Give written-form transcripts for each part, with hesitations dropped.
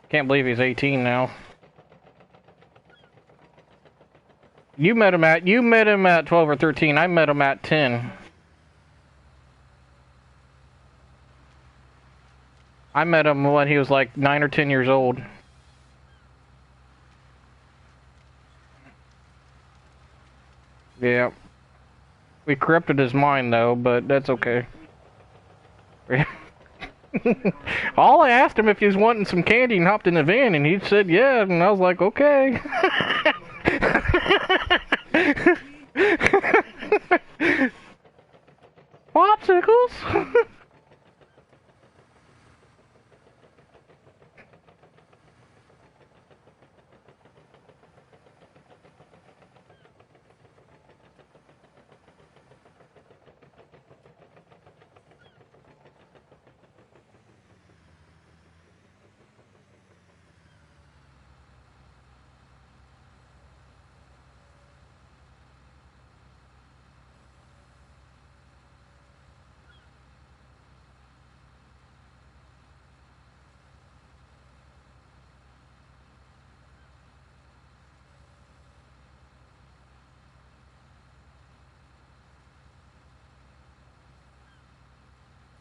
Can't believe he's 18 now. You met him at 12 or 13. I met him at 10. I met him when he was like 9 or 10 years old. Yeah. We corrupted his mind though, but that's okay. All I asked him if he was wanting some candy and hopped in the van, and he said yeah, and I was like, okay. Popsicles?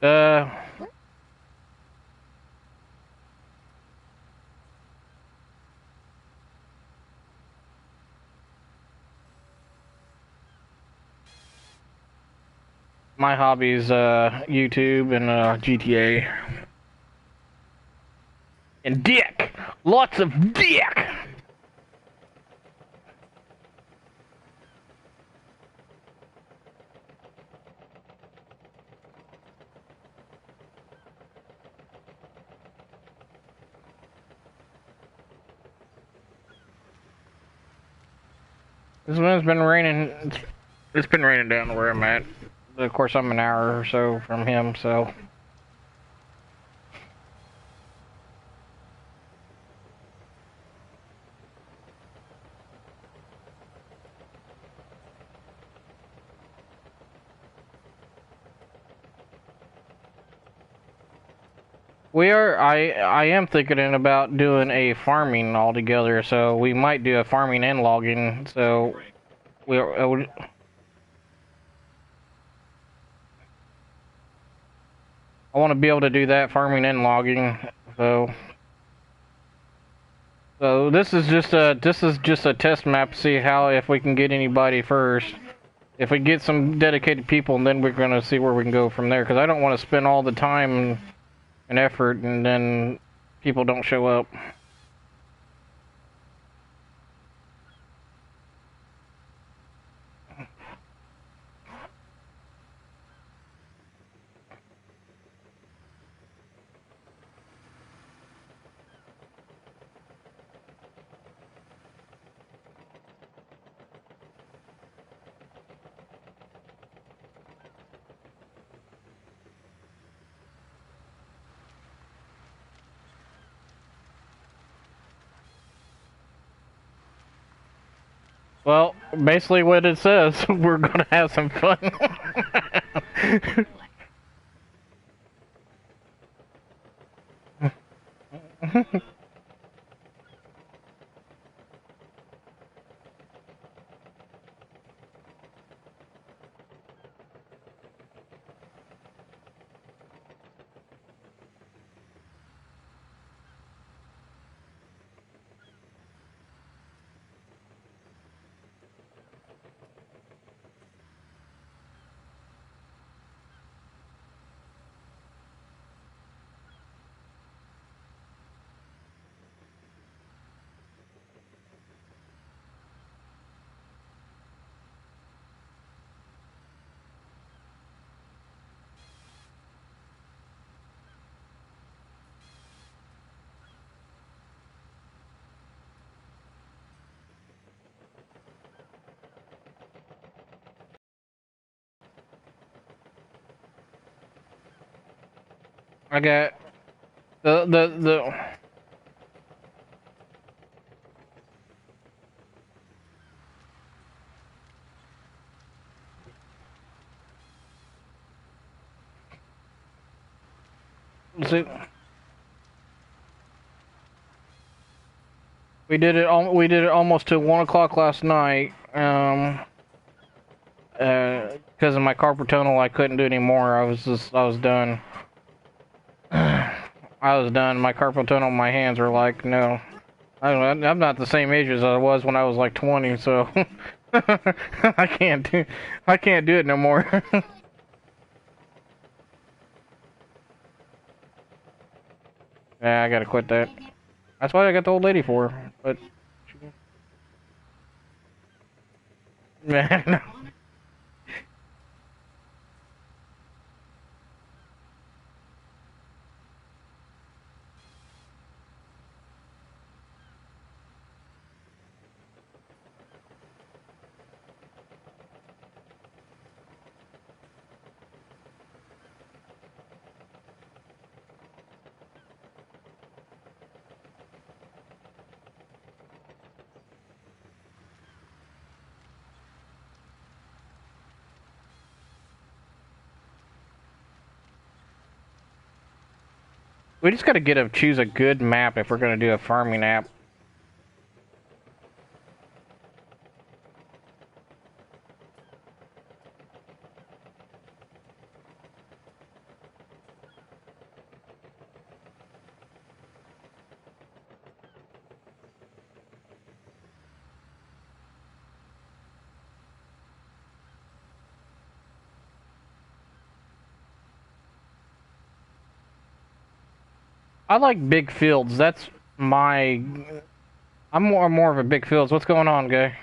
uh, my hobbies, YouTube and GTA. And dick! Lots of dick! This one's been raining. It's been raining down where I'm at. Of course, I'm an hour or so from him, so. I am thinking about doing a farming altogether, so we might do a farming and logging, so I want to be able to do that, farming and logging, so. So this is just a test map to see how, if we can get anybody first. If we get some dedicated people, and then we're gonna see where we can go from there, because I don't want to spend all the time and effort and then people don't show up. Well, basically what it says, we're gonna have some fun. I got the see, We did it almost till 1 o'clock last night. Because of my carpal tunnel, I couldn't do anymore. I was done. I was done. My carpal tunnel, my hands were like, no. I'm not the same age as I was when I was like 20, so I can't do it no more. Yeah, I gotta quit that. That's what I got the old lady for. But man, we just gotta choose a good map if we're gonna do a farming app. I like big fields. That's my. I'm more of a big fields. What's going on, guy?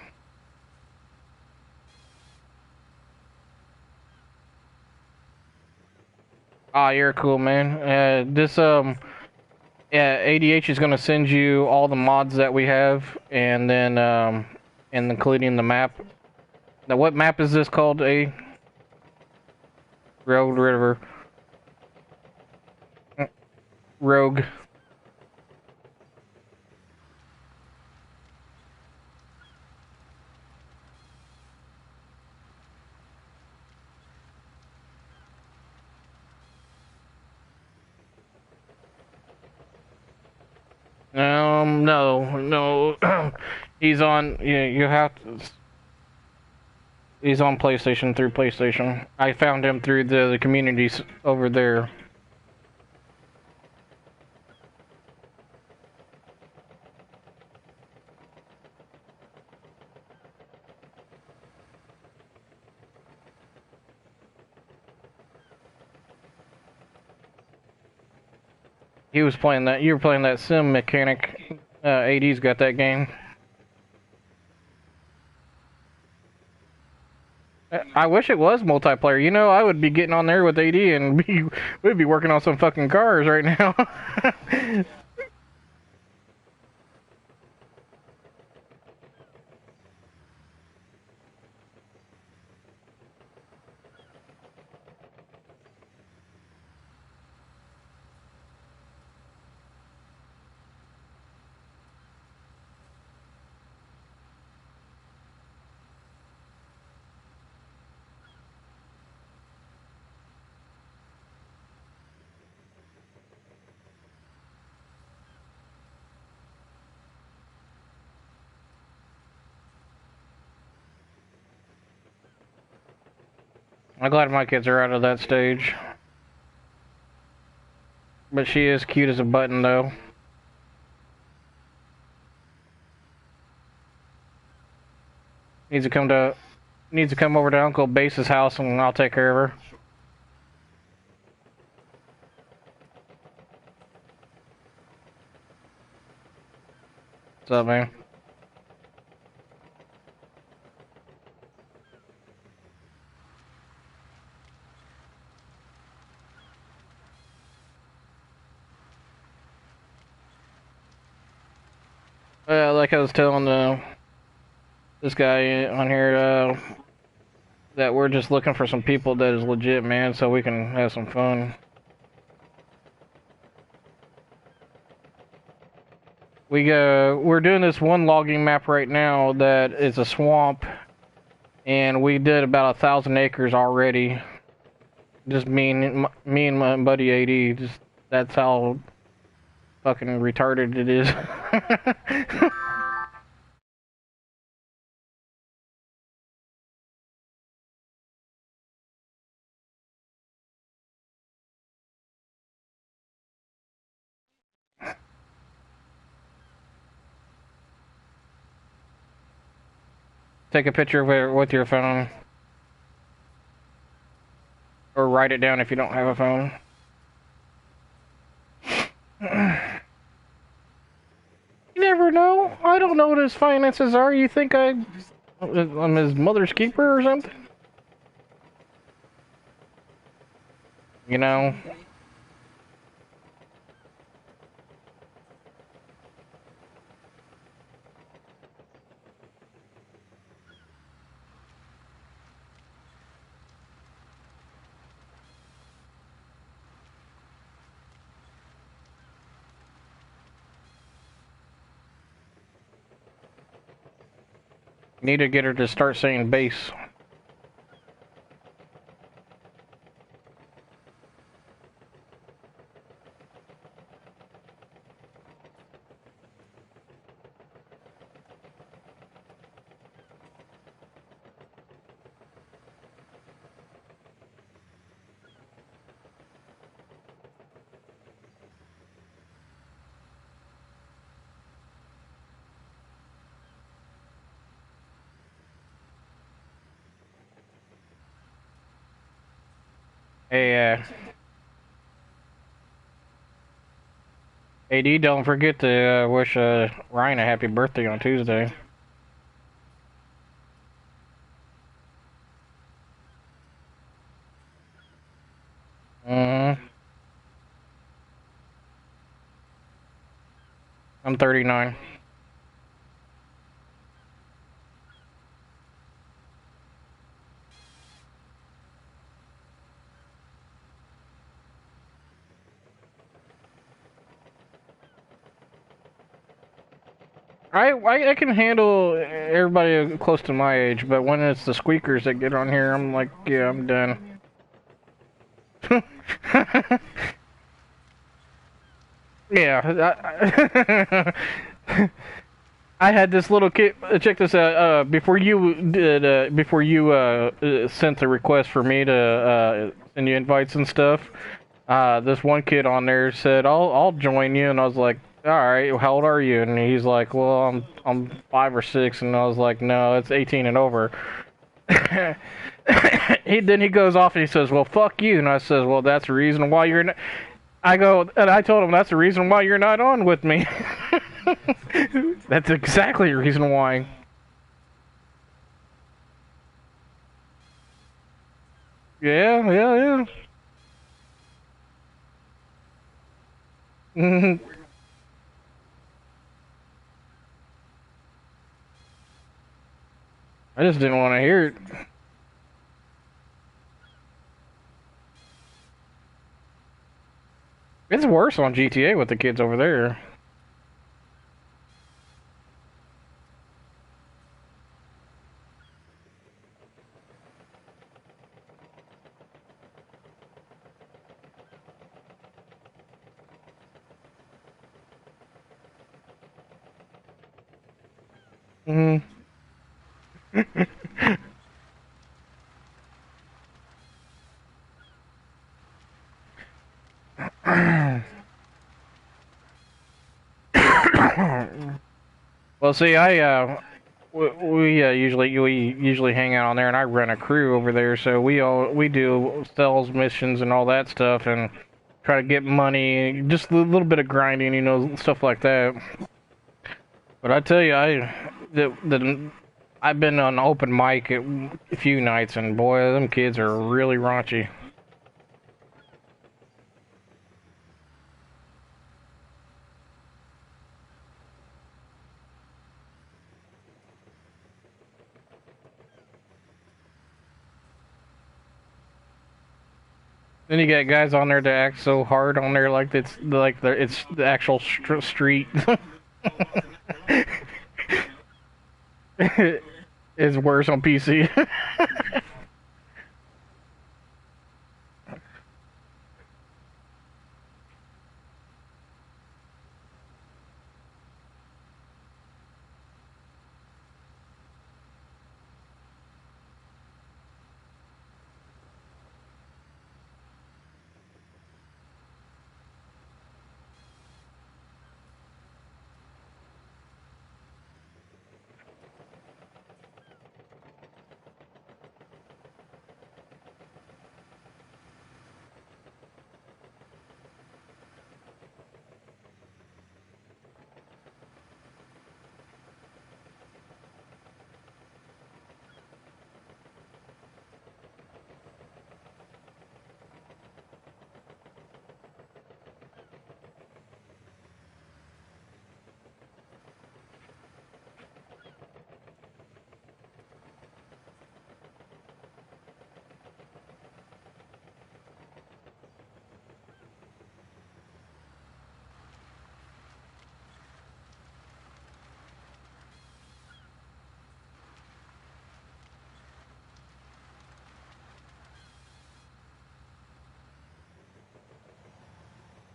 Ah, you're cool, man. Yeah, ADH is gonna send you all the mods that we have, and then and including the map. Now, what map is this called? A Road River Rogue. No, no. He's on. You have to. He's on PlayStation through PlayStation. I found him through the communities over there. He was playing that. You were playing that sim mechanic. AD's got that game. I wish it was multiplayer. You know, I would be getting on there with AD and we'd be working on some fucking cars right now. I'm glad my kids are out of that stage. But she is cute as a button, though. Needs to come to, needs to come over to Uncle Base's house, and I'll take care of her. What's up, man? Like I was telling this guy on here, that we're just looking for some people that is legit, man, so we can have some fun. We're doing this one logging map right now that is a swamp, and we did about 1,000 acres already. Just me and my buddy AD. Just that's how fucking retarded it is. Take a picture of it with your phone. Or write it down if you don't have a phone. You never know. I don't know what his finances are. You think I'm his mother's keeper or something? You know? Need to get her to start saying base. Hey, AD, don't forget to wish Ryan a happy birthday on Tuesday. I'm 39. I can handle everybody close to my age, but when it's the squeakers that get on here, I'm like, yeah, I'm done. Yeah, I had this little kid. Check this out. Before you sent the request for me to send you invites and stuff, this one kid on there said, "I'll join you," and I was like, "All right, how old are you?" And he's like, "Well, I'm 5 or 6," and I was like, "No, it's 18 and over." He goes off and he says, "Well, fuck you," and I says, "Well, that's the reason why you're." I go and I told him that's the reason why you're not on with me. That's exactly the reason why. Yeah, yeah, yeah. I just didn't want to hear it. It's worse on GTA with the kids over there. Mm. Well, see, we usually hang out on there, and I run a crew over there, so we do sales missions and all that stuff, and try to get money, just a little bit of grinding, stuff like that. But I tell you, I've been on open mic a few nights, and boy, them kids are really raunchy. Then you got guys on there that act so hard on there, it's the actual street. It's worse on PC.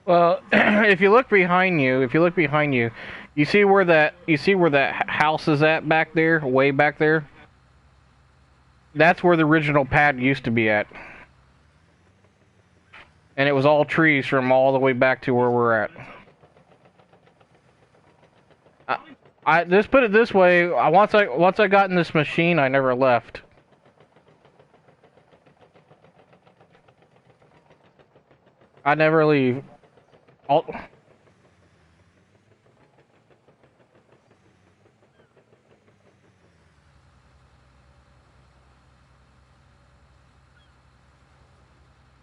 Well, if you look behind you, you see where that house is at back there, way back there. That's where the original pad used to be at, and it was all trees from all the way back to where we're at. I, I just put it this way: once I got in this machine, I never left. I never leave. All,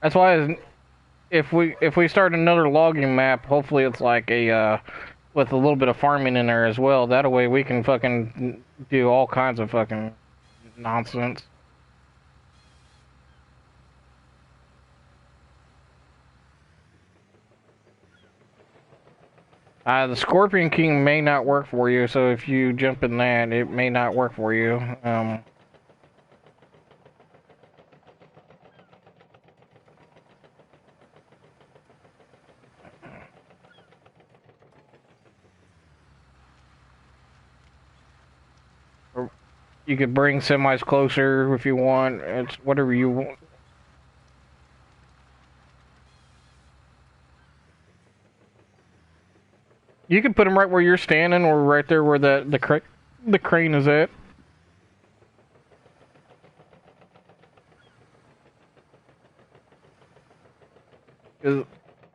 that's why if we start another logging map, hopefully it's like a with a little bit of farming in there as well. That way we can fucking do all kinds of fucking nonsense. The Scorpion King may not work for you, so if you jump in that, it may not work for you. Or you could bring semis closer if you want. It's whatever you want. You can put them right where you're standing, or right there where the crane is at. 'Cause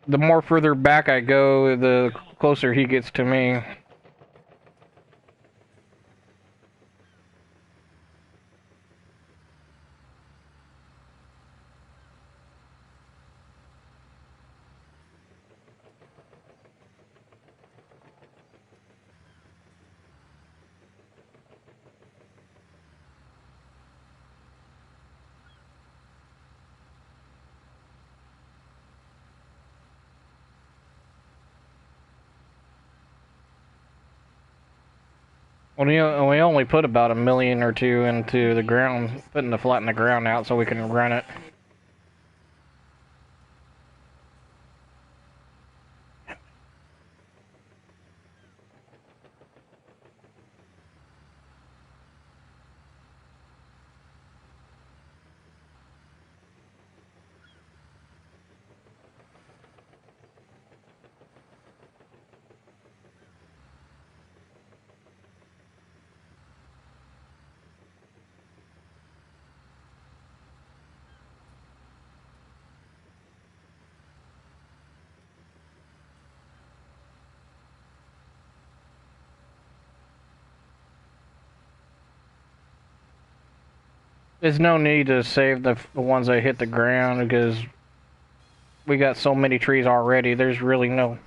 the more further back I go, the closer he gets to me. Well, we only put about 1 million or two into the ground, putting the flatten the ground out so we can run it. There's no need to save the ones that hit the ground because we got so many trees already. There's really no.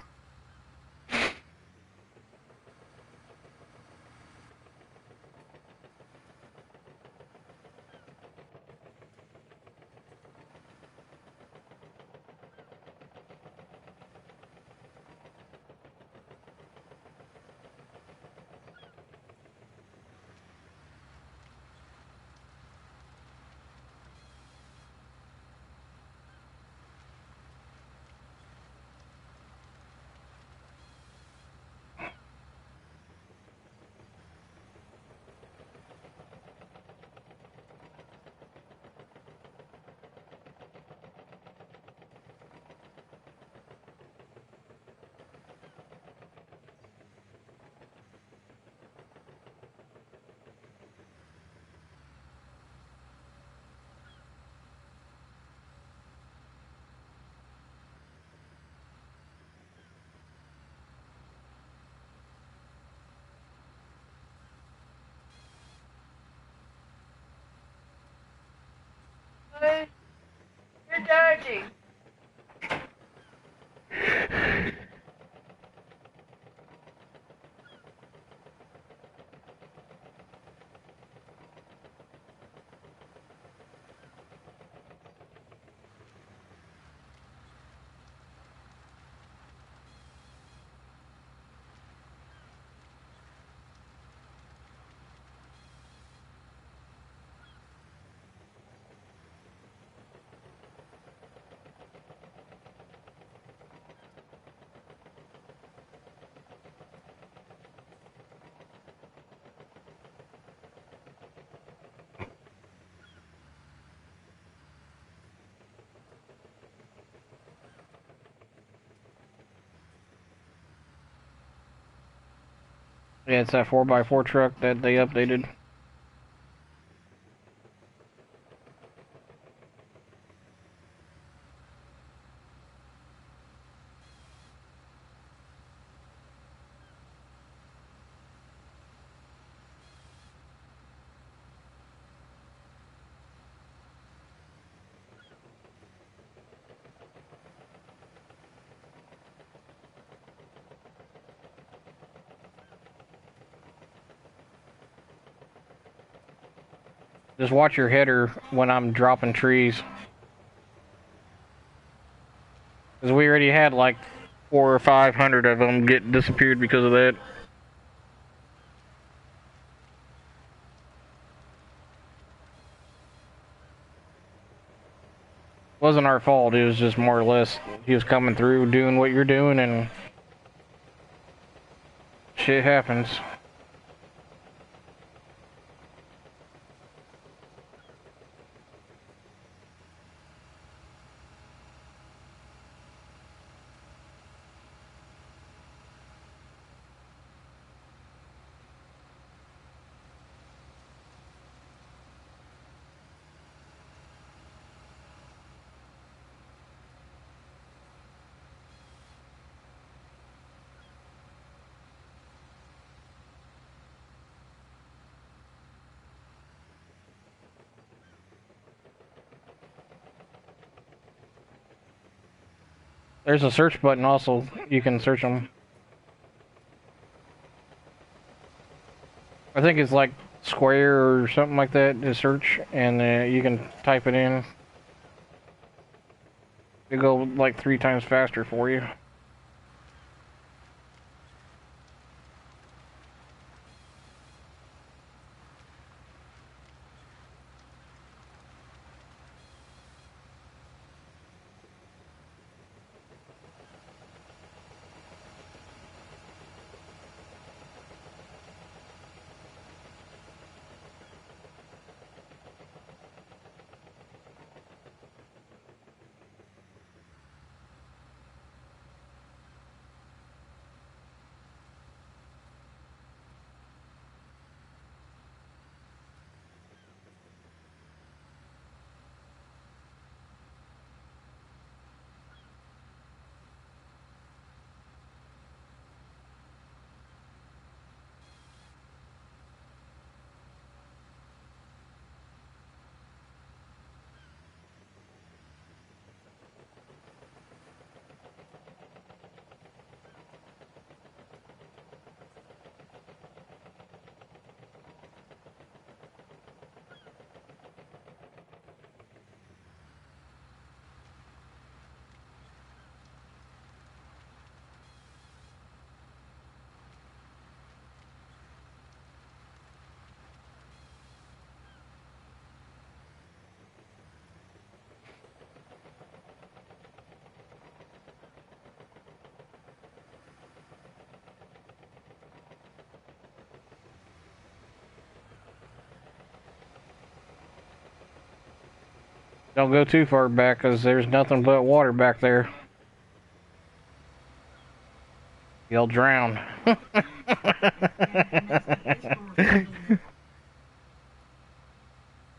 Hey, you're dirty. Yeah, it's that 4x4 truck that they updated. Just watch your header when I'm dropping trees. Because we already had like 400 or 500 of them get disappeared because of that. Wasn't our fault. It was just more or less he was coming through doing what you're doing and shit happens. There's a search button also. You can search them. I think it's like square or something like that to search, and you can type it in. It go like 3 times faster for you. Don't go too far back, because there's nothing but water back there. You'll drown.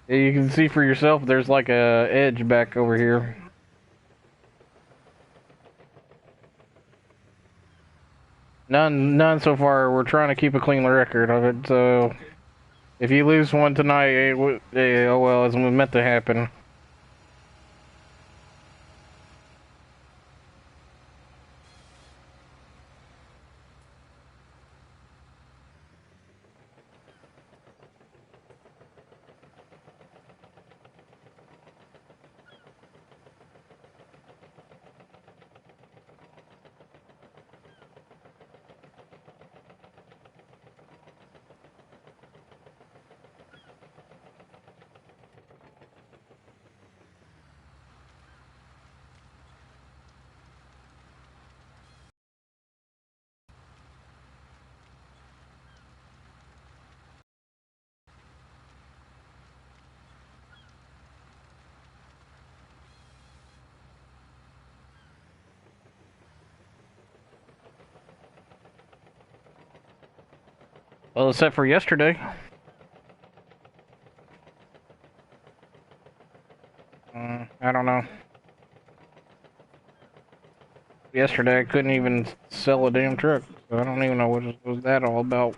You can see for yourself, there's like a edge back over here. None so far. We're trying to keep a clean record of it, so if you lose one tonight, oh well, it's meant to happen. Well, except for yesterday. I don't know. Yesterday I couldn't even sell a damn truck, so I don't even know what was that all about.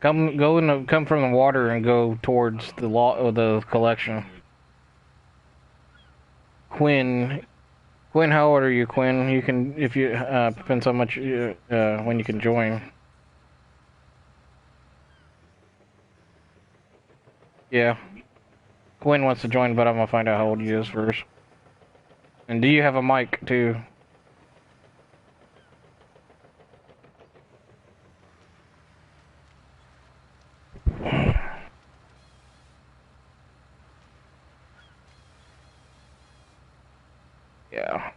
Come from the water and go towards the collection. Quinn, Quinn, how old are you, Quinn? You can, if you depends how much when you can join. Yeah, Quinn wants to join, but I'm gonna find out how old he is first. And do you have a mic too? Yeah.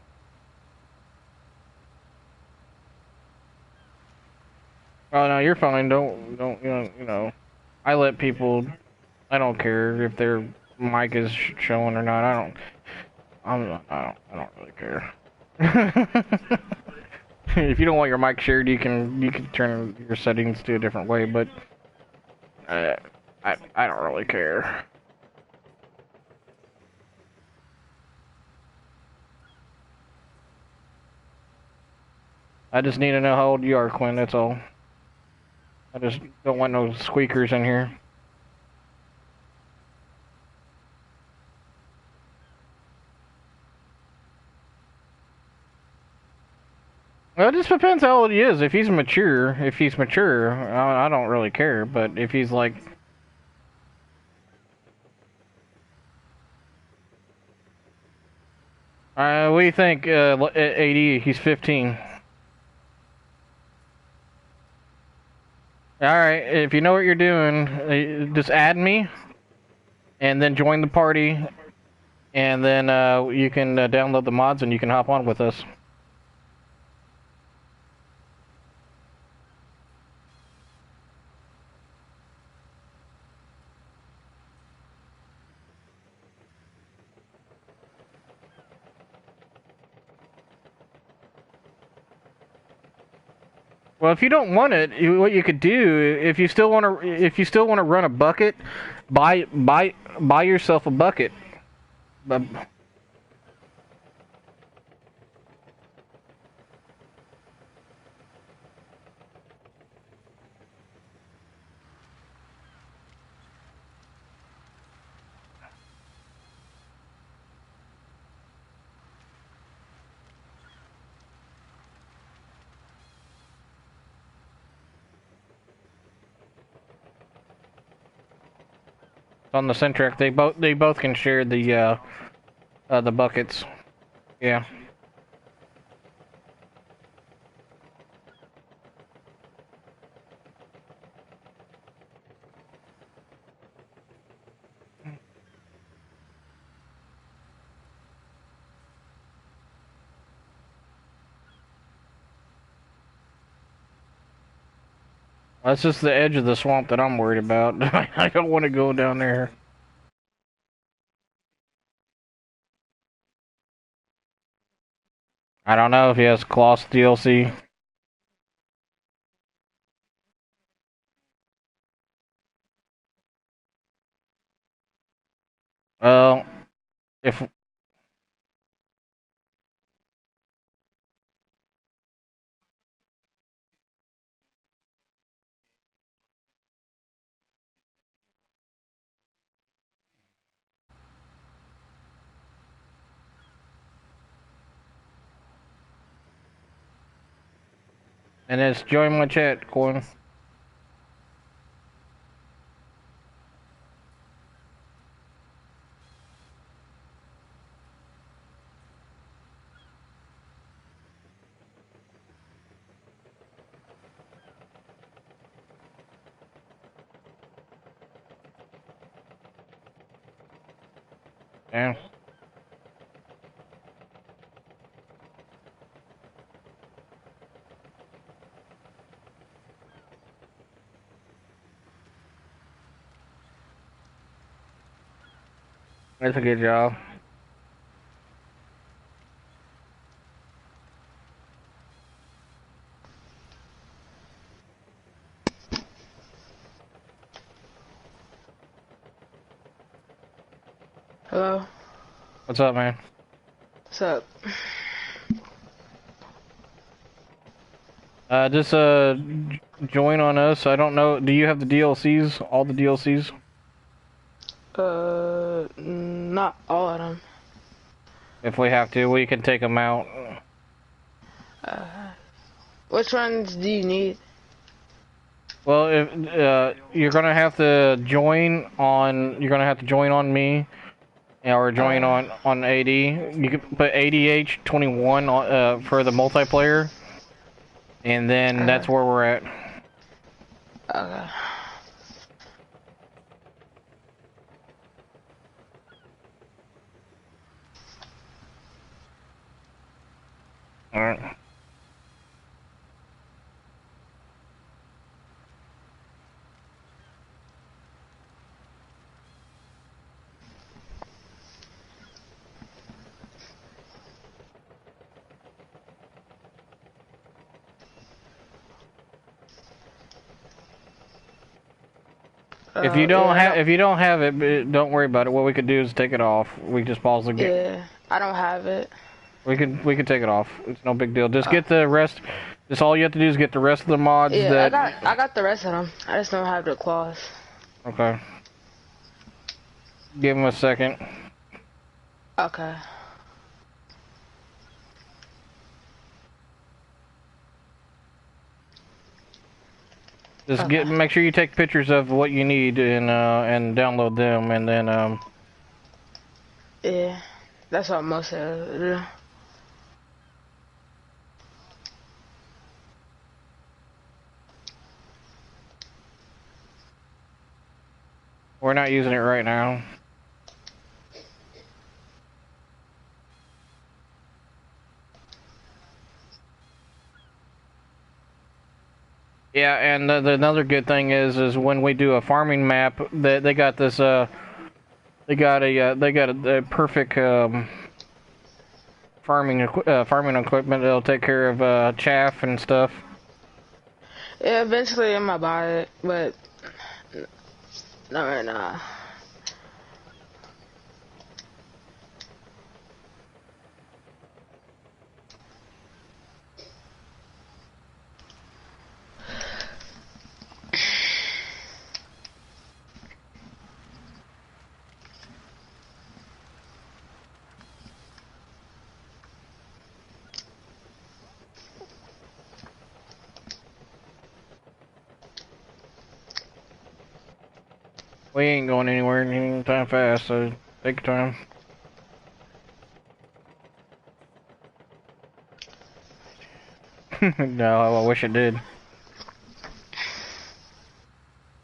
Oh no, you're fine. Don't I let people. I don't care if their mic is showing or not. I don't really care. If you don't want your mic shared, you can turn your settings to a different way. But uh, I don't really care. I just need to know how old you are, Quinn. That's all. I just don't want no squeakers in here. Well, it just depends how old he is. If he's mature, I don't really care. But if he's like, what do you think? 80. He's 15. All right. If you know what you're doing, just add me, and then join the party, and then you can download the mods, and you can hop on with us. Well, if you don't want it, what you could do, if you still want to run a bucket, buy yourself a bucket. But on the Centric, they both can share the buckets. Yeah. That's just the edge of the swamp that I'm worried about. I don't want to go down there. I don't know if he has Kloss DLC. Well, if and it's join my chat, Corn. Yeah. That's a good job. Hello? What's up, man? What's up? Just join on us. I don't know. Do you have the DLCs? All the DLCs? Not all of them. If we have to, we can take them out. Which ones do you need? Well, if you're gonna have to join on, you're gonna have to join on me, or join on AD. You can put ADH21 for the multiplayer, and then that's where we're at. Okay. All right. If you don't have it, don't worry about it. What we could do is take it off. We just pause the game. Yeah, I don't have it. We could take it off. It's no big deal. Just get the rest. Just all you have to do is get the rest of the mods. Yeah, that... I got the rest of them. I just don't have the claws. Okay. Give him a second. Okay. Just make sure you take pictures of what you need and download them, and then Yeah, that's what most of it do. we're not using it right now. Yeah, and another good thing is when we do a farming map, they got this they got a perfect farming equipment that'll take care of chaff and stuff. Yeah, eventually I'm gonna buy it, but not right now. We ain't going anywhere anytime fast, so take your time. No, I wish it did.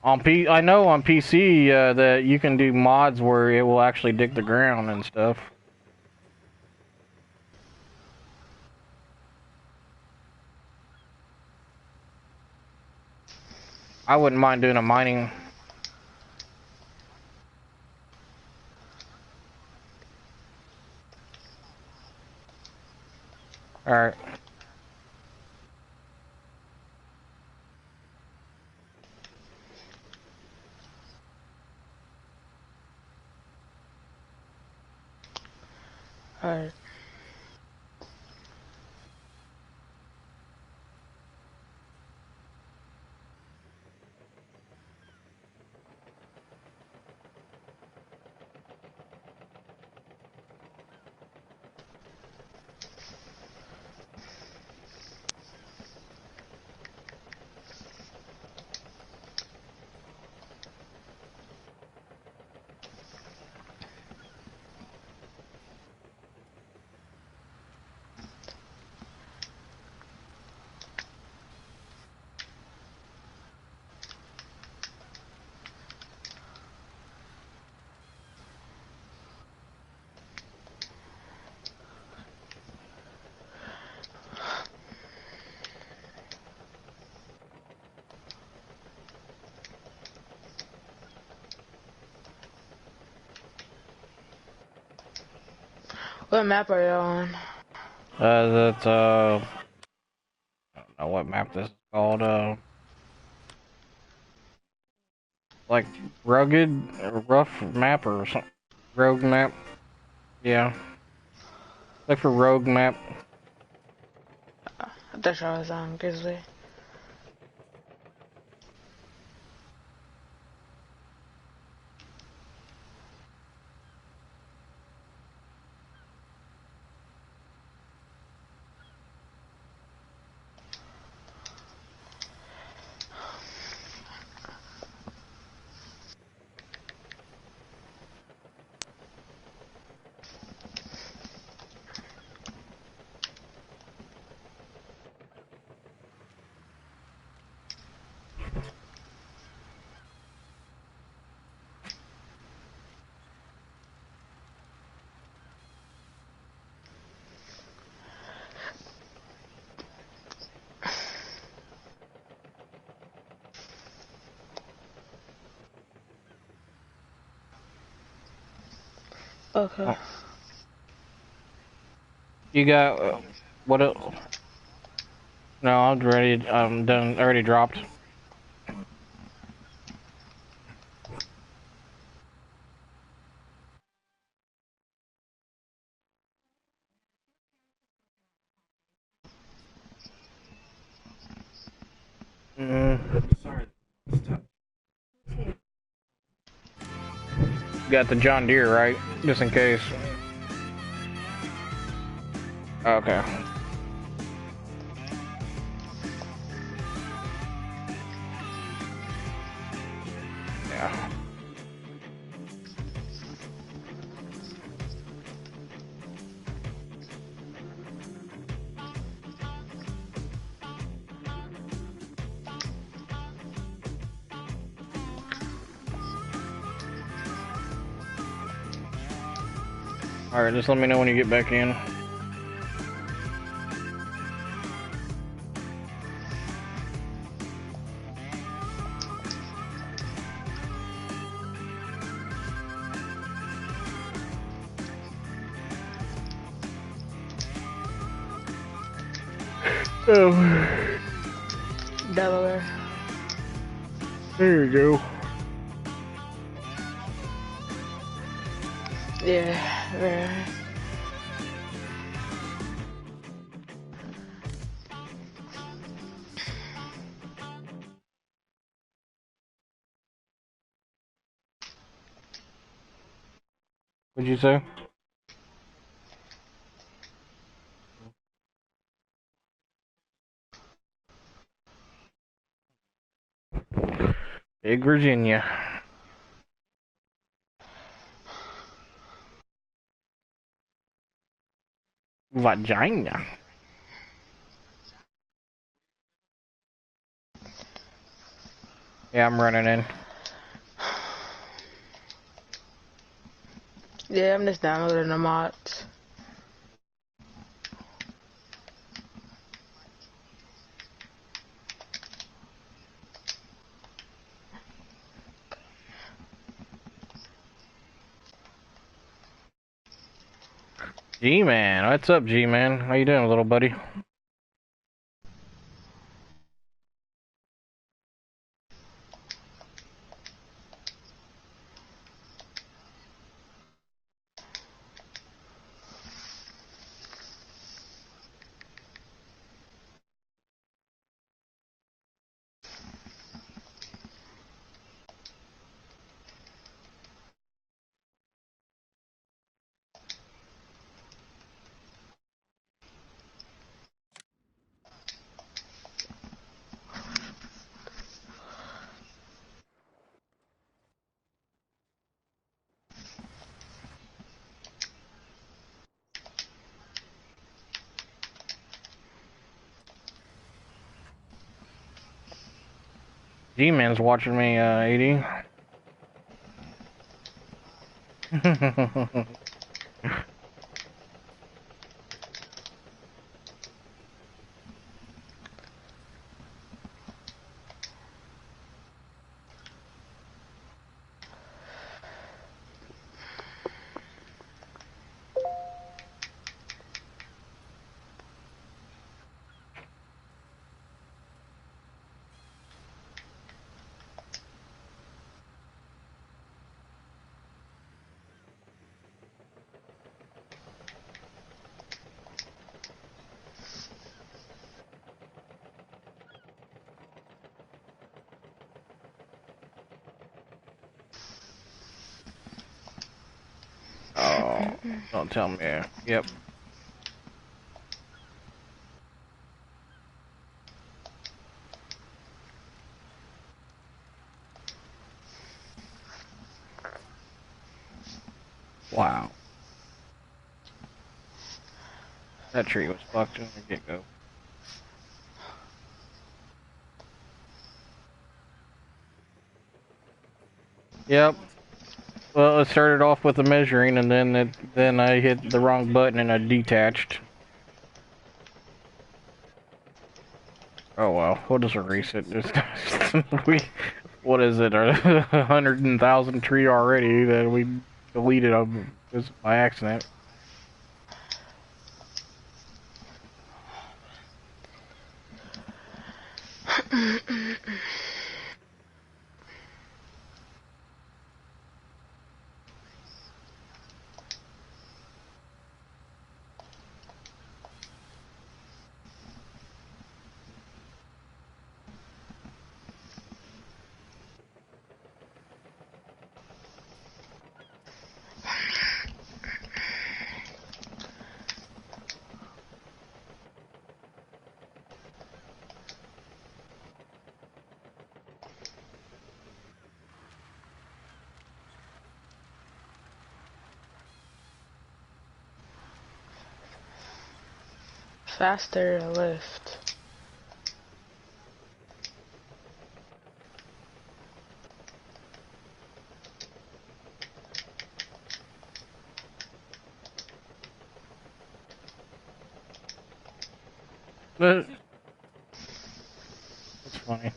I know on PC that you can do mods where it will actually dig the ground and stuff. I wouldn't mind doing a mining. Alright. Alright. What map are you on? That's I don't know what map this is called. Like rugged, or rough map or something. Rogue map. Yeah. Look for rogue map. I thought I was on Grizzly. Okay. Oh. You got what? No, I'm ready. I'm done. Already dropped. Got the John Deere, right? Just in case. Okay. Yeah. Alright, just let me know when you get back in. Oh. Delaware. There you go. Yeah, very nice. What'd you say? Big Virginia. Vagina. Yeah, I'm running in. Yeah, I'm just downloading the mods. G-Man. What's up, G-Man? How you doing, little buddy? G-Man's watching me, 80. Don't tell me. Yep. Wow. That tree was fucked in the get-go. Yep. Well, it started off with the measuring, and then I hit the wrong button and I detached. Oh well, we'll just erase it. What is it? 100,000 tree already that we deleted just by accident. Faster lift. That's funny.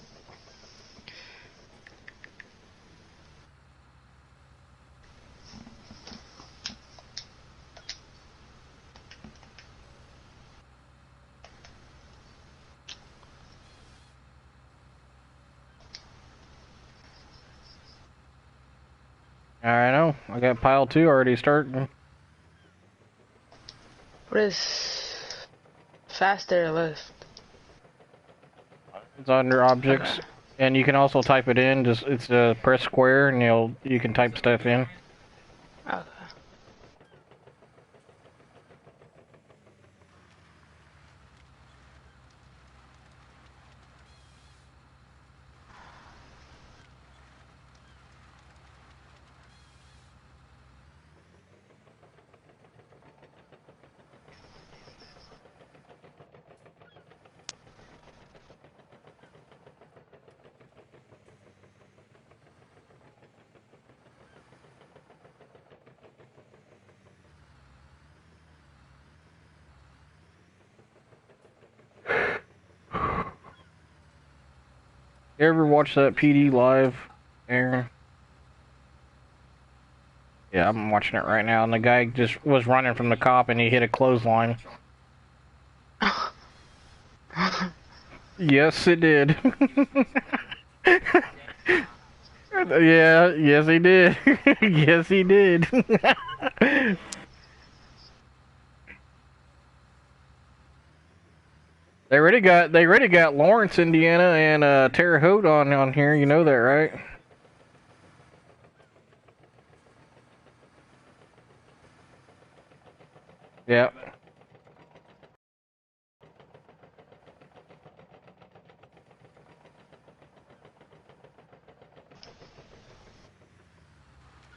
I know. I got pile 2 already starting. What is faster lift? It's under objects, Okay. and you can also type it in. Just it's press square, and you can type stuff in. Okay. You ever watch that PD live, Aaron? Yeah, I'm watching it right now, and the guy just was running from the cop, and he hit a clothesline. Yes, it did. Yeah, yes, he did. Yes, he did. They already got Lawrence, Indiana, and Terre Haute on here. You know that, right? Yeah.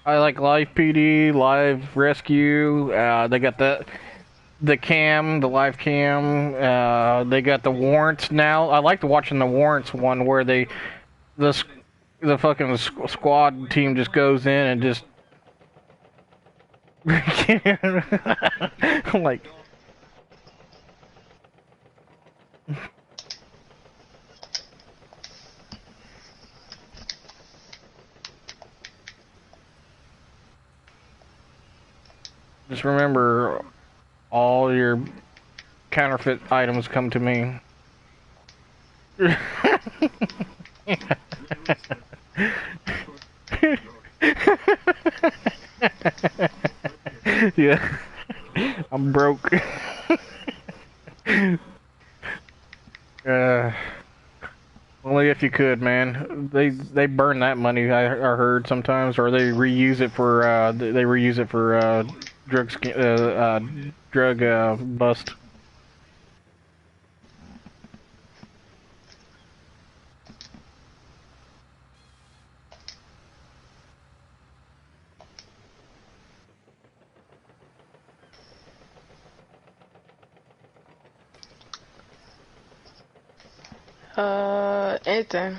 I like Live PD, Live Rescue. They got the cam, the live cam. They got the warrants now. I like watching the warrants one where the s- the fucking squad team just goes in and just like just remember all your counterfeit items come to me. Yeah, I'm broke. uh, Only if you could, man. They burn that money. I heard sometimes, or they reuse it for drug bust. Anything.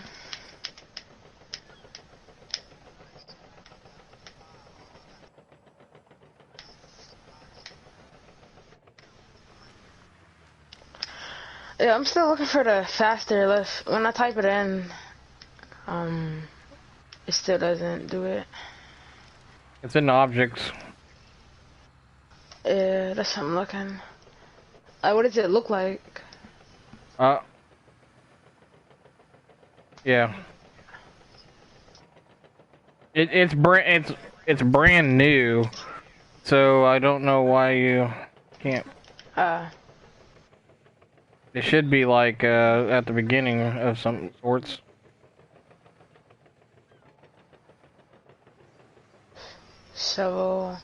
Yeah, I'm still looking for the faster lift. When I type it in, it still doesn't do it. It's in objects. Yeah, that's what I'm looking. What does it look like? Yeah. It's brand new, so I don't know why you can't. It should be like at the beginning of some sorts. Shovel.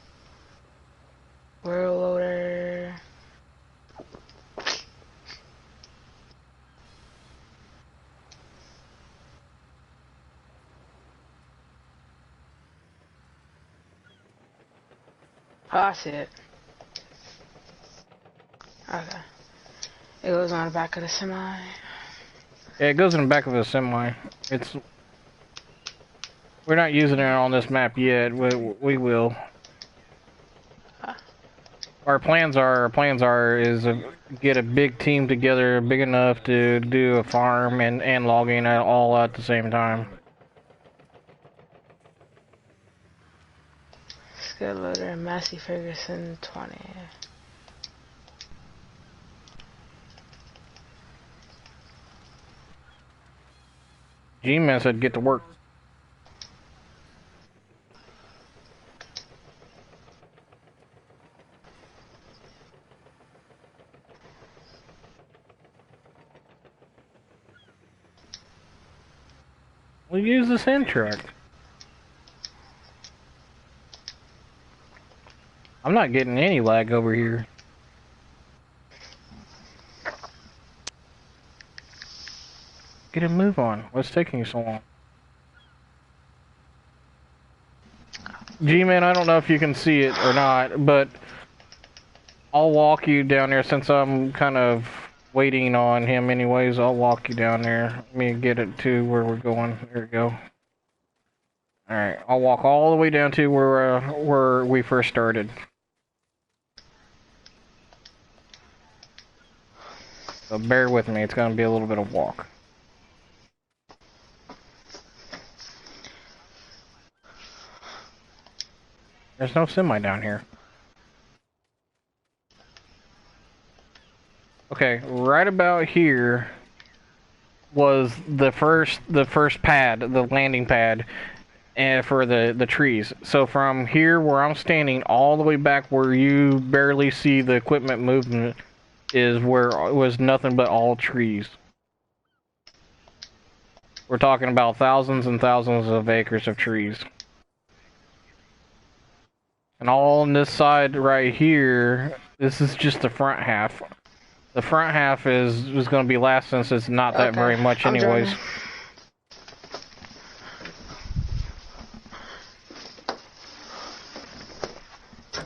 World loader. Oh, I see it. Okay. It goes on the back of the semi. Yeah, it goes in the back of the semi. We're not using it on this map yet. We will. Our plans are is get a big team together, big enough to do a farm and logging all at the same time. Skid loader, Massey Ferguson 20. G-Man said get to work. We'll use the sand truck. I'm not getting any lag over here. Get a move on. What's taking you so long? G-Man, I don't know if you can see it or not, but I'll walk you down there since I'm kind of waiting on him anyways. I'll walk you down there. Let me get it to where we're going. There we go. Alright, I'll walk all the way down to where we first started. So bear with me, it's gonna be a little bit of walk. There's no semi down here. Okay, right about here was the first pad, the landing pad, and for the trees. So from here where I'm standing all the way back where you barely see the equipment movement is where it was nothing but all trees. We're talking about thousands and thousands of acres of trees. And all on this side right here, this is just the front half. The front half is going to be last since it's not that very much anyways.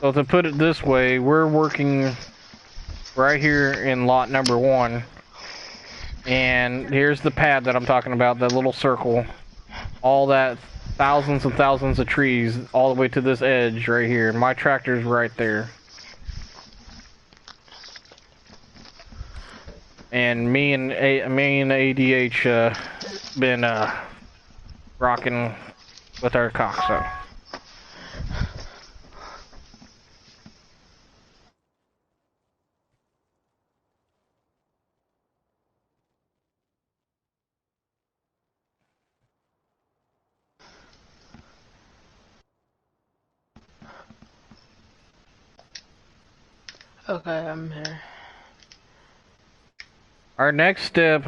So to put it this way, we're working right here in lot number 1. And here's the pad that I'm talking about, that little circle. All that thousands and thousands of trees all the way to this edge right here. My tractor's right there. And me and ADH been rocking with our cock, so. Okay, I'm here. Our next step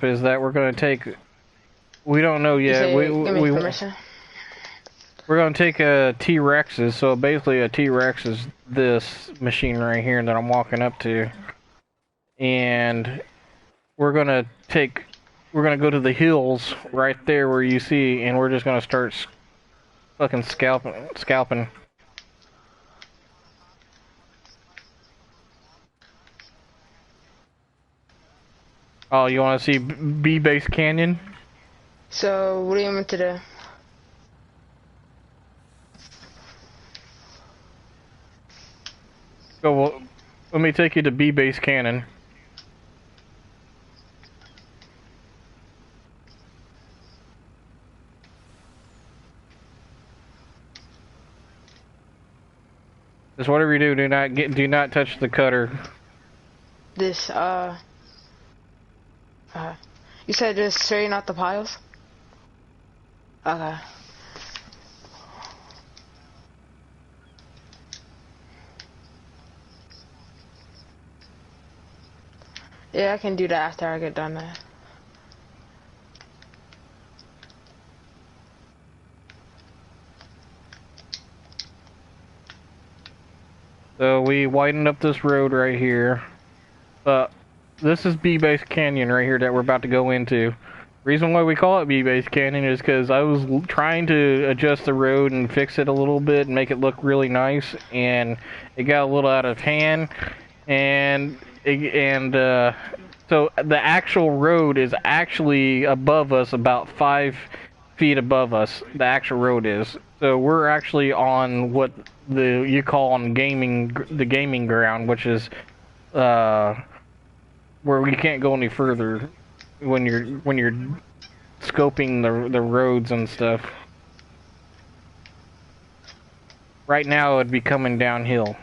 is that we're gonna take. We don't know yet. Give me permission. We're gonna take a T-Rex's. So basically, a T-Rex is this machine right here that I'm walking up to, and we're gonna go to the hills right there where you see, and we're just gonna start fucking scalping. Oh, you want to see B-Base Canyon? So, what do you want me to do? Go. Well, let me take you to B-Base Canyon. Just whatever you do, do not touch the cutter. This, you said just straighten out the piles? Okay. Yeah, I can do that after I get done there. So we widened up this road right here. But this is B-Base Canyon right here that we're about to go into. Reason why we call it B-Base Canyon is because I was trying to adjust the road and fix it a little bit and make it look really nice, and it got a little out of hand. So the actual road is actually above us, about 5 feet above us. The actual road is. So we're actually on what you call on the gaming ground, which is where we can't go any further when you're scoping the roads and stuff. Right now it'd be coming downhill.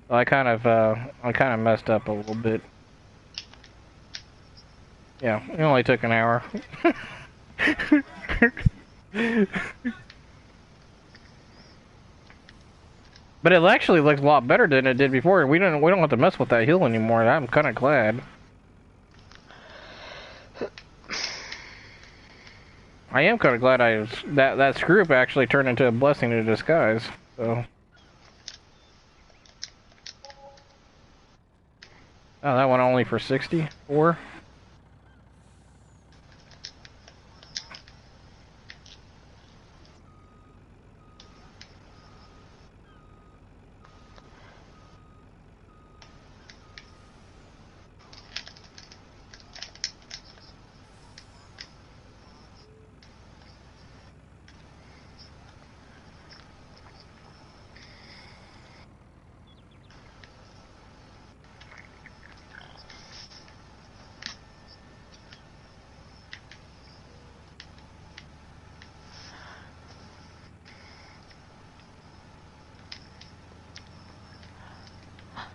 I kind of messed up a little bit. Yeah, it only took an hour. But it actually looks a lot better than it did before. We don't have to mess with that hill anymore. I'm kind of glad. I am kind of glad that screw up actually turned into a blessing in disguise. So. Oh, that one only for 64.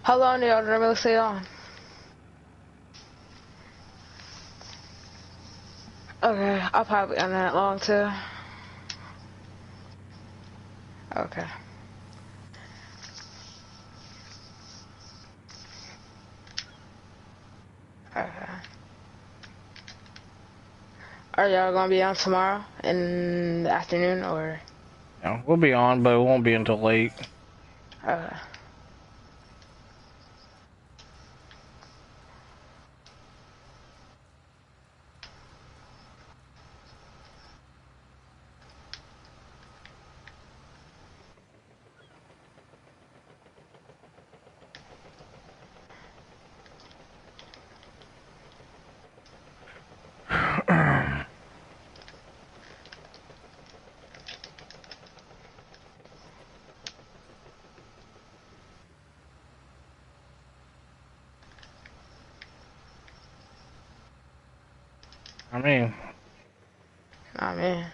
How long do y'all normally stay on? Okay, I'll probably on that long too. Okay. Okay. Are y'all gonna be on tomorrow in the afternoon or? Yeah, we'll be on, but it won't be until late. Okay. I mean, Oh man.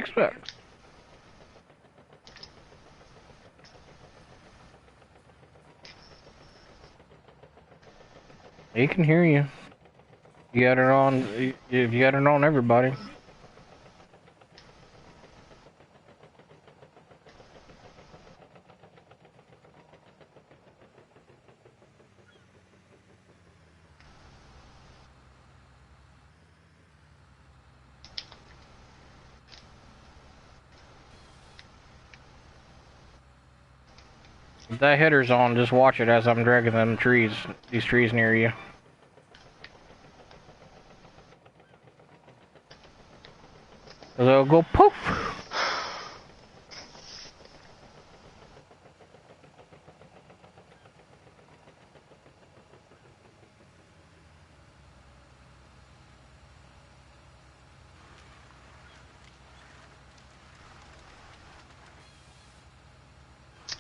Expect. He can hear you. You got it on. You got it on everybody. If that header's on, just watch it as I'm dragging these trees near you. They'll go poof.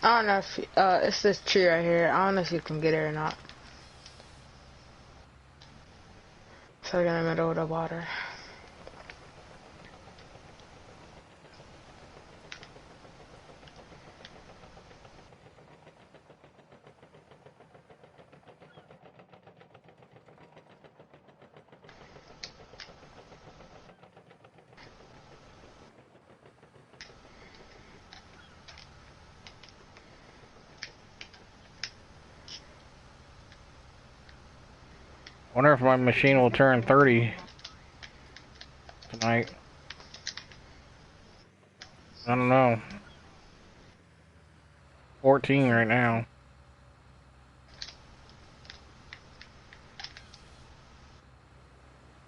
I don't know if it's this tree right here. I don't know if you can get it or not. It's like in the middle of the water. Wonder if my machine will turn 30 tonight. I don't know. 14 right now.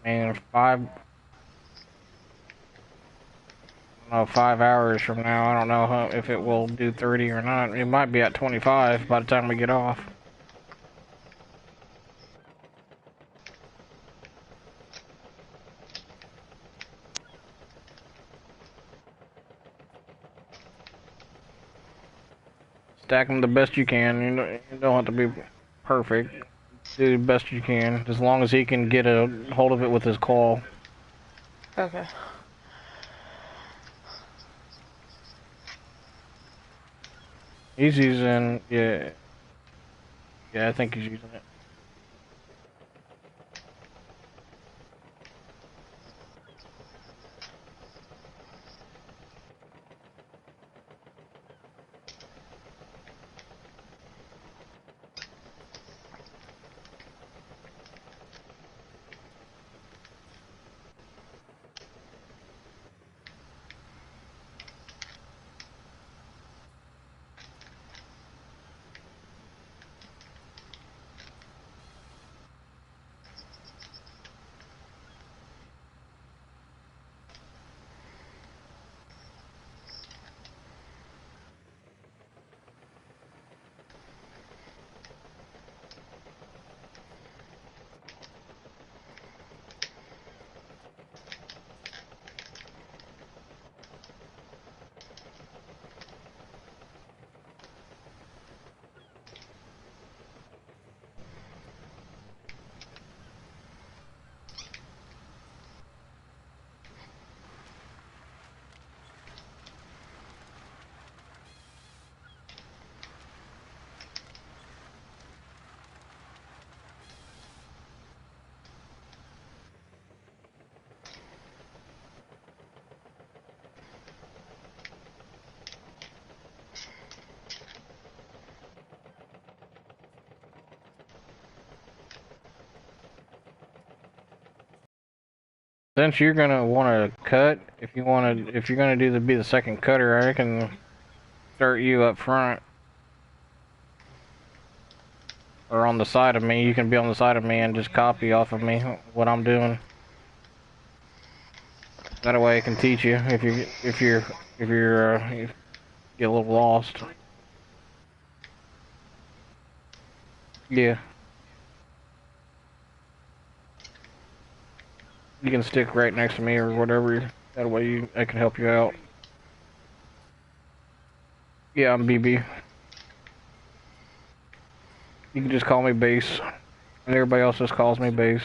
And 5 hours from now, I don't know if it will do 30 or not. It might be at 25 by the time we get off. Stack them the best you can. You don't have to be perfect. Do the best you can, as long as he can get a hold of it with his claw. Okay. He's using, yeah, I think he's using it. Since you're gonna want to cut, if you're gonna be the second cutter, I can start you up front or on the side of me. You can be on the side of me and just copy off of me what I'm doing. That way I can teach you if you get a little lost. Yeah. You can stick right next to me or whatever. That way I can help you out. Yeah, I'm BB. You can just call me Base. And everybody else just calls me Base.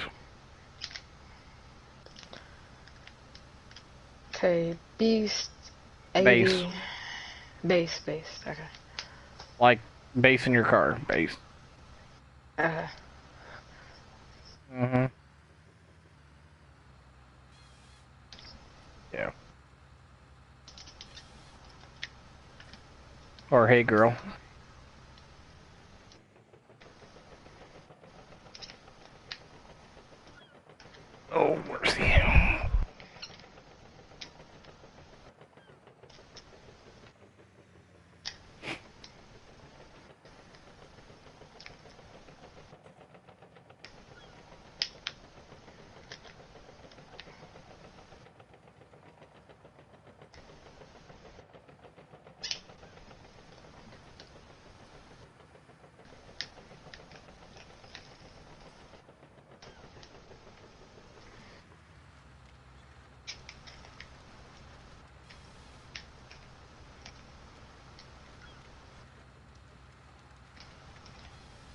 Okay, beast, Base. 80, base, okay. Like base in your car. Base. Okay. Mm-hmm. Yeah. Or hey girl. Oh, mercy.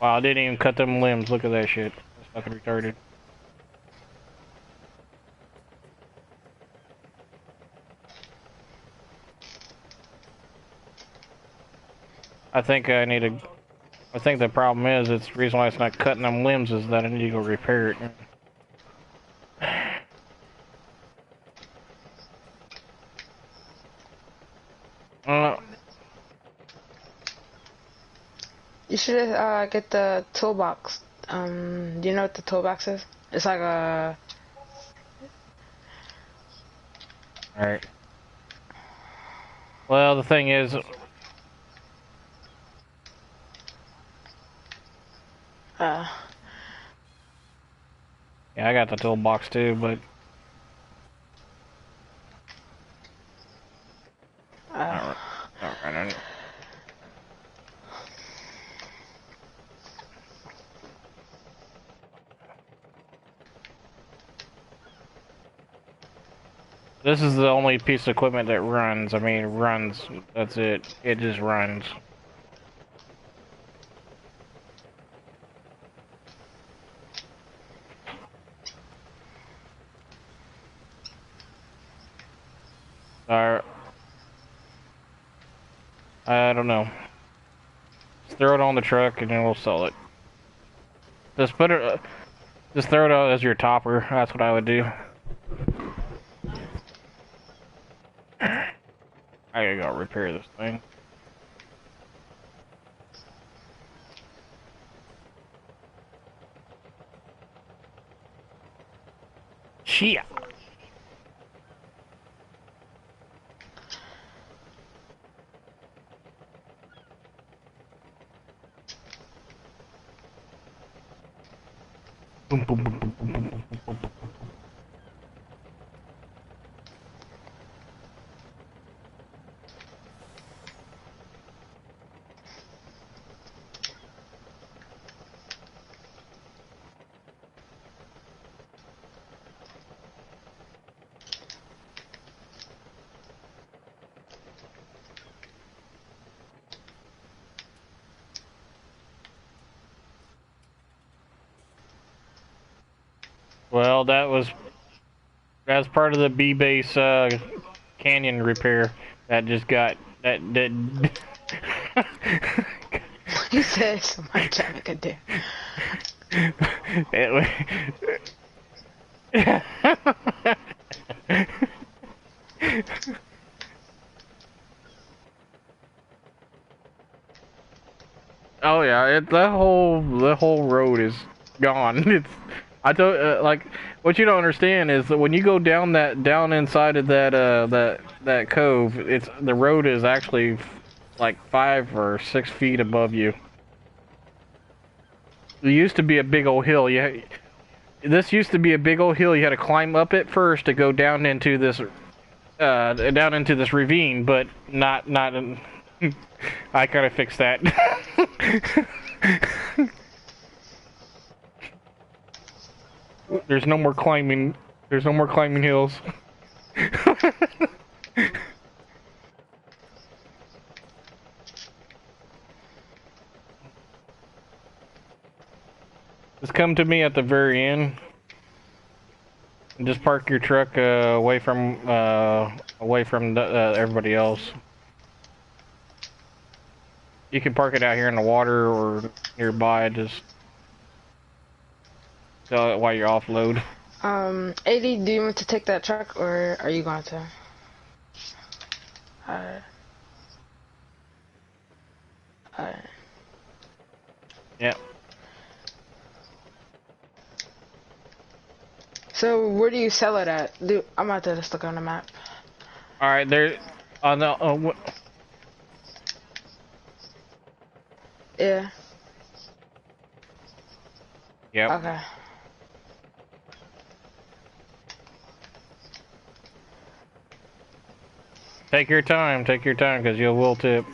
Wow, I didn't even cut them limbs. Look at that shit. That's fucking retarded. I think I need to. I think the problem is, it's the reason why it's not cutting them limbs is that I need to go repair it. Uh, You should get the toolbox. Do you know what the toolbox is? It's like a. Alright. Well, the thing is, Uh, yeah, I got the toolbox too, but uh, not right on it. This is the only piece of equipment that runs. I mean, runs. That's it. It just runs. Alright. I don't know. Just throw it on the truck and then we'll sell it. Just put it. Just throw it out as your topper. That's what I would do. I gotta go repair this thing. Shit. Boom, boom, boom, boom, boom, boom, boom, boom, boom. Well, that's part of the B-base canyon repair that just got that. he said somebody trying to do. Oh yeah, the whole road is gone. It's I don't like what you don't understand is that when you go down inside of that cove, it's the road is actually like 5 or 6 feet above you. There used to be a big old hill. This used to be a big old hill. You had to climb up it first to go down into this ravine, but not. I kind of fixed that. There's no more climbing. There's no more climbing hills. Just come to me at the very end. Just park your truck away from everybody else. You can park it out here in the water or nearby. Just while you're offload. 80, do you want to take that truck or are you going to? Alright. Alright. Yep. So where do you sell it at? I'm about to just look on the map. All right, there. No. Yeah. Yep. Okay. Take your time, because you will tip.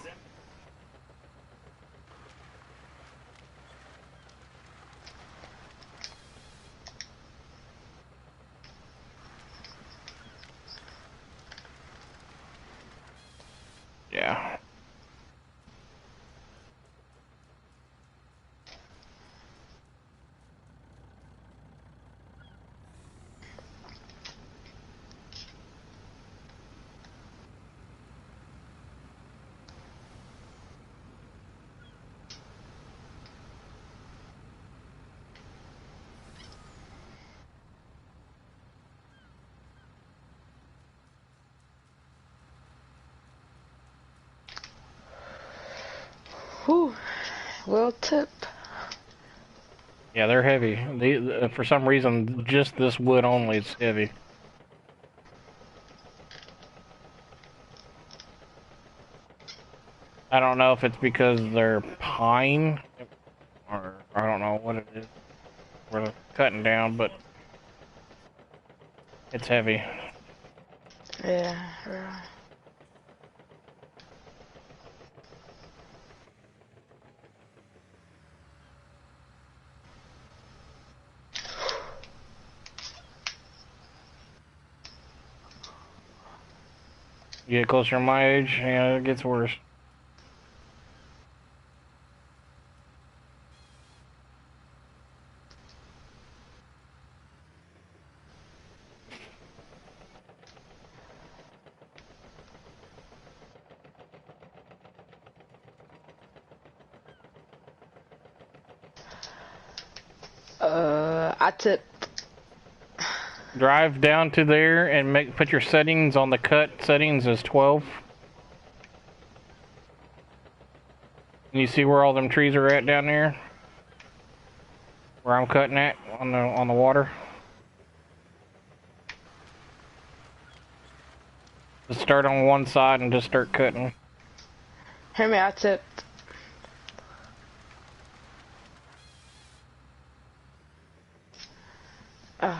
Yeah. Whew. Well tip. Yeah, they're heavy. For some reason, just this wood only is heavy. I don't know if it's because they're pine, or I don't know what it is. We're cutting down, but it's heavy. Yeah. Right. You get closer to my age, yeah, it gets worse. I tip. Drive down to there and put your settings on the cut settings as 12. And you see where all them trees are at down there? Where I'm cutting at on the water? Just start on one side and just start cutting. Hear me, I tipped. Uh,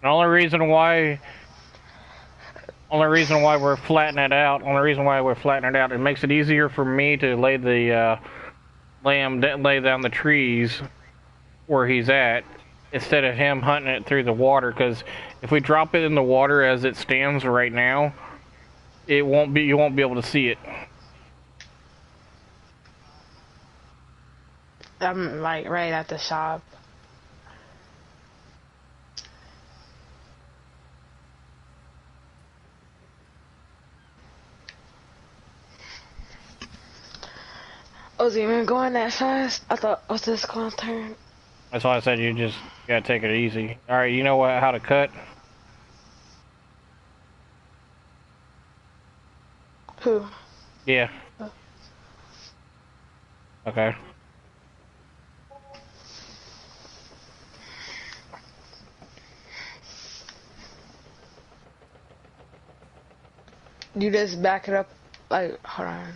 The only reason why we're flattening it out, it makes it easier for me to lay down the trees where he's at, instead of him hunting it through the water. Because if we drop it in the water as it stands right now, you won't be able to see it. I'm like right at the shop. Was he even going that fast? I thought, was this going to turn? That's why I said you just gotta take it easy. All right, you know how to cut? Who? Yeah. Okay. You just back it up, like, hold on.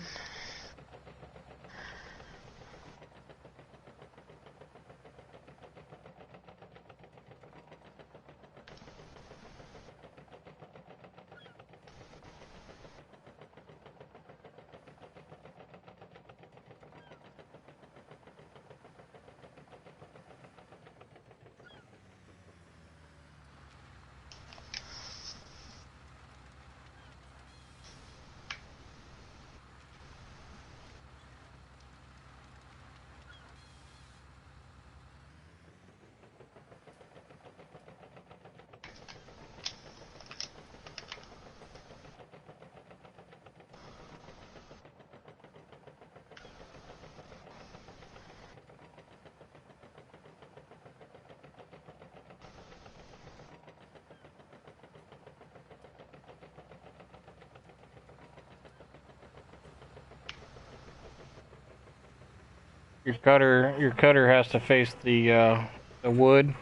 Your cutter has to face the wood,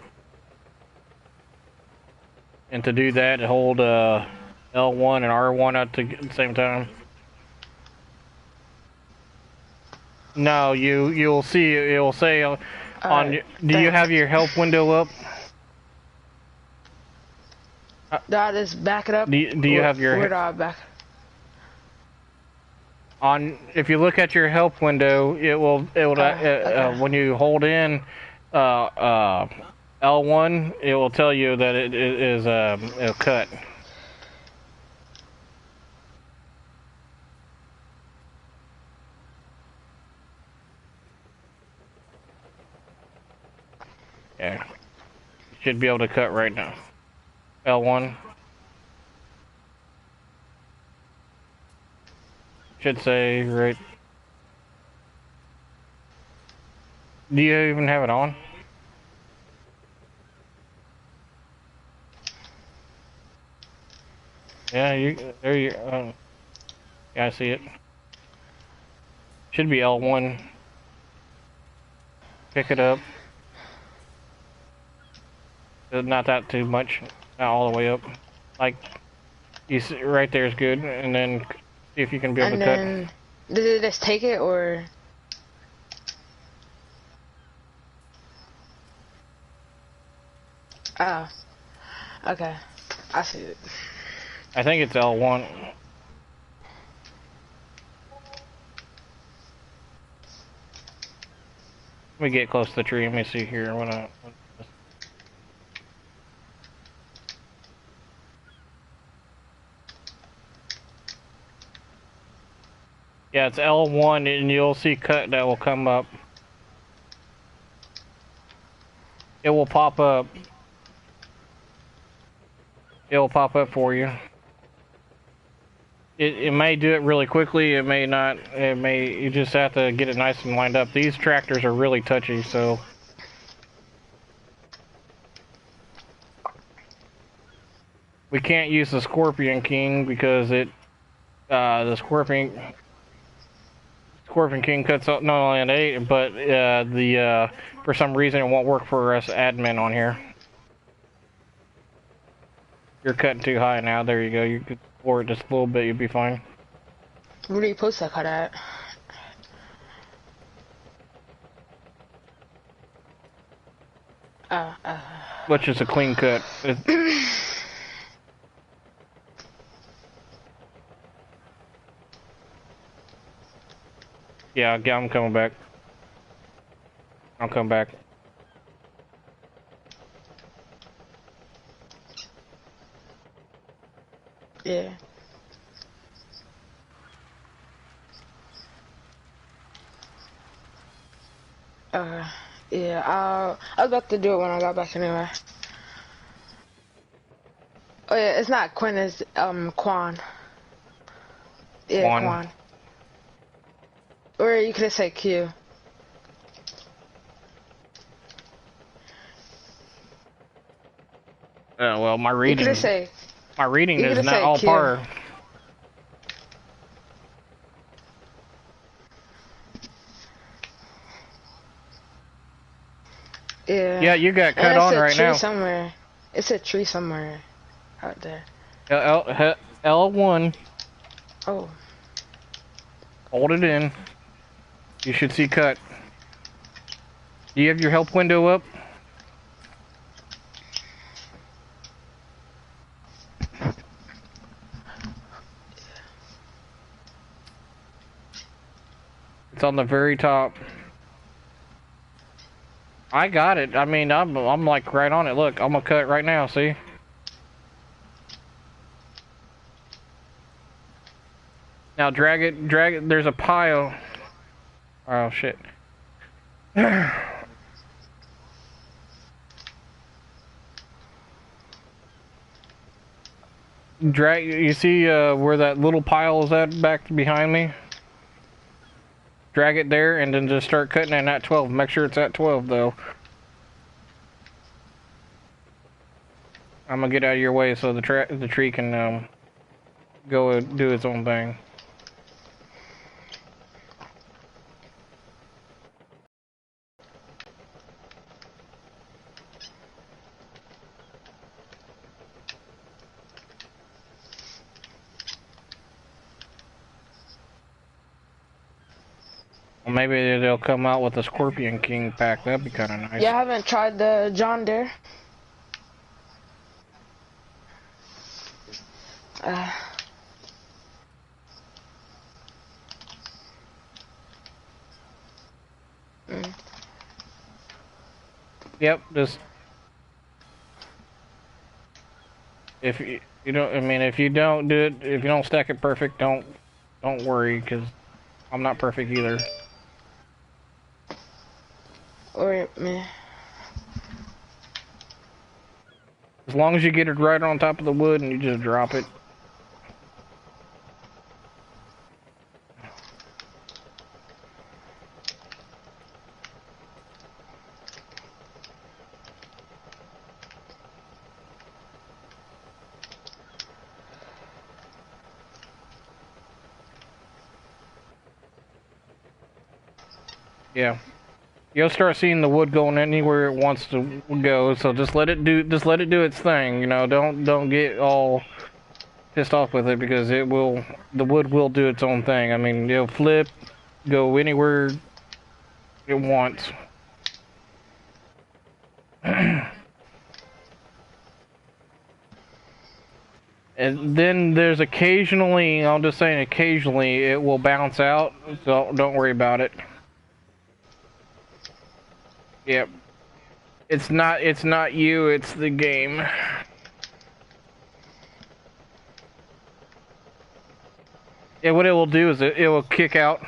and to do that, hold L1 and R1 at the same time. No, you'll see it will say on. Alright, Do you have your help window up? Do I just back it up? Do you have your Where do I back? on? If you look at your help window, it will okay. when you hold in L1, it will tell you that it is a cut. Yeah, you should be able to cut right now. L1 should say right. Do you even have it on? Yeah, there you. Yeah, I see it. Should be L1. Pick it up. Not that too much. Not all the way up. Like, you see, right there is good. And then see if you can be able And to then, cut. did it just take it, or? Oh. Okay. I see it. I think it's L1. Let me get close to the tree. Let me see here. Yeah, it's L1, and you'll see cut that will come up. It will pop up. It will pop up for you. It may do it really quickly. It may not. It may. You just have to get it nice and lined up. These tractors are really touchy, so. We can't use the Scorpion King because the Scorpion King cuts out not only an 8, but for some reason it won't work for us admin on here. You're cutting too high now. There you go. You could lower it just a little bit. You'll be fine. Where are you supposed to cut at? Which is a clean cut. Yeah, I'm coming back. I'll come back. Yeah. Yeah, I was about to do it when I got back anyway. Oh yeah, it's not Quinn, it's Quan. Yeah, Quan. Or you could have said Q. Well, my reading. You could say. My reading is not all par. Yeah. Yeah, you got cut on right now. It's a tree somewhere out there. L1. Oh, Hold it in. You should see cut. Do you have your help window up? It's on the very top. I got it. I mean, I'm like right on it. Look, I'm gonna cut right now. See? Now drag it. Drag it. There's a pile. Oh shit. Drag. You see where that little pile is at back behind me? Drag it there, and then just start cutting it at 12. Make sure it's at 12 though. I'm gonna get out of your way so the tree can go do its own thing. Well, maybe they'll come out with a Scorpion King pack. That'd be kind of nice. yeah, I haven't tried the John Deere. Uh, mm. Yep, just if you don't, I mean, if you don't do it, if you don't stack it perfect, don't worry, because I'm not perfect either. Or meh. As long as you get it right on top of the wood and you just drop it. Yeah. You'll start seeing the wood going anywhere it wants to go, so just let it do its thing, you know, don't get all pissed off with it, because the wood will do its own thing. I mean, it'll flip, go anywhere it wants. And then there's occasionally, I'm just saying occasionally, it will bounce out, so don't worry about it. Yep. It's not you, it's the game. Yeah, what it will do is it will kick out.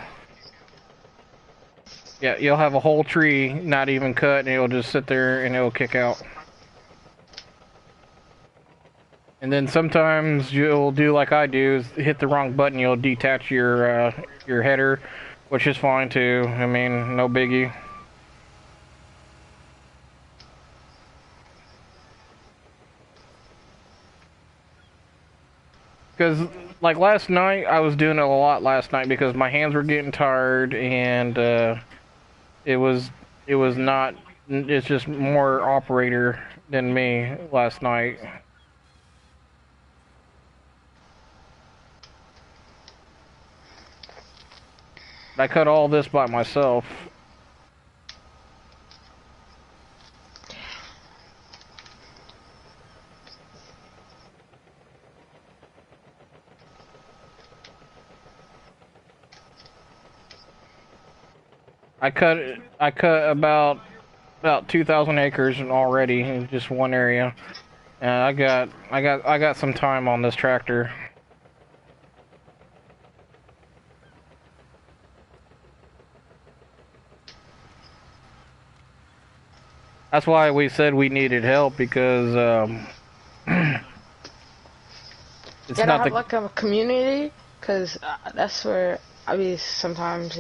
Yeah, you'll have a whole tree not even cut, and it'll just sit there and it'll kick out. And then sometimes you'll do like I do, is hit the wrong button, you'll detach your header, which is fine too. I mean, no biggie. Because, like last night, I was doing it a lot last night because my hands were getting tired, and it was not. It's just more operator than me last night. I cut all this by myself. I cut about 2,000 acres already in just one area. And I got some time on this tractor. That's why we said we needed help, because it's Yeah, to not have the like a community, cause that's where I be sometimes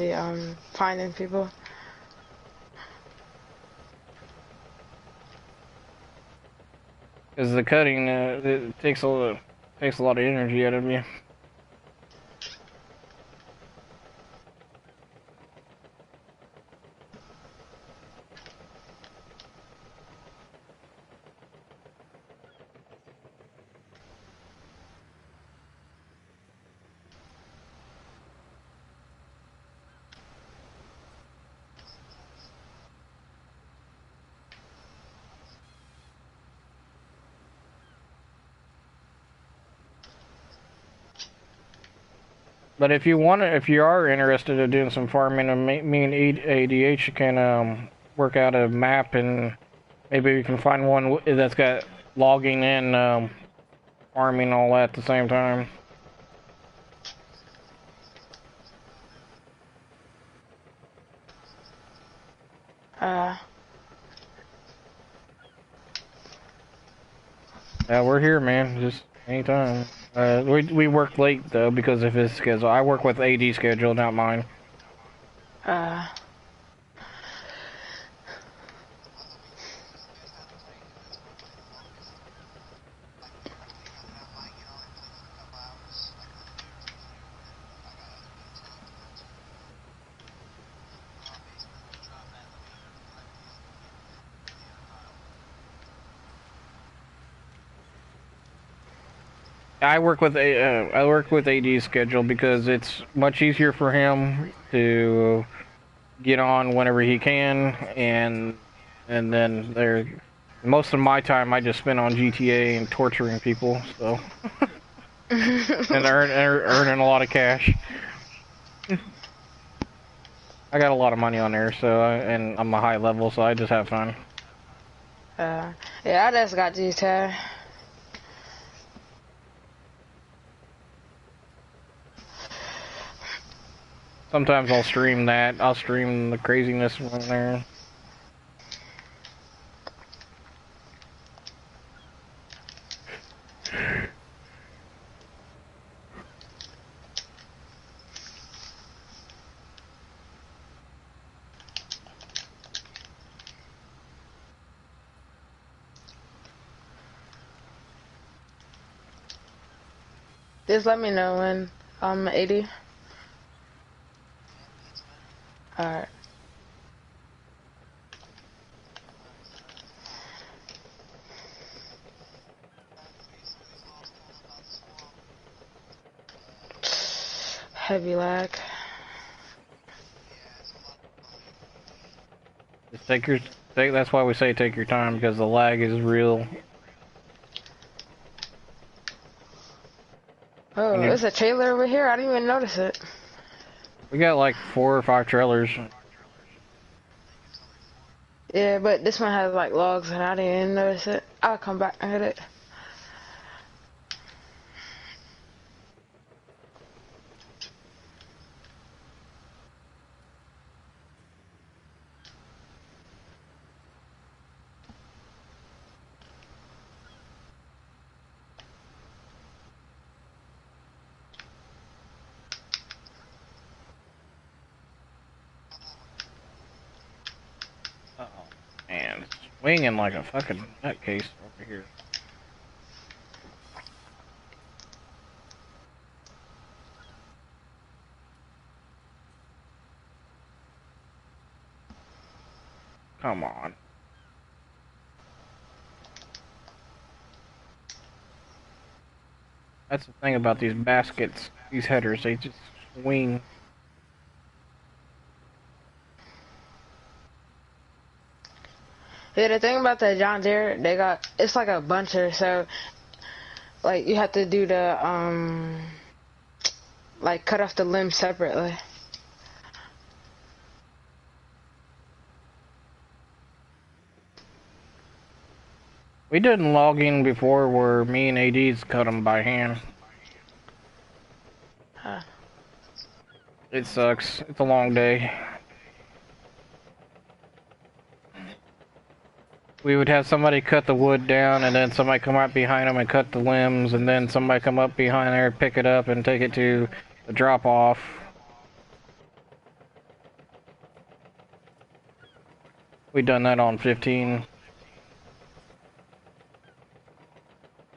finding people. because the cutting it takes a lot of energy out of you. But if you want to, if you are interested in doing some farming, and me and ADH can work out a map, and maybe we can find one that's got logging and farming all at the same time. Yeah, we're here, man. Just anytime. We work late though because of his schedule. I work with AD schedule, not mine. uh, I work with AD's schedule because it's much easier for him to get on whenever he can, and then there. Most of my time I just spend on GTA and torturing people, so and earning a lot of cash. I got a lot of money on there, so and I'm a high level, so I just have fun. yeah, I just got GTA. Sometimes I'll stream that. I'll stream the craziness from there. Just let me know when I'm 80. Alright. Heavy lag. Just that's why we say take your time, because the lag is real. Oh, there's a trailer over here. I didn't even notice it. We got like 4 or 5 trailers. Yeah, but this one has like logs and I didn't even notice it. I'll come back and hit it. Uh-oh. Man, swinging like a fucking nutcase over here. Come on. That's the thing about these baskets, these headers, they just swing. Yeah, the thing about the John Deere, it's like a buncher, so like you have to do the like cut off the limbs separately. We did logging before where me and AD's cut them by hand. Huh. It sucks. It's a long day. We would have somebody cut the wood down, and then somebody come out behind them and cut the limbs, and then somebody come up behind there, pick it up, and take it to the drop-off. We done that on 15.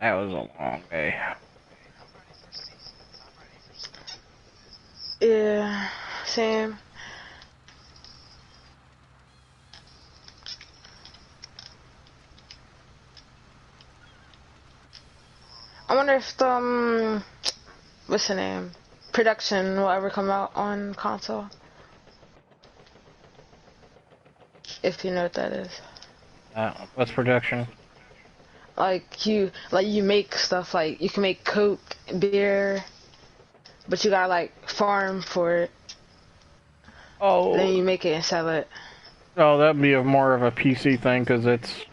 That was a long day. Yeah, same. I wonder if the what's the name? Production will ever come out on console. If you know what that is. What's production? Like you make stuff, like you can make Coke, beer, but you gotta like farm for it. Then Oh, you make it and sell it. oh, that'd be more of a PC thing because it's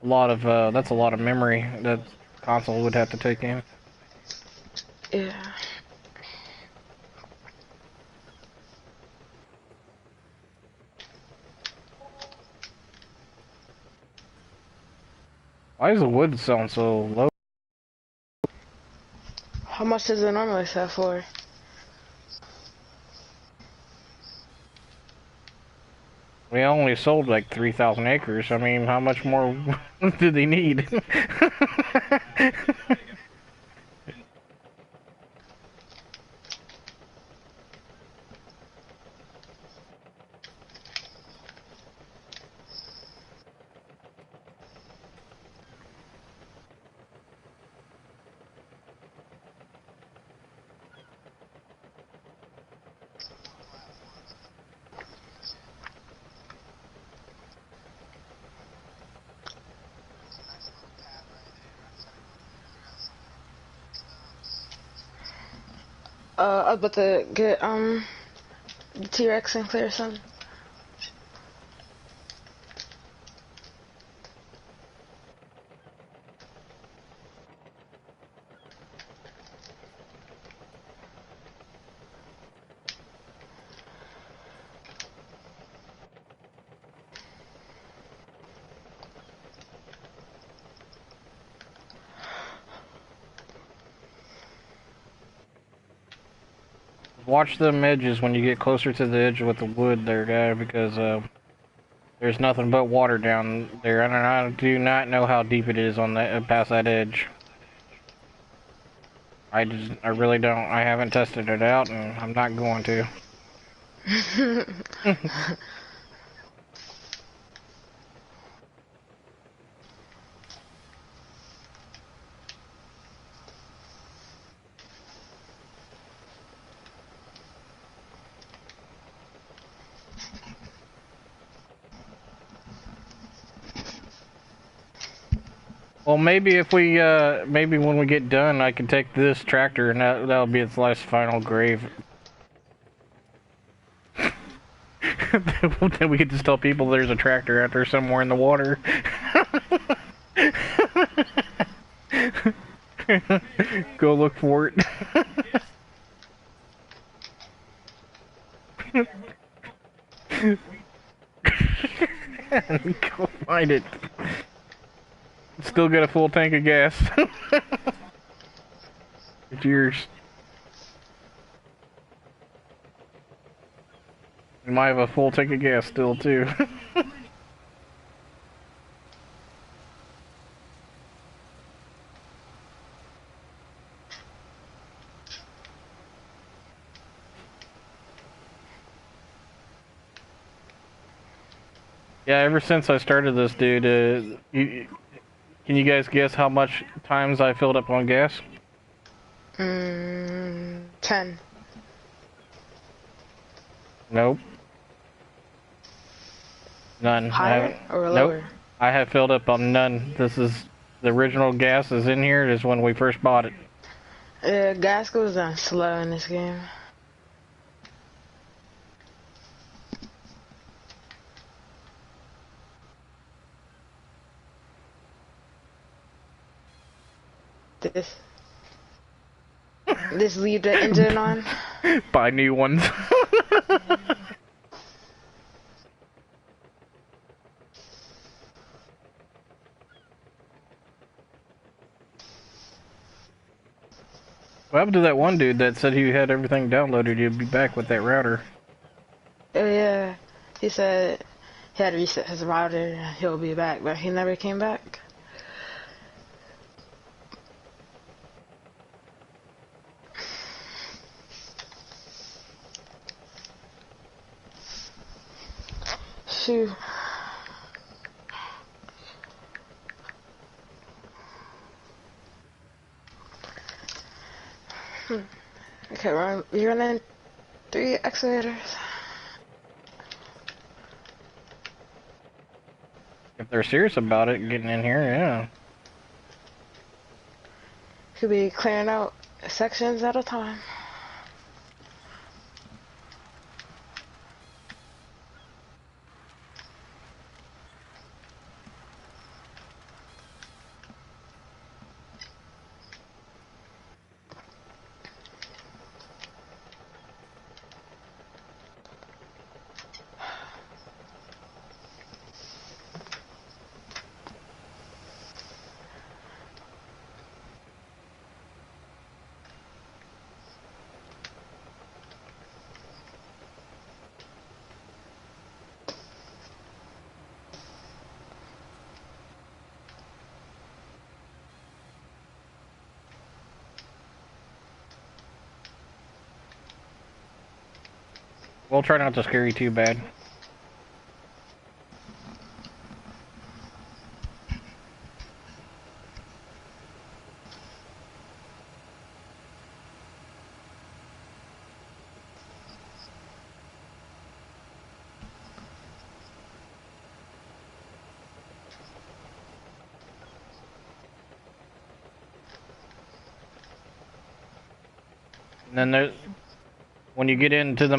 a lot of that's a lot of memory that console would have to take in. Yeah. Why does the wood sound so low? How much does it normally sell for? We only sold like 3,000 acres. I mean, how much more do they need? I was about to get the T-Rex and clear some. Watch them edges when you get closer to the edge with the wood there, guy, because there's nothing but water down there. I do not know how deep it is on that past that edge. I really don't. I haven't tested it out, and I'm not going to. Well, maybe if we, maybe when we get done, I can take this tractor, and that'll be its last final grave. Then we could just tell people there's a tractor out there somewhere in the water. Go look for it. Go find it. Still got a full tank of gas. It's yours. You might have a full tank of gas still, too. Yeah, ever since I started this, dude, can you guys guess how much times I filled up on gas? 10. Nope. None. Higher or Nope. lower? I have filled up on none. This is the original gas is in here. Is when we first bought it. Gas goes down slow in this game. This leave the engine on. Buy new ones. What happened to that one dude that said he had everything downloaded? He'd be back with that router. Oh yeah, he said he had to reset his router. He'll be back, but he never came back. Shoot. Okay, we're running 3 excavators. If they're serious about it, getting in here, yeah. Could be clearing out sections at a time. We'll try not to scare you too bad. And then there, when you get into the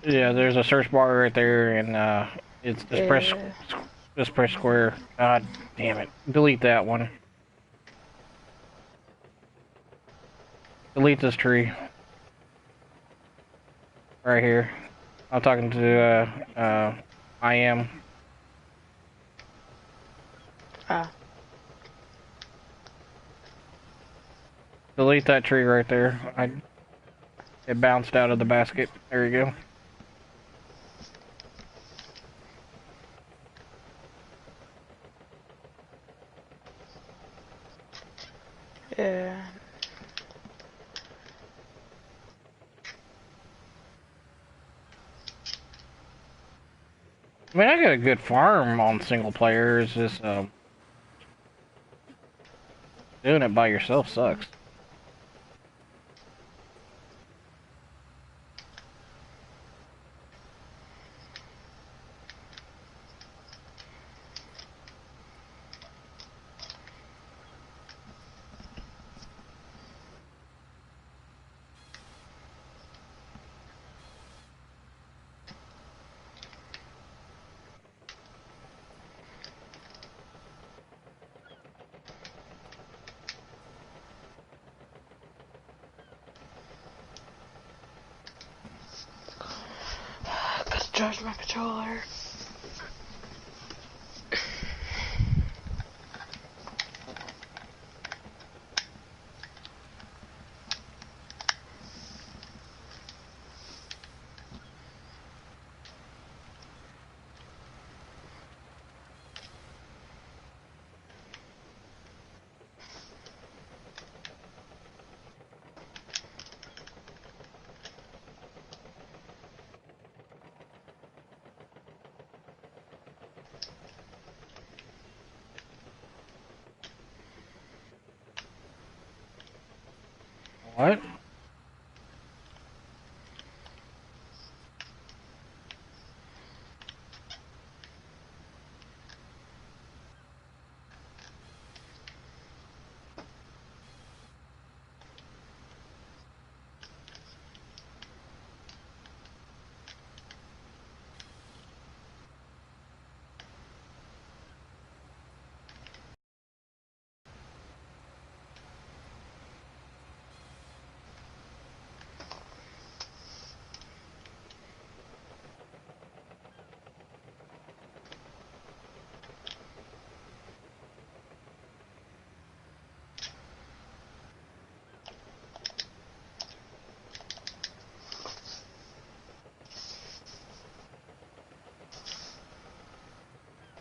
yeah, there's a search bar right there, and it's just press square. God damn it! Delete that one. Delete this tree. Right here. I'm talking to I am. Ah. Delete that tree right there. It bounced out of the basket. There you go. Yeah. I mean, I got a good farm on single player. It's just doing it by yourself sucks. Gotta charge my controller. What?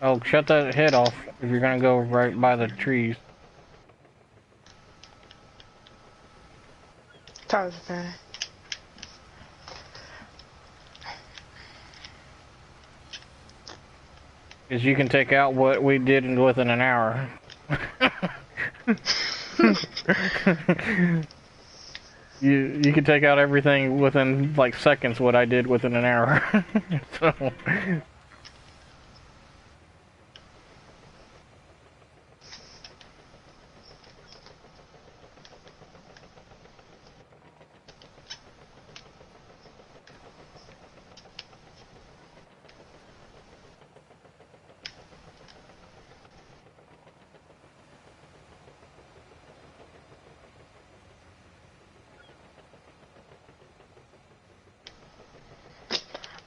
Oh, shut that head off if you're gonna go right by the trees. Time's bad. Because you can take out what we did within an hour. You can take out everything within like seconds what I did within an hour. So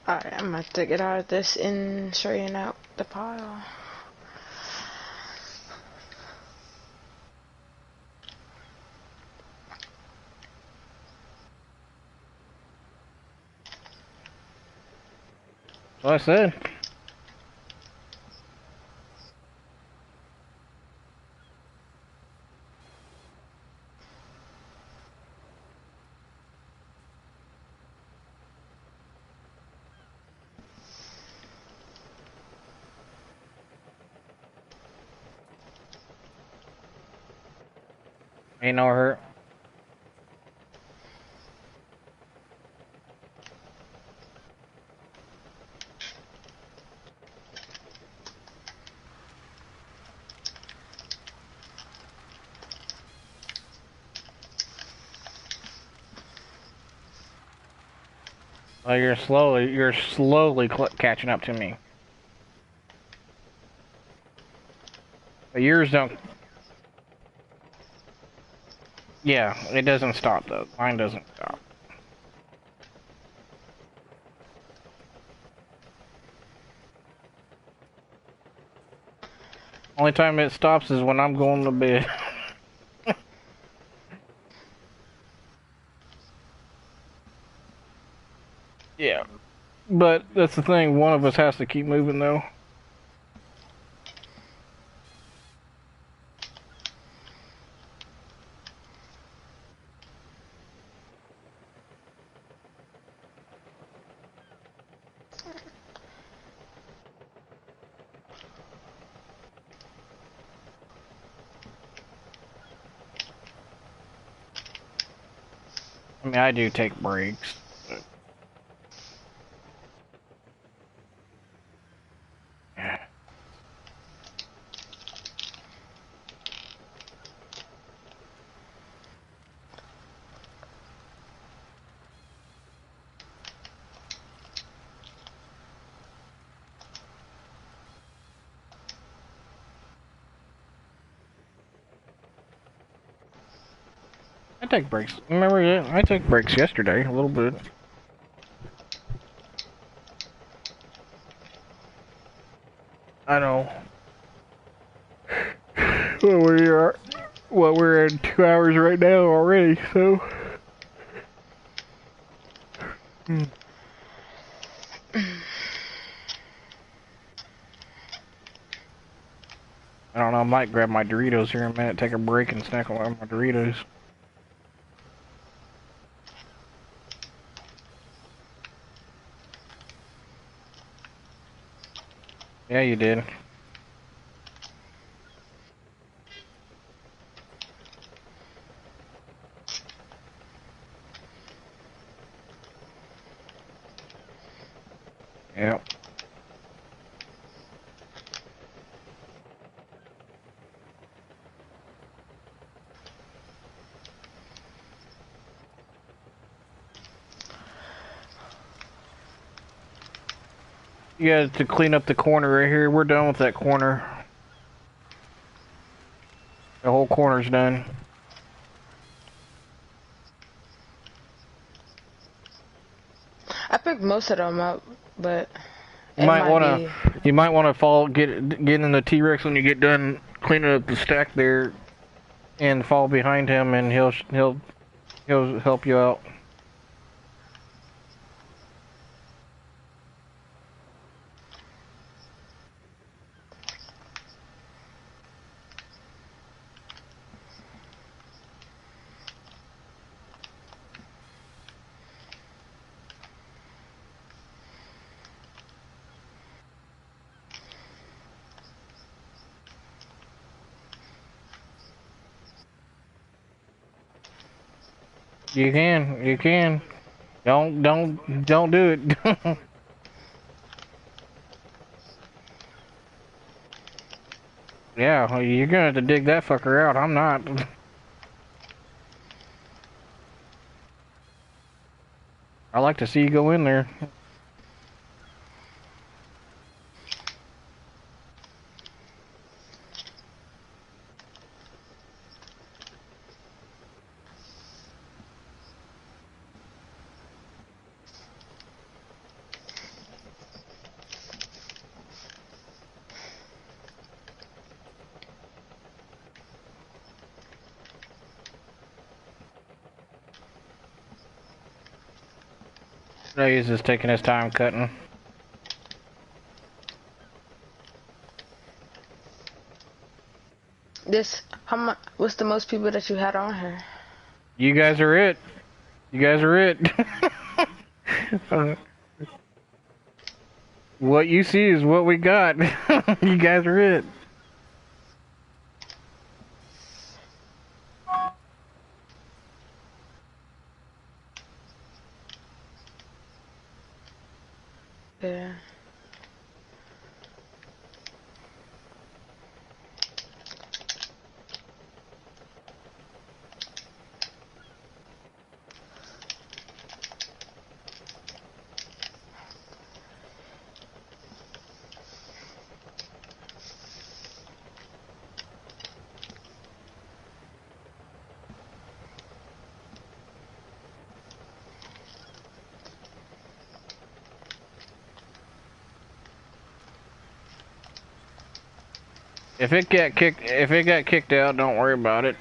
Alright, I'm about to get out of this and straighten out the pile. What I said. Ain't no hurt. Oh, you're slowly catching up to me. But yours don't. Yeah, it doesn't stop though. Mine doesn't stop. Only time it stops is when I'm going to bed. Yeah. But that's the thing, one of us has to keep moving though. I mean, I do take breaks. I take breaks. Remember, I took breaks yesterday, a little bit. I know. Well, we're at 2 hours right now already, so. I don't know, I might grab my Doritos here in a minute, take a break and snack on my Doritos. Yeah, you did. Yep. You got to clean up the corner right here. We're done with that corner. The whole corner's done. I picked most of them up, but You it might might wanna, be. you might wanna get in the T-Rex when you get done cleaning up the stack there, and fall behind him, and he'll help you out. You can, you can. Don't do it. Yeah, well, you're gonna have to dig that fucker out. I'm not. I like to see you go in there. No, he's just taking his time cutting. How much? What's the most people that you had on here? You guys are it. You guys are it. What you see is what we got. You guys are it. Yeah. If it got kicked out, don't worry about it.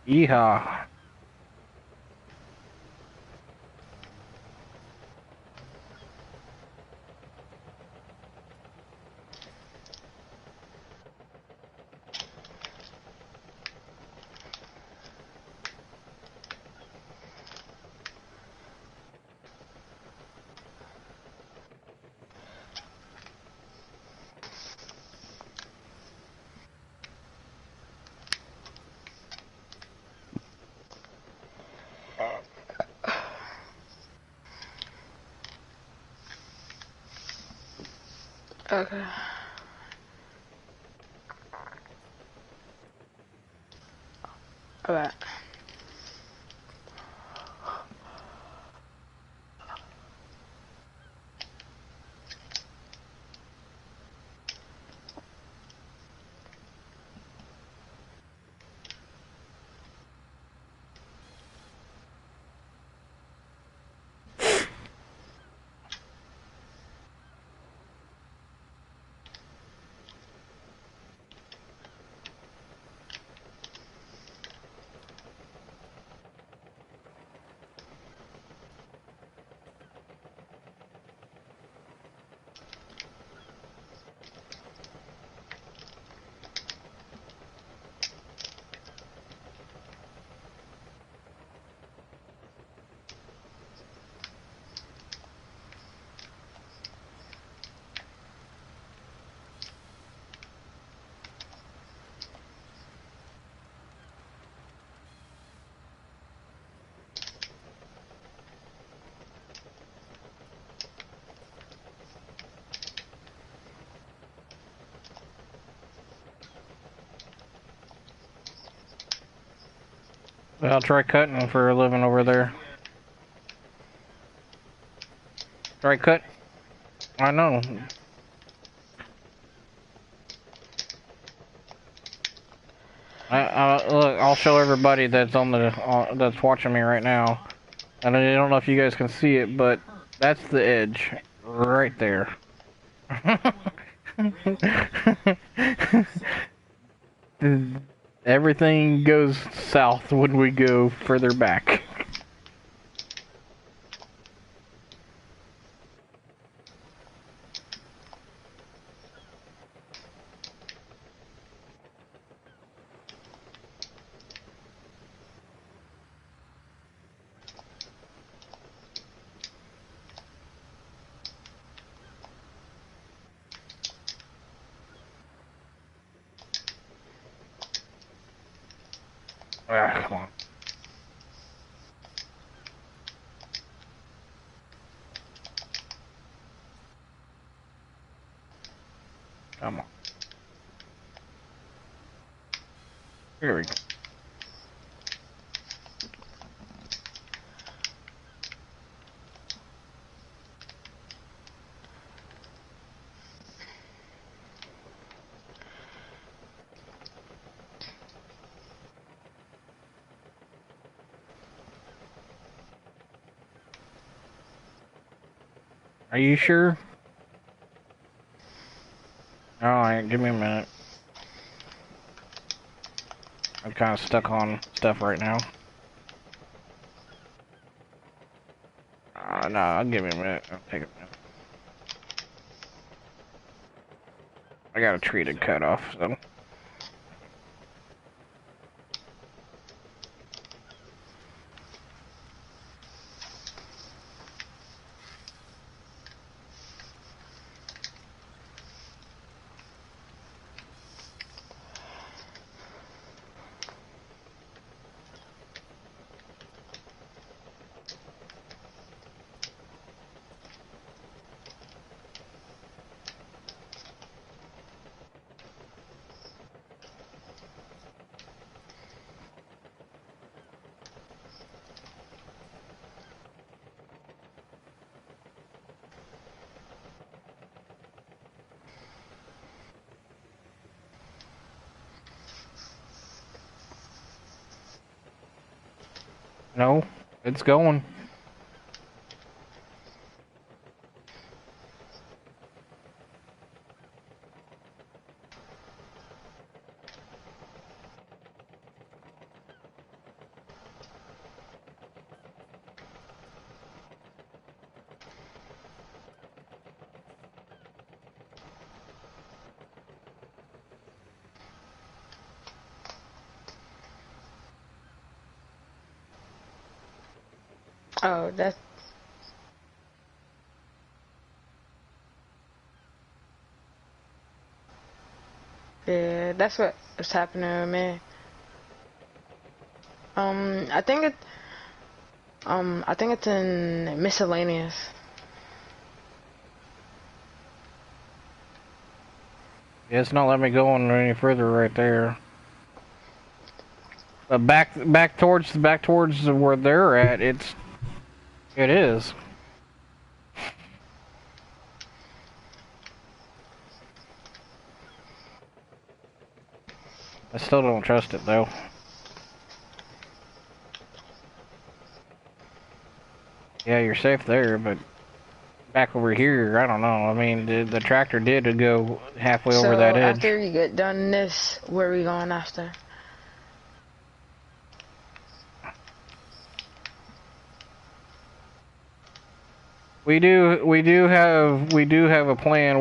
Yeehaw. Okay. Alright. I'll try cutting for a living over there. Try cut. I know. Look, I'll show everybody that's on the that's watching me right now. And I don't know if you guys can see it, but that's the edge right there. Everything goes south when we go further back. Ah, come on. Come on. Here we go. Are you sure? Alright, give me a minute. I'm kind of stuck on stuff right now. No, give me a minute. I'll take a minute. I got a tree to cut off, so. No, it's going. Oh, that's yeah. That's what was happening with me. I think I think it's in miscellaneous. Yeah, it's not letting me go on any further right there. But back towards where they're at, it is. I still don't trust it though. Yeah, you're safe there, but back over here, I don't know. I mean, the tractor did go halfway over So that edge. after you get done this, where are we going after? We do have a plan.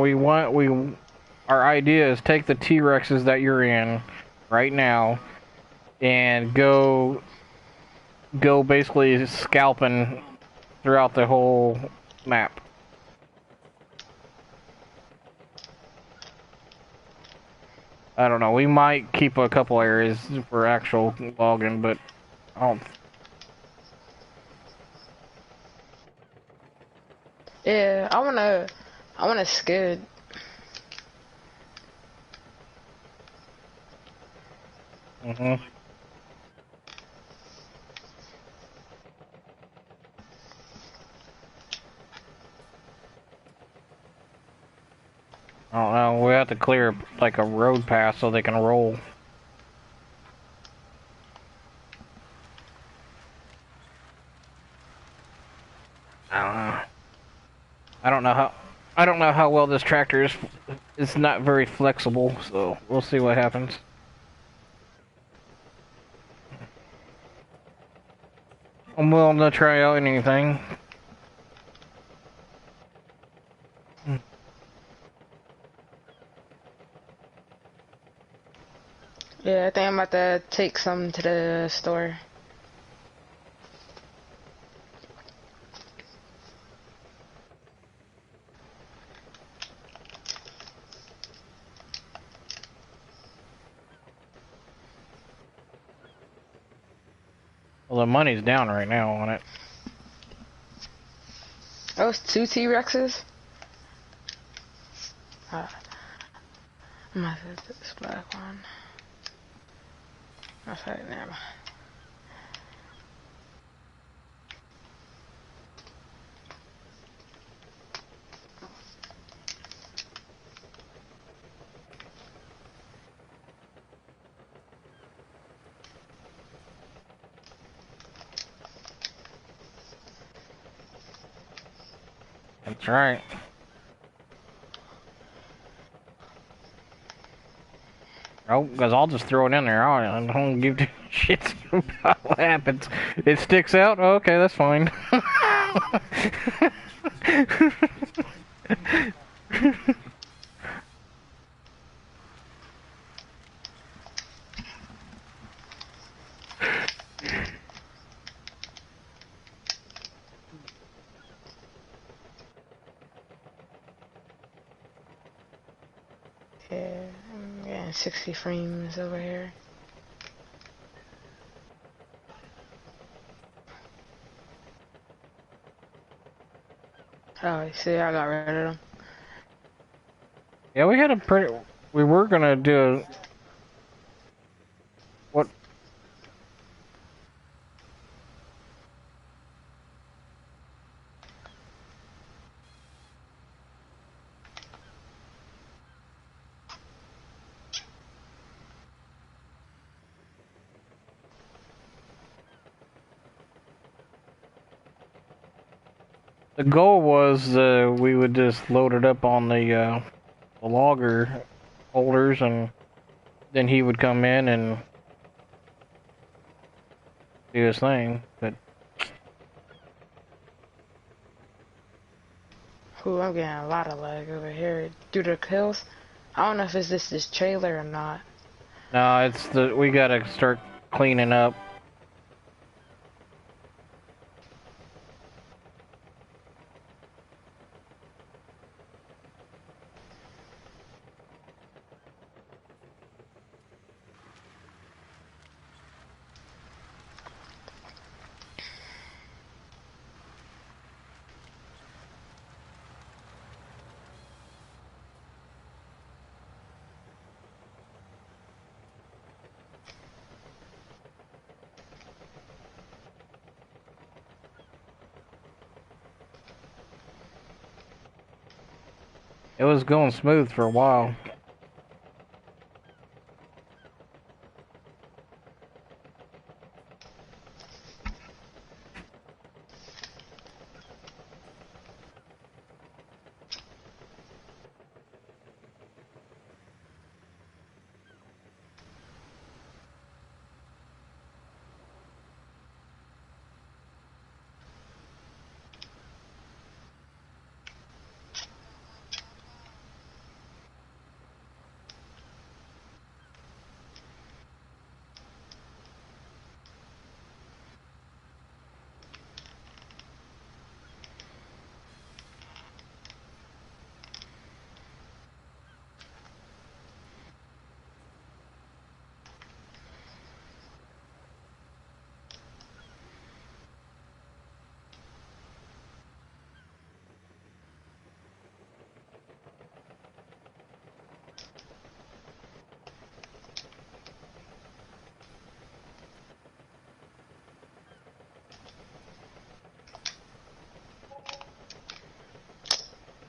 Our idea is take the T-Rexes that you're in right now and go basically scalping throughout the whole map. I don't know. We might keep a couple areas for actual logging, but I don't. Yeah, I wanna skid. Mhm. I don't know. We have to clear like a road path so they can roll. I don't know. I don't know how. I don't know how well this tractor is. It's not very flexible, so we'll see what happens. I'm willing to try out anything. Yeah, I think I'm about to take some to the store. Well, the money's down right now on it. Oh, it's 2 T-Rexes? I'm gonna hit this black one. That's right, never mind. That's right. Oh, because I'll just throw it in there. I don't give two shits about what happens. It sticks out? Okay, that's fine. Yeah, I'm getting 60 frames over here. Oh, see, I got rid of them. Yeah, we had a pretty... We were gonna do... What... The goal was we would just load it up on the logger holders, and then he would come in and do his thing. But Ooh, I'm getting a lot of lag over here due to the kills. I don't know if it's this trailer or not. no, it's the we gotta start cleaning up. It was going smooth for a while.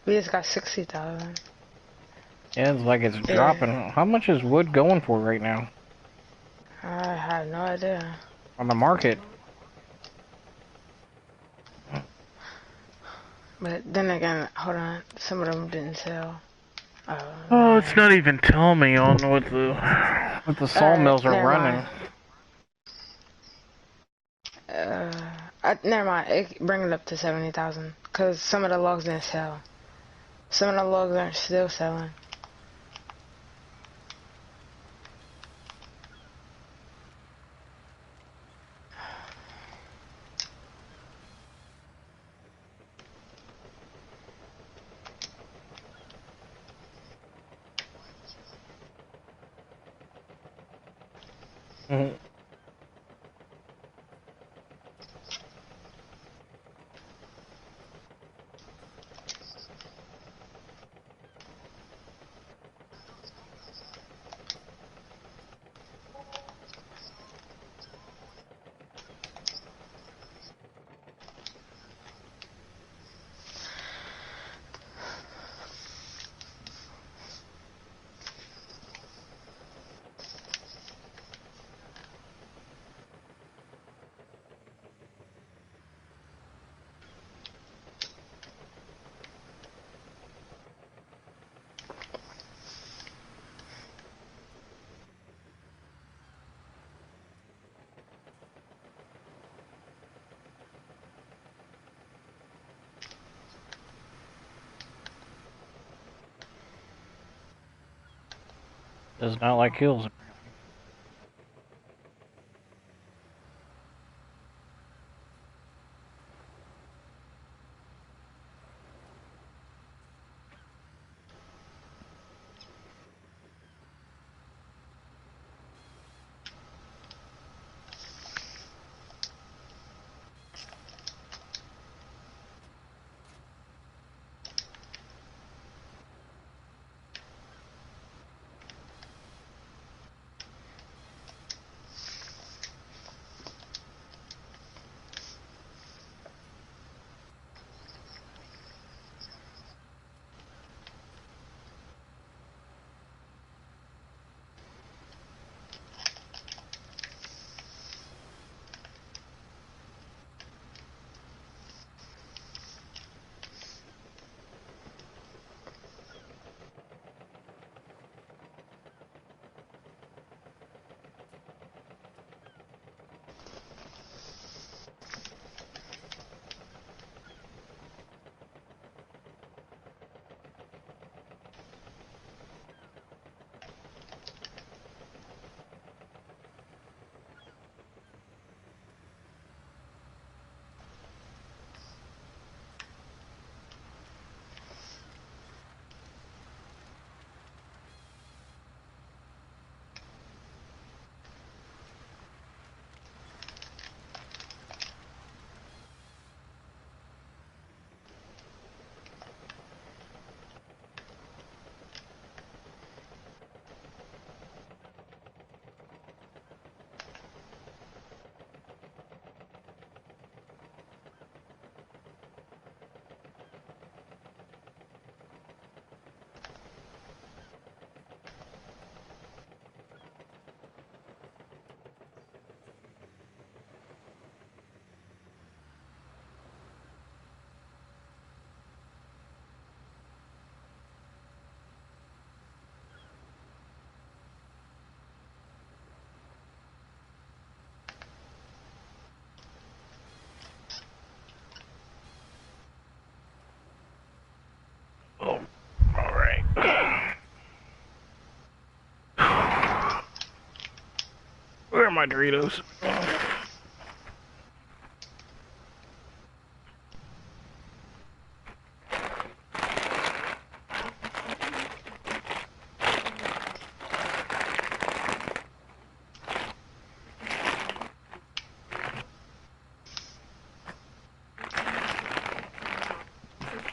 We just got 60,000. Yeah, it's like it's Yeah, dropping. How much is wood going for right now I have no idea. on the market? But then again, hold on, some of them didn't sell. Oh Oh, it's man. not even telling me on what the Alright, sawmills are never mind. running. Never mind. Bring it up to 70,000. Cause some of the logs didn't sell. Some of the logs are still selling. Mhm. Does not like hills. Oh, all right. Where are my Doritos?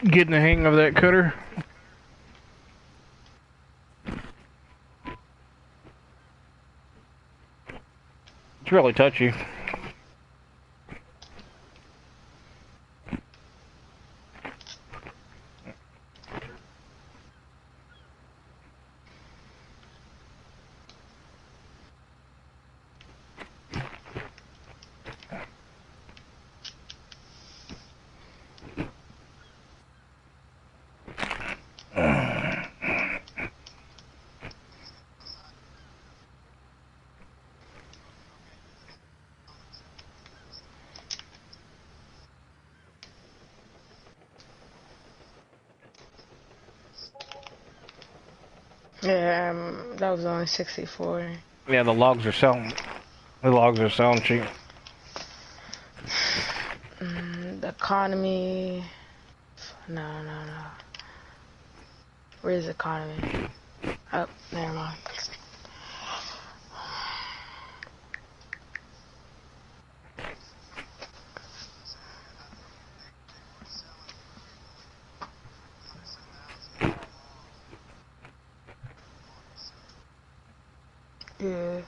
Getting the hang of that cutter. It's really touchy. Yeah, that was only 64. Yeah, the logs are selling. The logs are selling cheap. The economy. No, no, no. Where's the economy? Oh, never mind. Yeah.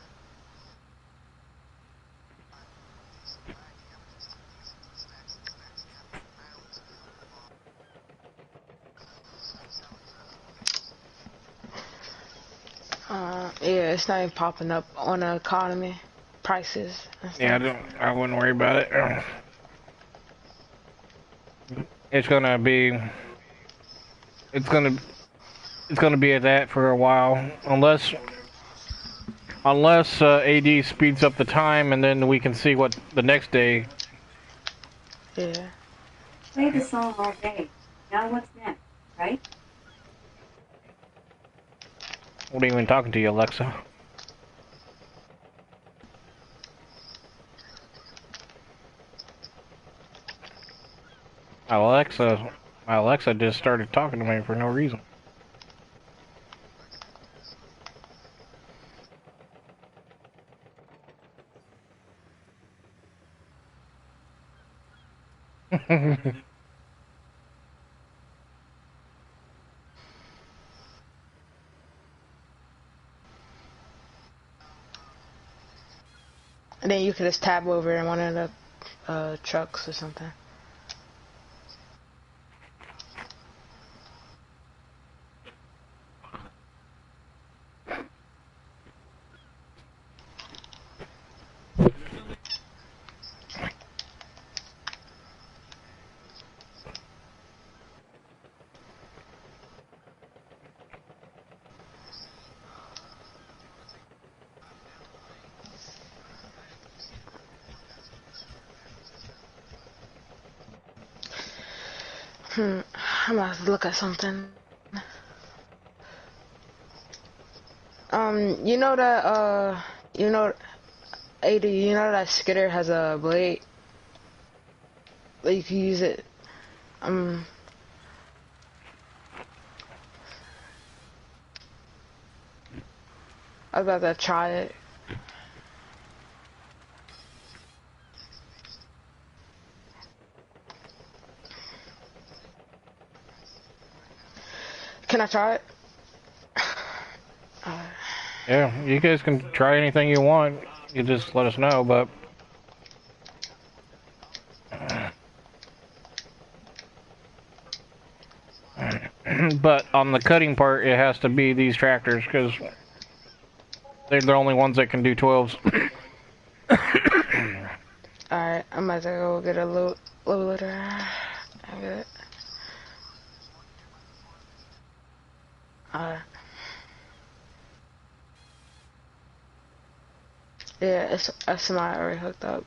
Yeah, it's not even popping up on the economy prices and Yeah, stuff. I wouldn't worry about it. It's gonna be. It's gonna. It's gonna be at that for a while, unless AD speeds up the time, and then we can see what the next day. Yeah. Played the song all day. Now what's next, right? What are you even talking to you, Alexa? My Alexa just started talking to me for no reason. And then you could just tab over in one of the trucks or something. I'm about to look at something. You know that, AD, you know that Skitter has a blade? Like, you can use it, I was about to try it. Can I try it? Yeah, you guys can try anything you want. You just let us know, but... but on the cutting part, it has to be these tractors, because they're the only ones that can do 12s. Alright, I'm about to go get a low loader. I get it. Alright. Yeah, it's SMI already hooked up.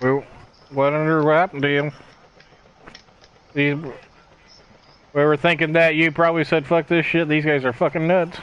Well, what happened to you? We were thinking that you probably said, fuck this shit, these guys are fucking nuts.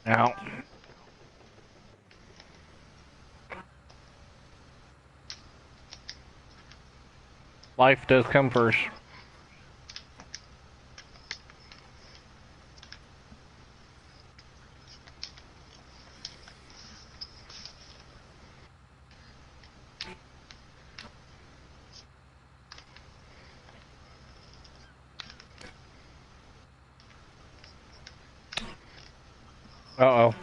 Now, life does come first. Uh-oh.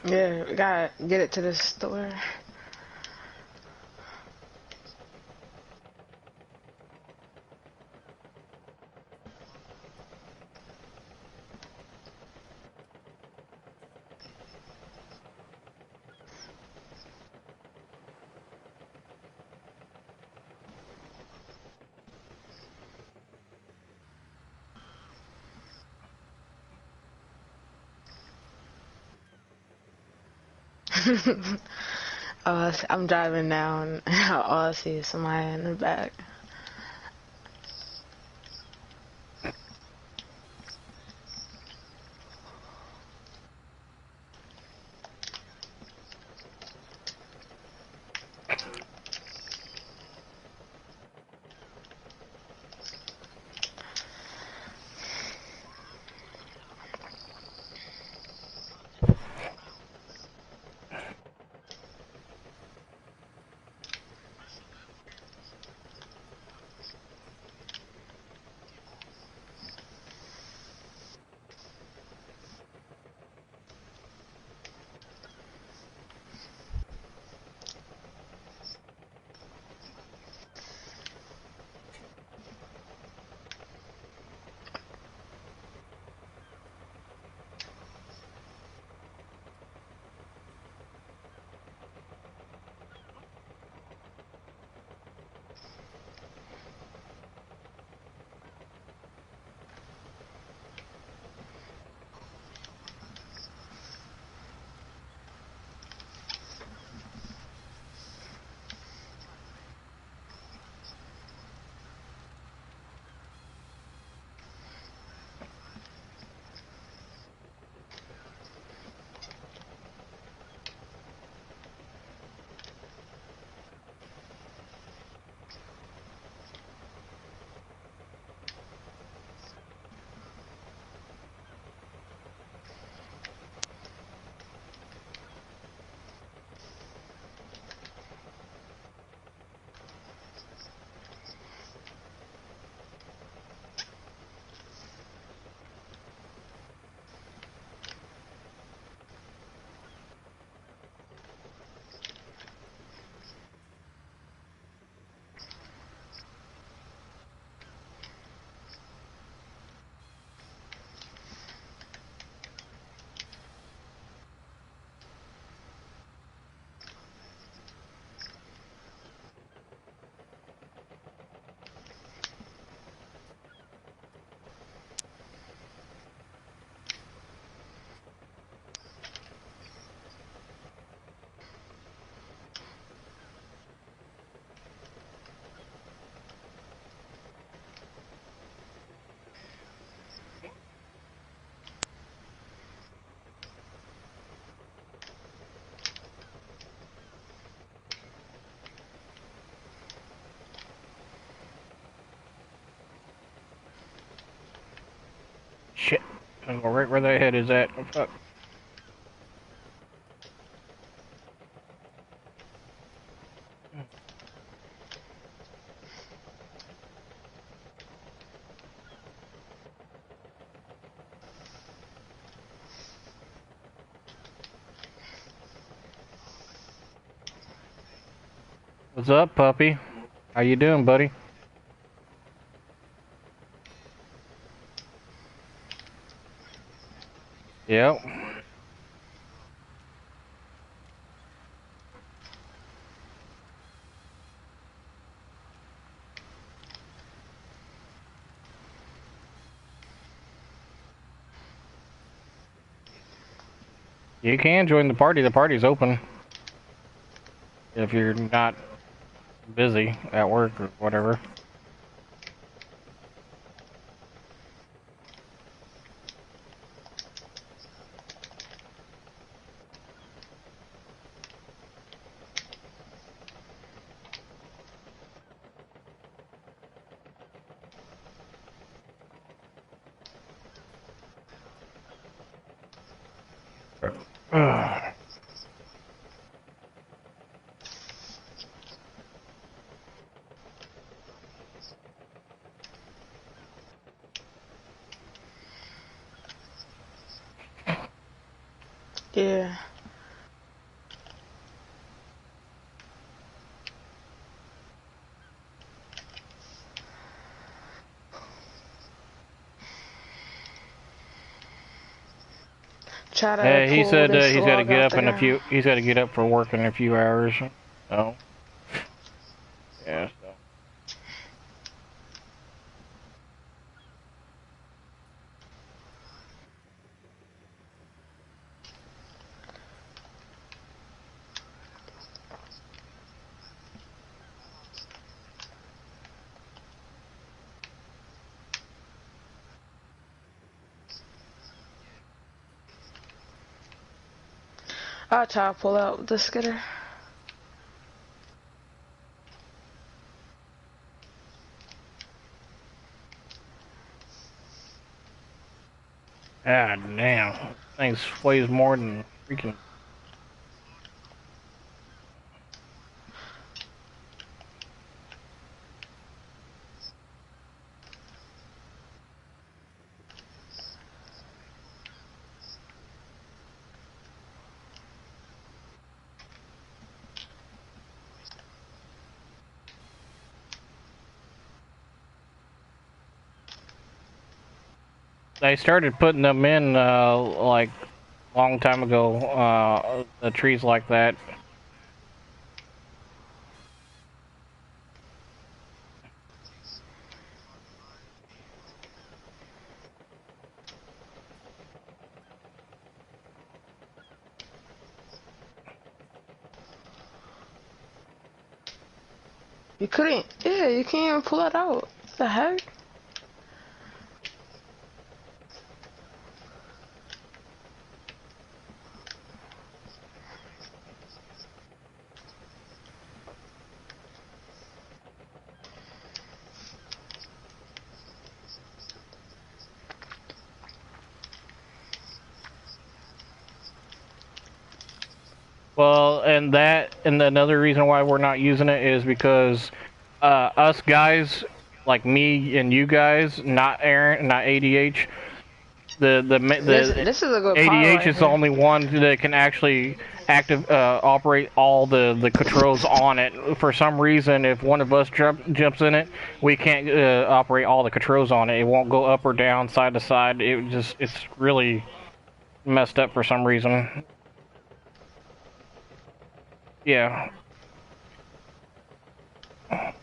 Yeah, we gotta get it to the store. I'm driving now, and all I see is somebody in the back. Shit. I'm going right where that head is at. Oh, fuck. What's up, puppy? How you doing, buddy? Yep. You can join the party. The party's open. If you're not busy at work or whatever. Yeah. try to Yeah, he pull said this he's got to log get out up the in a ground. few. He's got to get up for work in a few hours. So yeah. So I'll try to pull out the skidder. God damn, thing weighs more than freaking. They started putting them in like long time ago. The trees like that. You couldn't. Yeah, you can't even pull it out. What the heck? Well, and another reason why we're not using it is because us guys, like me and you guys, not Aaron, not ADH, the This is a good part ADH right is the here. only one that can actually operate all the controls on it. For some reason, if one of us jumps in it, we can't operate all the controls on it. It won't go up or down, side to side. It's really messed up for some reason. Yeah. I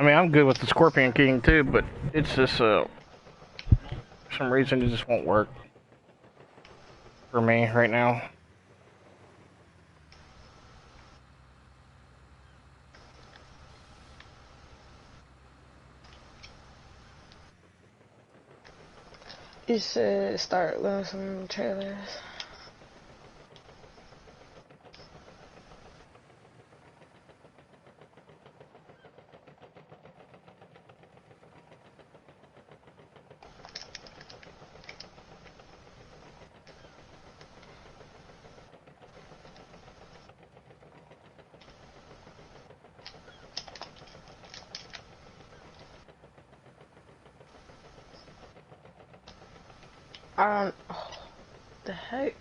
mean, I'm good with the Scorpion King too, but it's just for some reason it just won't work for me right now. You should start with some trailers. I don't. Oh, the heck?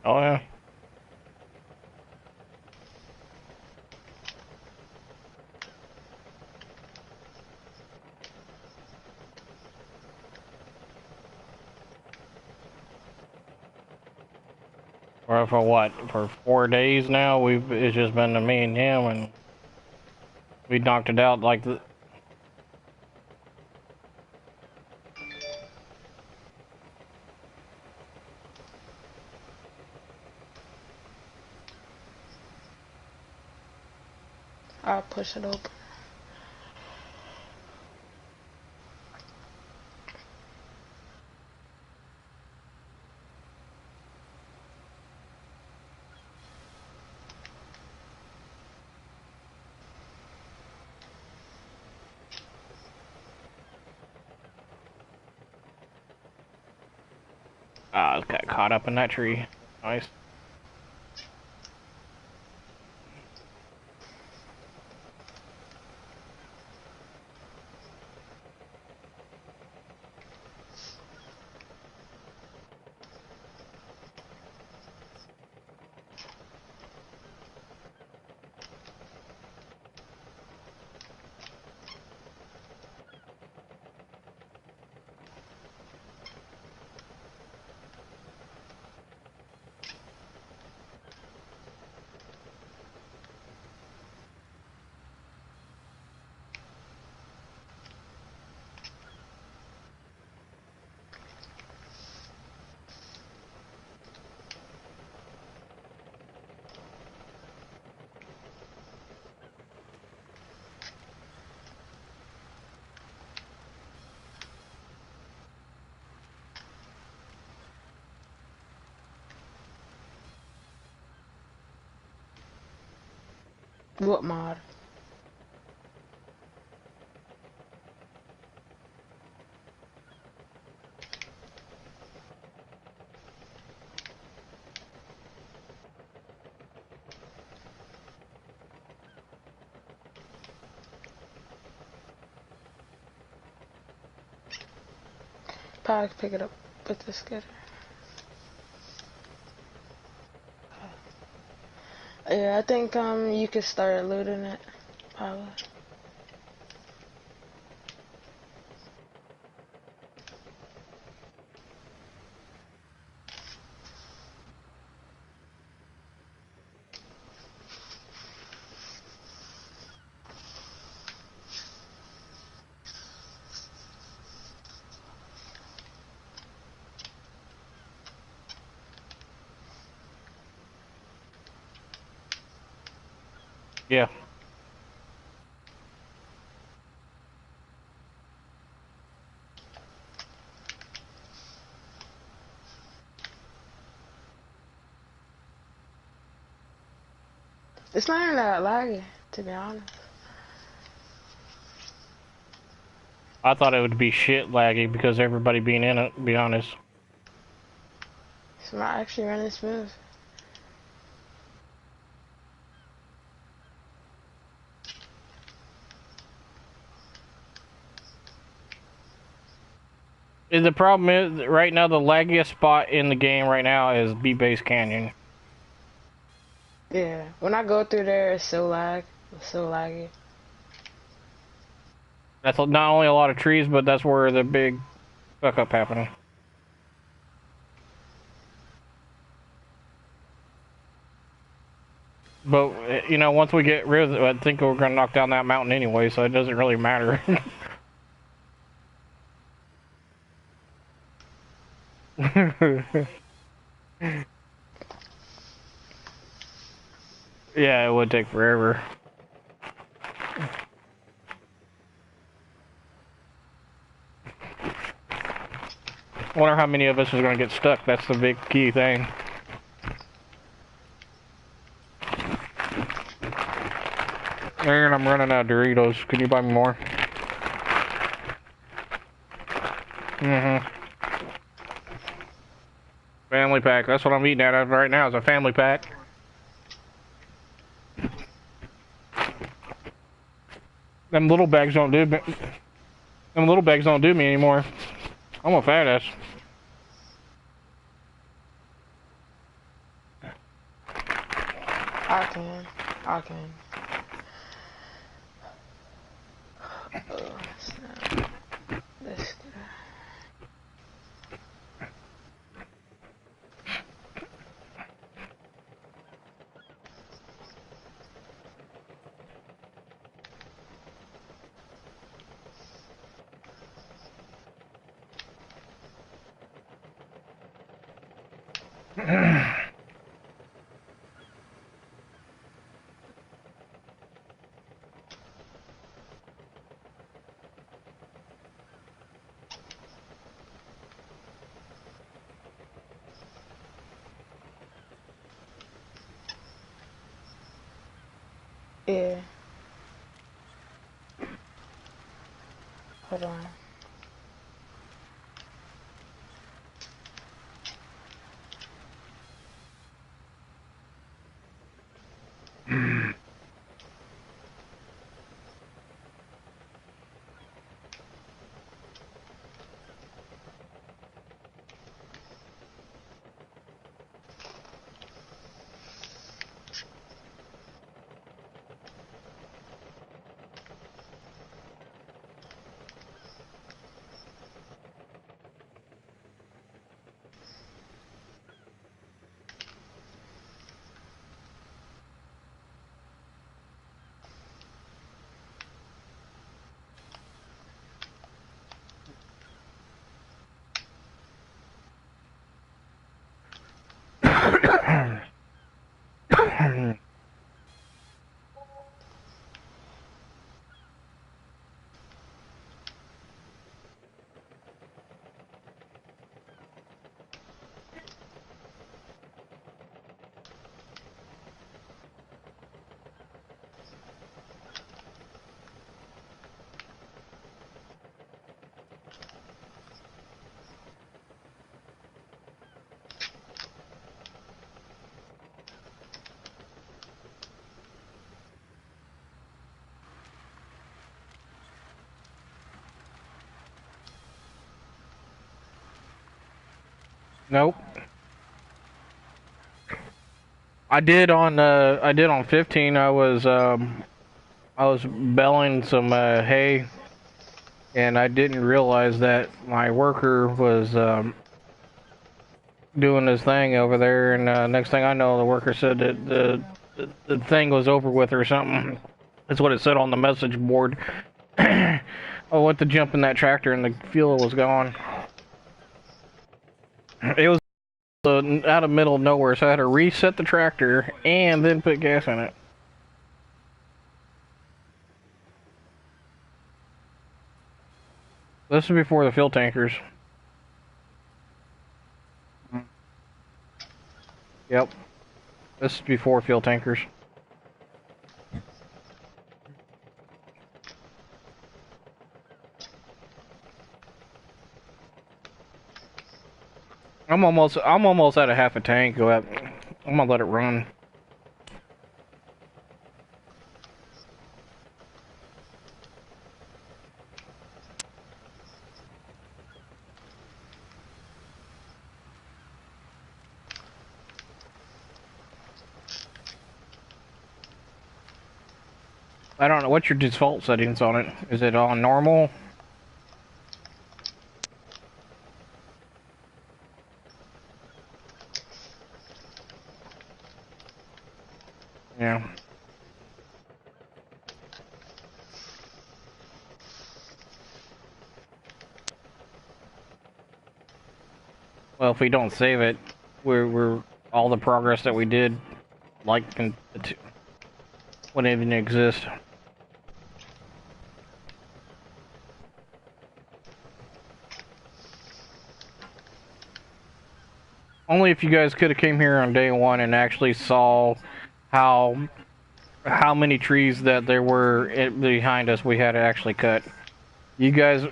Oh yeah. Or for what? For 4 days now, it's just been me and him, and we knocked it out like the. I'll push it open. Ah, got caught up in that tree. Nice. What mod? Probably pick it up with the skitter. Yeah, I think you could start looting it. Probably. Yeah. It's not even that laggy, to be honest. I thought it would be shit laggy because everybody being in it, to be honest. It's not actually running smooth. The problem is, right now, the laggiest spot in the game right now is B-Base Canyon. Yeah, when I go through there, it's so laggy. That's not only a lot of trees, but that's where the big fuck up happened. But, you know, once we get rid of it, I think we're gonna knock down that mountain anyway, so it doesn't really matter. Yeah, it would take forever. I wonder how many of us is gonna get stuck. That's the big key thing. Aaron, I'm running out of Doritos. Can you buy me more? Mm-hmm. Family pack. That's what I'm eating out of right now, is a family pack. Them little bags don't do me. Them little bags don't do me anymore. I'm a fat ass. I can. Oh, snap. This Yeah. Hold on. Nope. I did on 15. I was baling some hay, and I didn't realize that my worker was doing his thing over there. And next thing I know, the worker said that the thing was over with or something. That's what it said on the message board. I went to jump in that tractor, and the fuel was gone. It was out of middle of nowhere, so I had to reset the tractor and then put gas in it. This is before the fuel tankers. Yep. This is before fuel tankers. I'm almost at a half a tank. I'm gonna let it run. I don't know, what's your default settings on it? Is it on normal? Yeah. Well, if we don't save it, we're all the progress that we did, like, wouldn't even exist. Only if you guys could have came here on day one and actually saw how many trees that there were behind us we had to actually cut. You guys,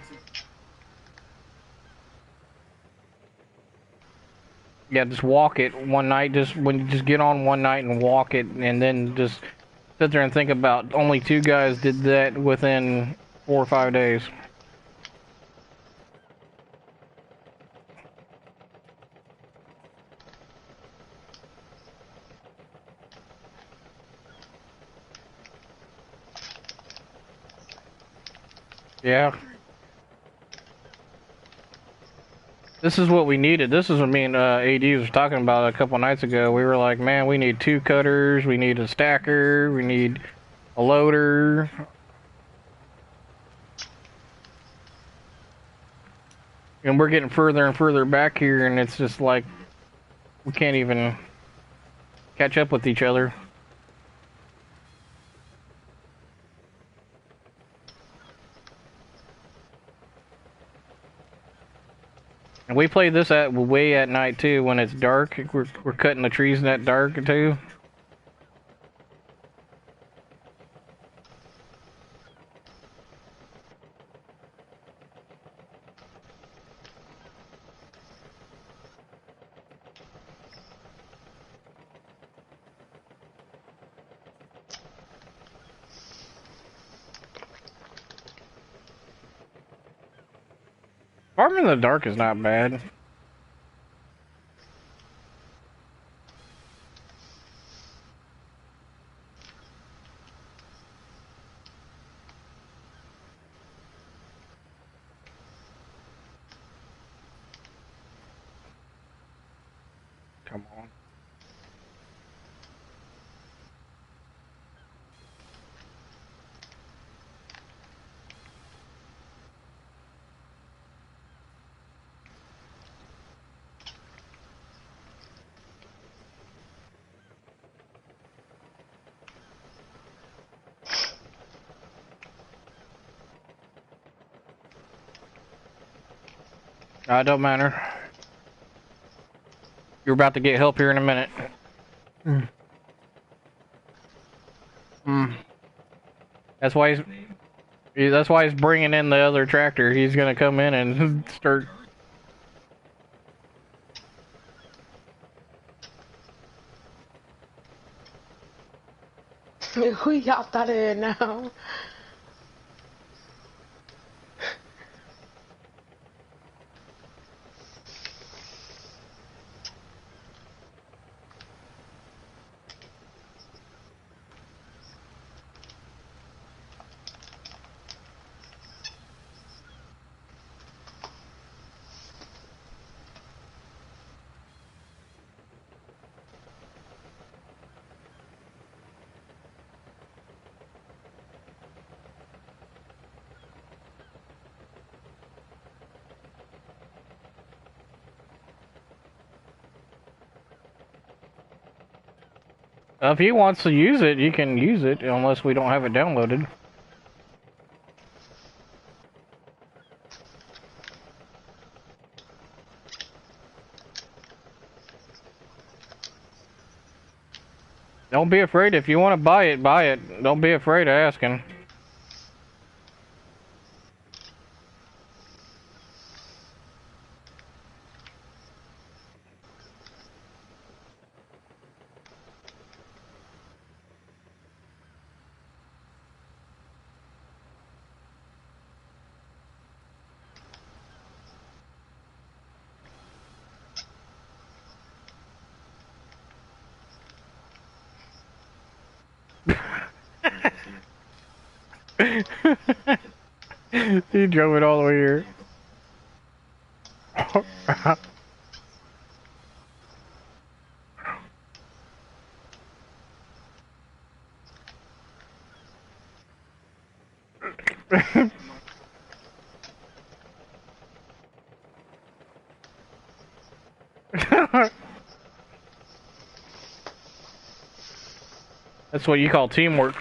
yeah, just walk it one night. Just get on one night and walk it, and then just sit there and think about only 2 guys did that within 4 or 5 days. Yeah. This is what we needed. This is what me and AD was talking about a couple nights ago. We were like, man, we need 2 cutters, we need a stacker, we need a loader. And we're getting further and further back here, and it's just like, we can't even catch up with each other. And we play this way at night too, when it's dark. We're cutting the trees in that dark too. Farming in the dark is not bad. Come on. Don't matter. You're about to get help here in a minute. That's why he's bringing in the other tractor. He's gonna come in and start. Who y'all out of here now? If he wants to use it, you can use it, unless we don't have it downloaded. Don't be afraid. If you want to buy it, buy it. Don't be afraid of asking. He drove it all the way here. That's what you call teamwork.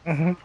Mhm.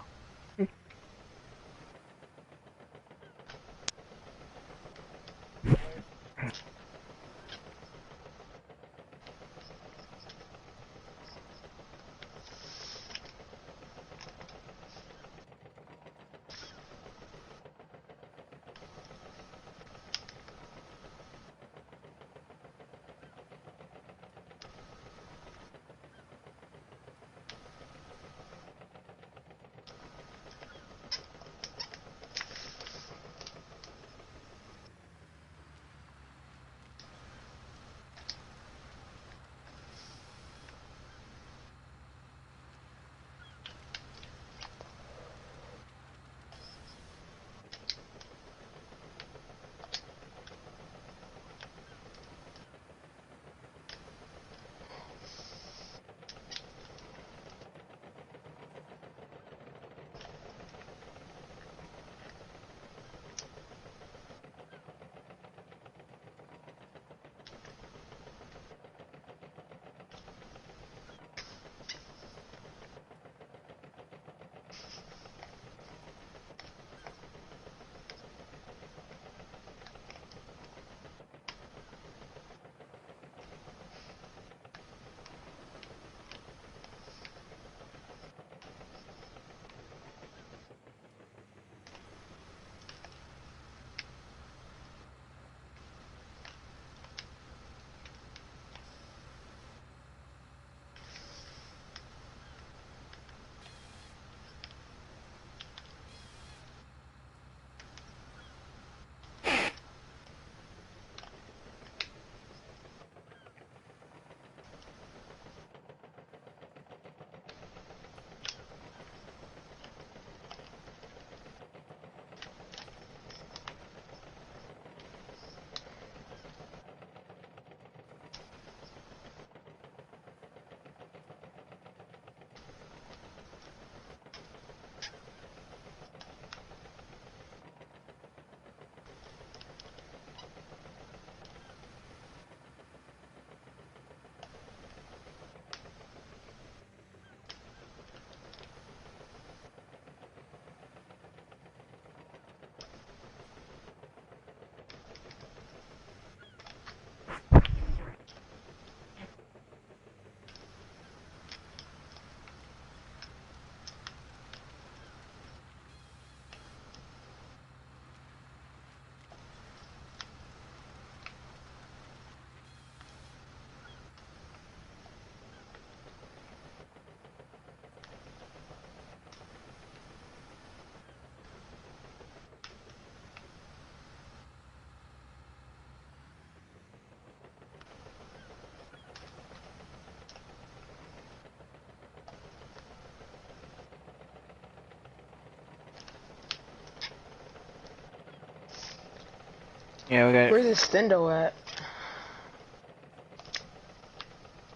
Yeah, we got. Where's the Stendo at?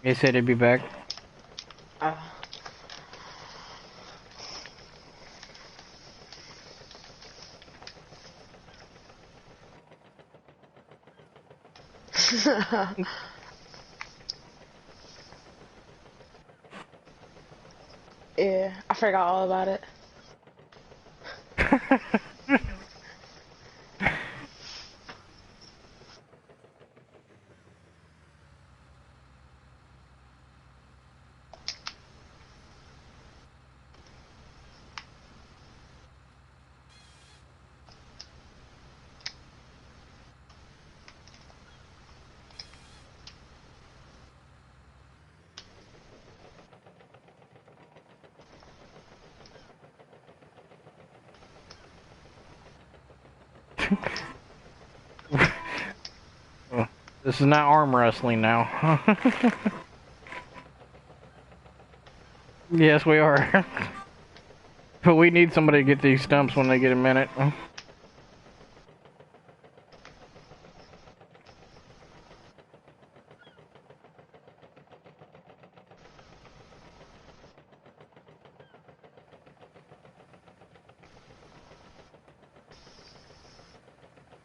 They said they'd be back. Uh, yeah, I forgot all about it. This is not arm wrestling now. Yes, we are. But we need somebody to get these stumps when they get a minute.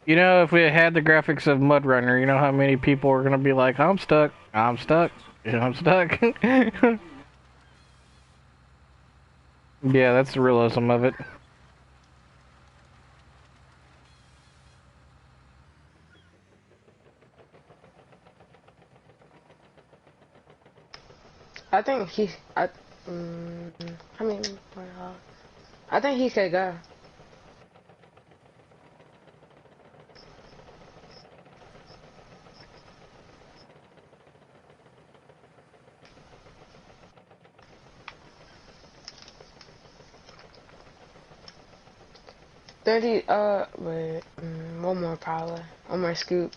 You know, if we had the graphics of Mud Runner, you know how many people are gonna be like, I'm stuck, I'm stuck, I'm stuck. Yeah, that's the realism of it. I think he. I mean, I think he could go. Wait, one more probably. One more scoop.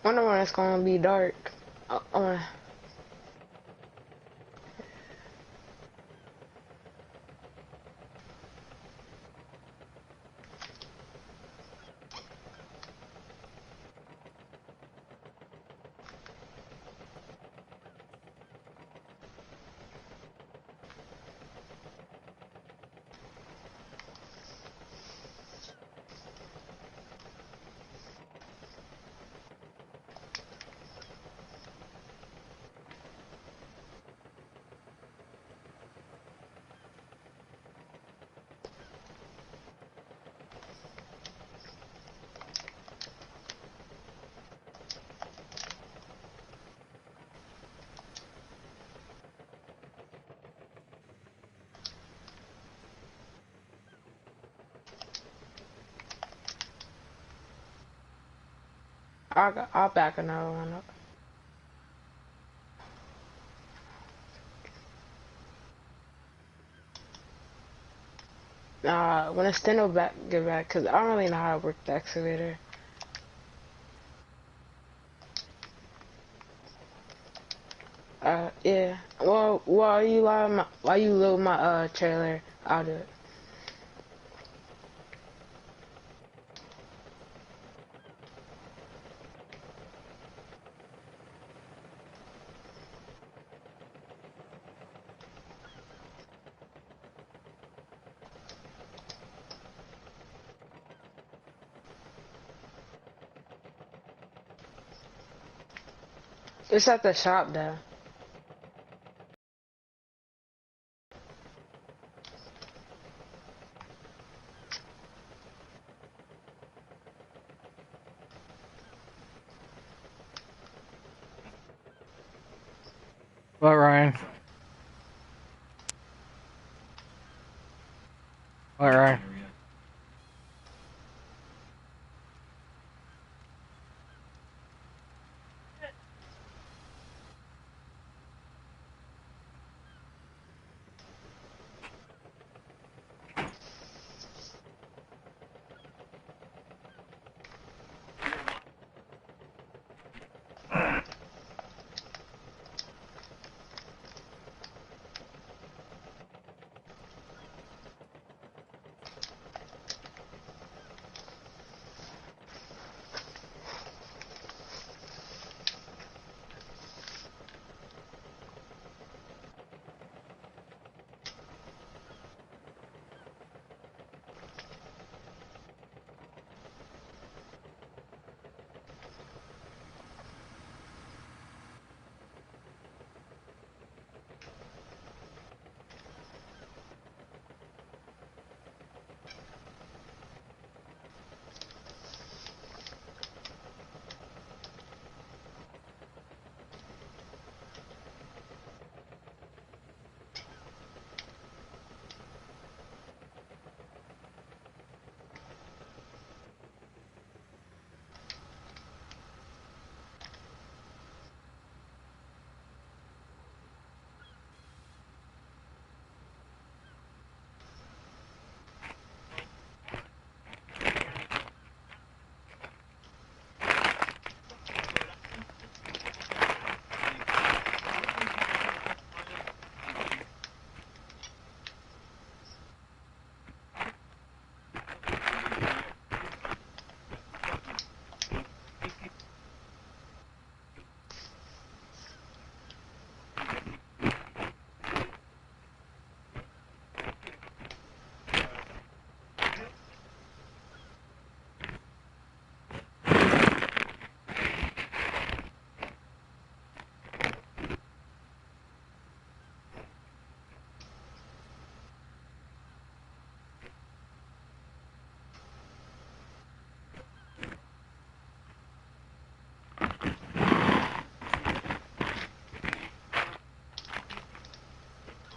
Wonder when it's gonna be dark. Uh, I'll back another one up. When it's Steno get back, cause I don't really know how to work the excavator. Yeah. Well, while you load my trailer, I'll do it. It's at the shop though. What, Ryan? What, Ryan?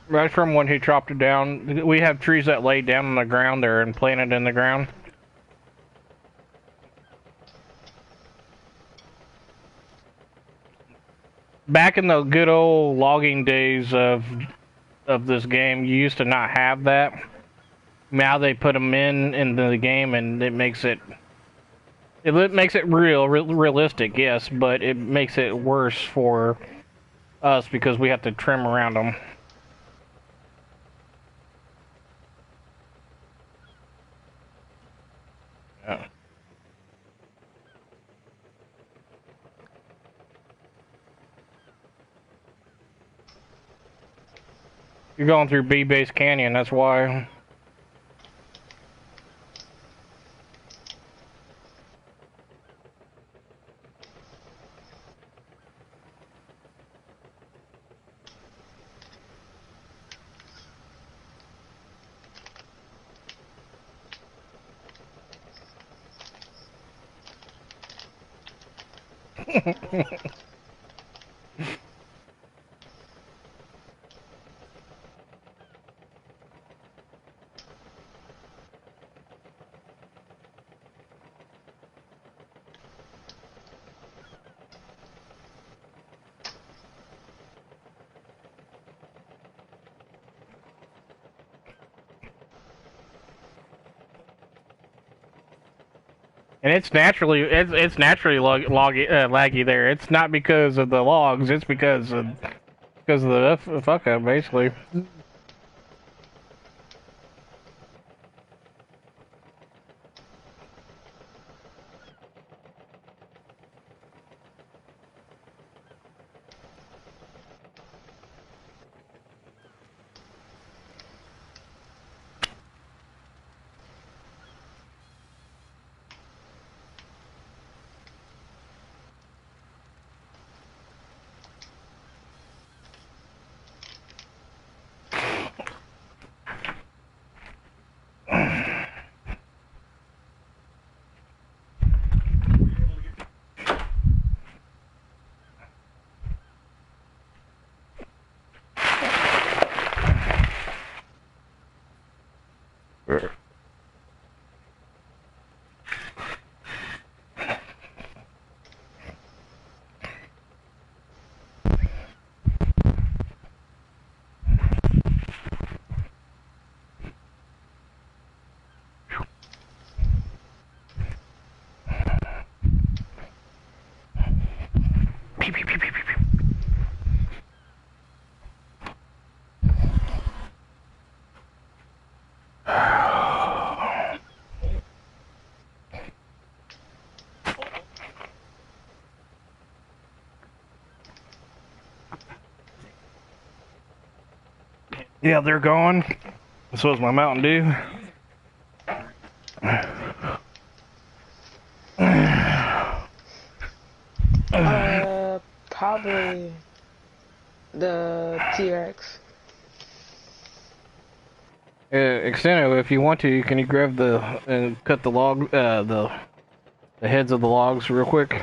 Right from when he chopped it down, we have trees that lay down on the ground there and planted in the ground. Back in the good old logging days of this game, you used to not have that. Now they put them into the game, and it makes it realistic, yes, but it makes it worse for us because we have to trim around them. Yeah. You're going through B-Base Canyon, that's why. And laggy there. It's not because of the logs. It's because of the fuck up basically. Yeah, they're gone. So is my Mountain Dew. Probably the T-Rex. Xeno, if you want to, can you grab and cut the log, the heads of the logs real quick?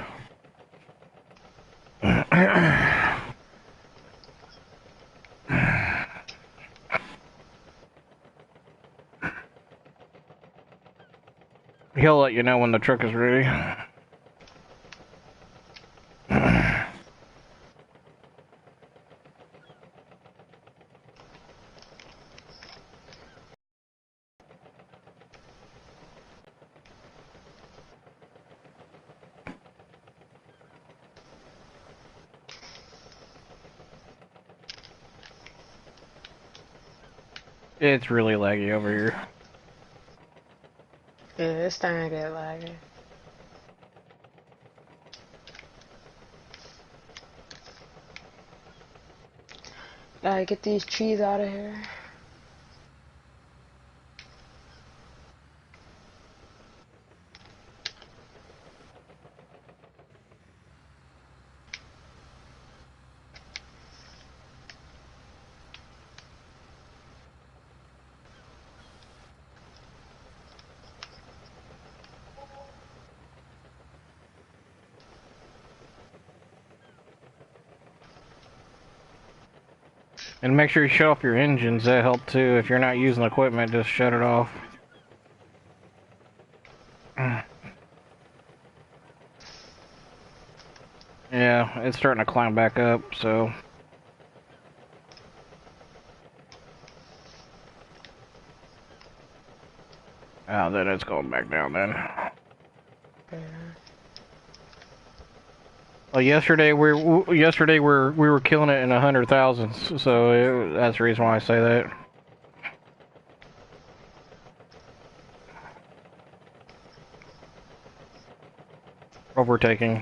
He'll let you know when the truck is ready. It's really laggy over here. Yeah, it's starting to get laggy. Get these trees out of here. And make sure you shut off your engines, that help too. If you're not using equipment, just shut it off. Yeah, it's starting to climb back up, so... Oh, then it's going back down then. Well, yesterday we were killing it in 100,000s, so that's the reason why I say that. Overtaking.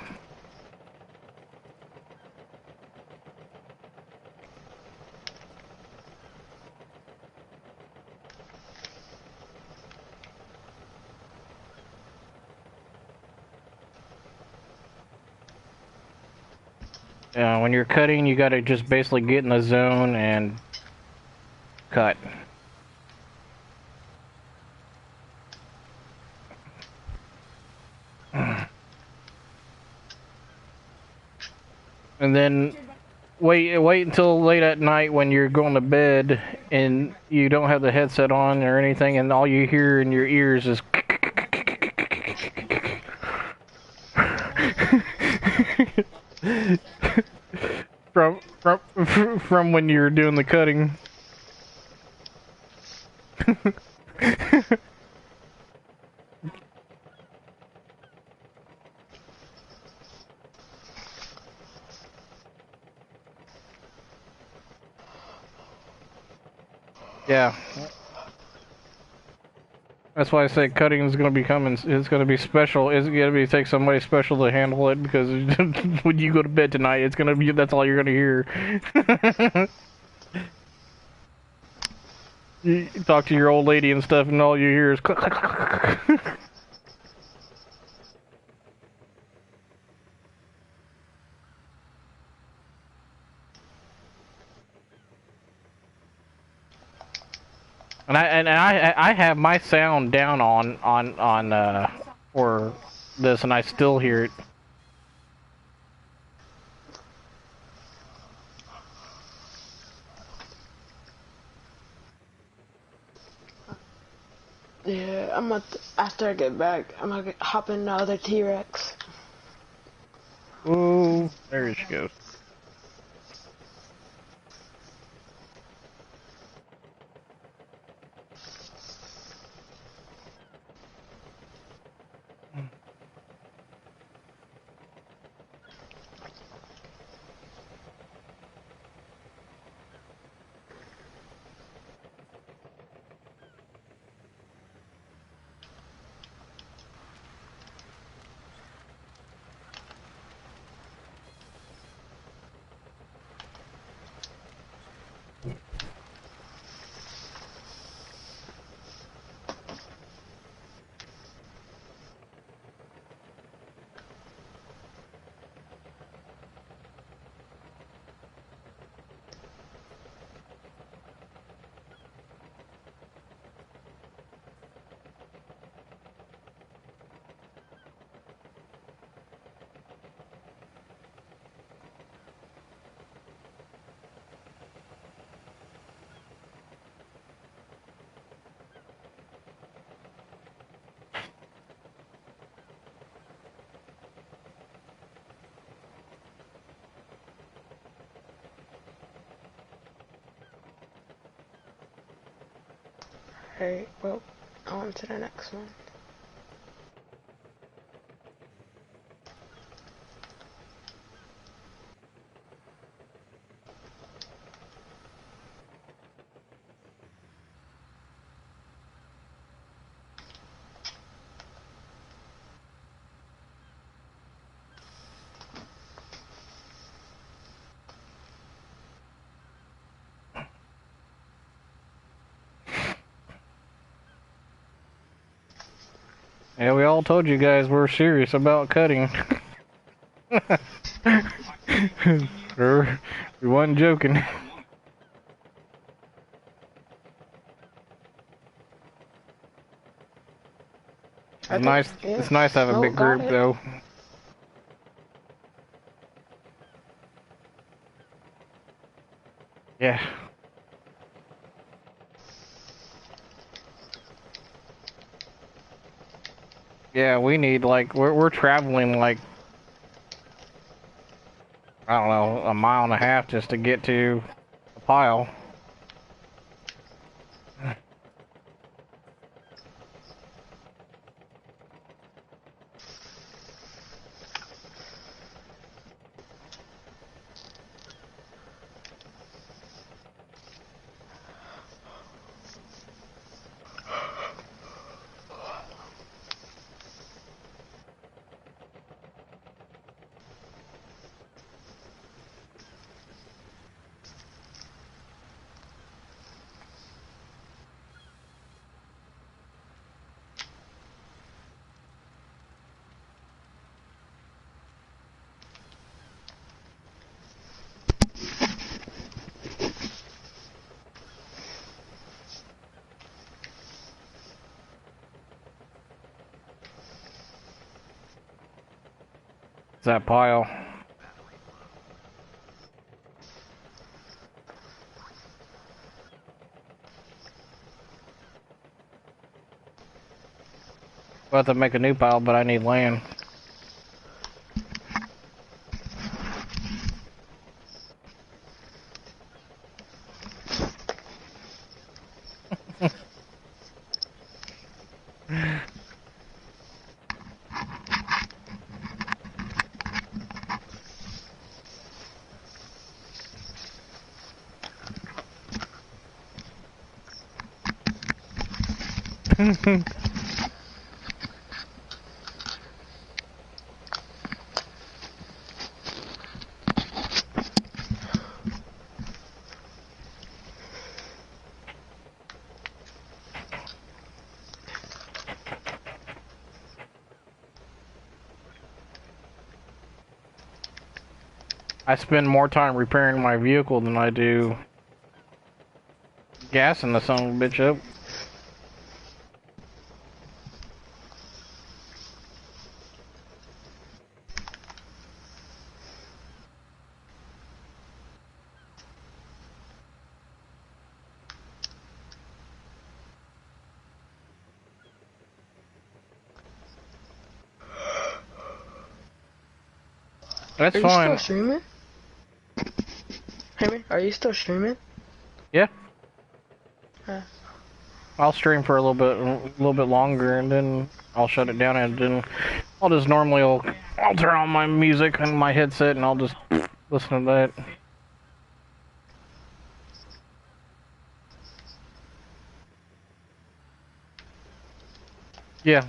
Yeah, when you're cutting, you gotta just basically get in the zone and cut. And then wait until late at night when you're going to bed and you don't have the headset on or anything, and all you hear in your ears is from when you're doing the cutting. Yeah. That's why I say cutting is going to be coming. It's going to be special. It's going to be take somebody special to handle it because when you go to bed tonight, it's going to be that's all you're going to hear. You talk to your old lady and stuff, and all you hear is click, click, click, click. And I have my sound down on for this, and I still hear it. Yeah, after I get back, I'm gonna hop in the other T-Rex. Ooh, there she goes. Alright, well, on to the next one. Yeah, we all told you guys we're serious about cutting. We wasn't joking. It's nice. Yeah, It's nice to have a big got group, it. though. Yeah. Yeah, we need like we're traveling like I don't know a mile and a half just to get to a pile. It's that pile. We'll have to make a new pile, but I need land. I spend more time repairing my vehicle than I do gassing the son of a bitch up. That's Are you fine. still streaming? Hey man, are you still streaming? Yeah. Huh. I'll stream for a little bit longer, and then I'll shut it down, and then I'll just normally I'll turn on my music and my headset, and I'll just listen to that. Yeah.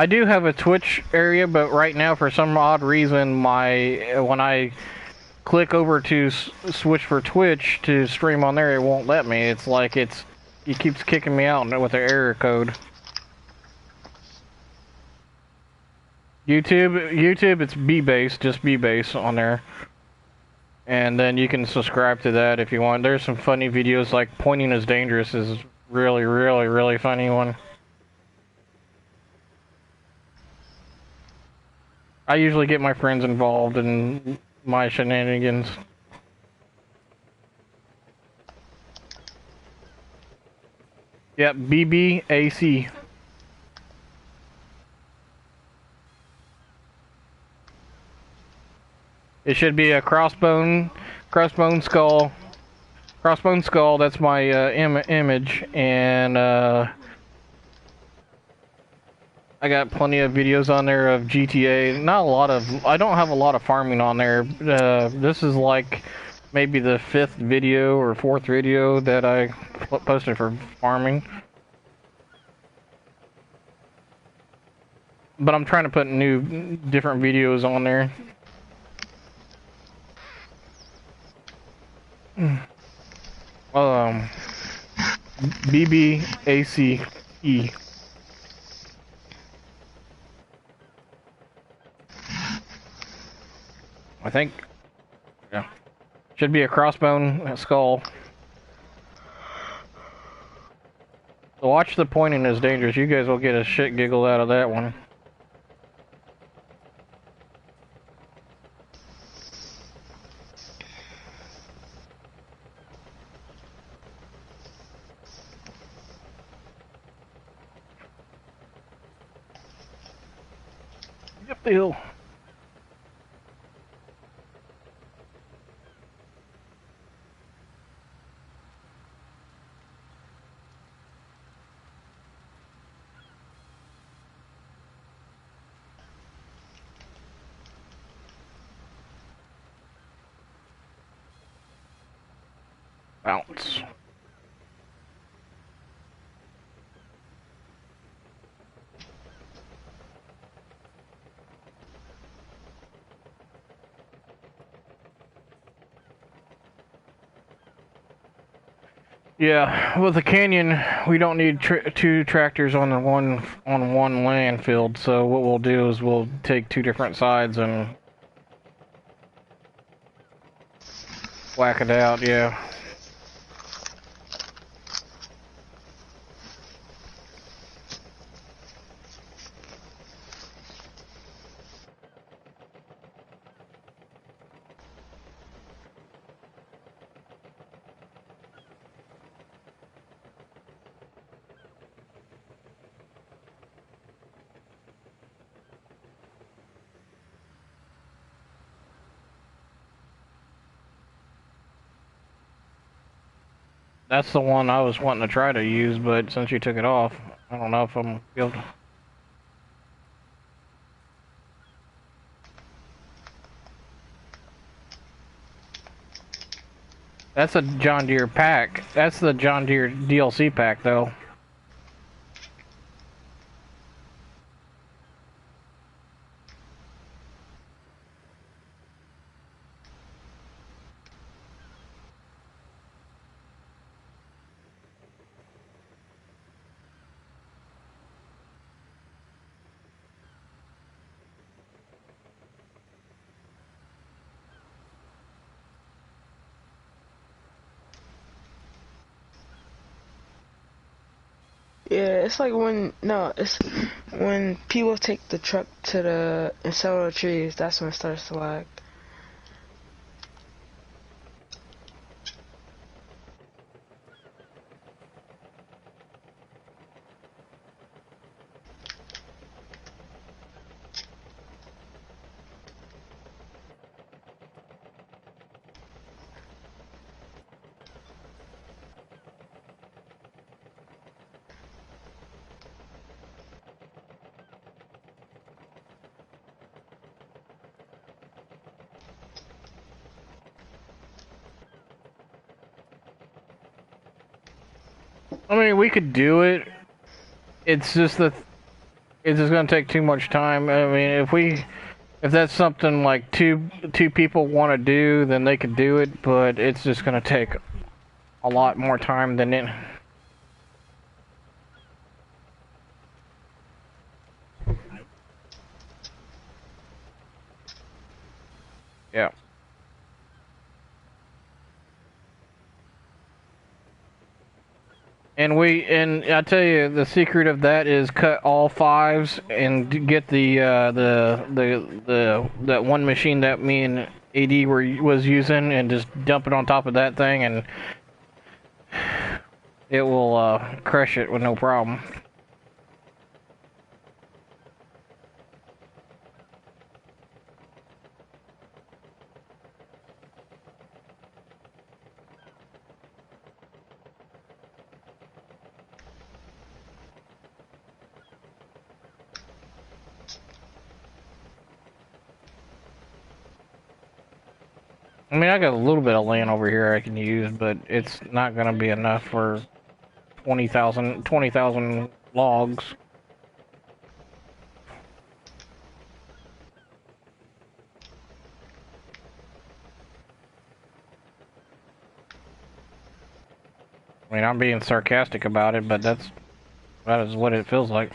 I do have a Twitch area, but right now, for some odd reason, when I click over to switch for Twitch to stream on there, it won't let me. It's like it keeps kicking me out with the error code. YouTube, it's B-Base, just B-Base on there. And then you can subscribe to that if you want. There's some funny videos, like Pointing is Dangerous is really, really, really funny one. I usually get my friends involved in my shenanigans. Yep, BBAC. It should be a crossbone skull. Crossbone skull, that's my image, and I got plenty of videos on there of GTA. Not a lot of, I don't have a lot of farming on there. This is like maybe the 5th video or 4th video that I posted for farming. But I'm trying to put different videos on there. BBACE. I think. Yeah. Should be a crossbone skull. So watch the Pointing is Dangerous. You guys will get a shit giggle out of that one. Up the hill. Bounce. Yeah, with the canyon, we don't need 2 tractors on one land field. So what we'll do is we'll take 2 different sides and whack it out. Yeah. That's the one I was wanting to try to use, but since you took it off, I don't know if I'm able to. That's a John Deere pack. That's the John Deere DLC pack, though. Yeah, it's like when no, it's when people take the truck to the and sell the trees. That's when it starts to lag. I mean, we could do it. It's just that it's just gonna take too much time. I mean, if that's something like two people want to do, then they could do it. But it's just gonna take a lot more time than it. Yeah. And I tell you, the secret of that is cut all fives and get the that one machine that me and AD was using, and just dump it on top of that thing, and it will crush it with no problem. I mean, I got a little bit of land over here I can use, but it's not gonna be enough for 20,000 logs. I mean, I'm being sarcastic about it, but that is what it feels like.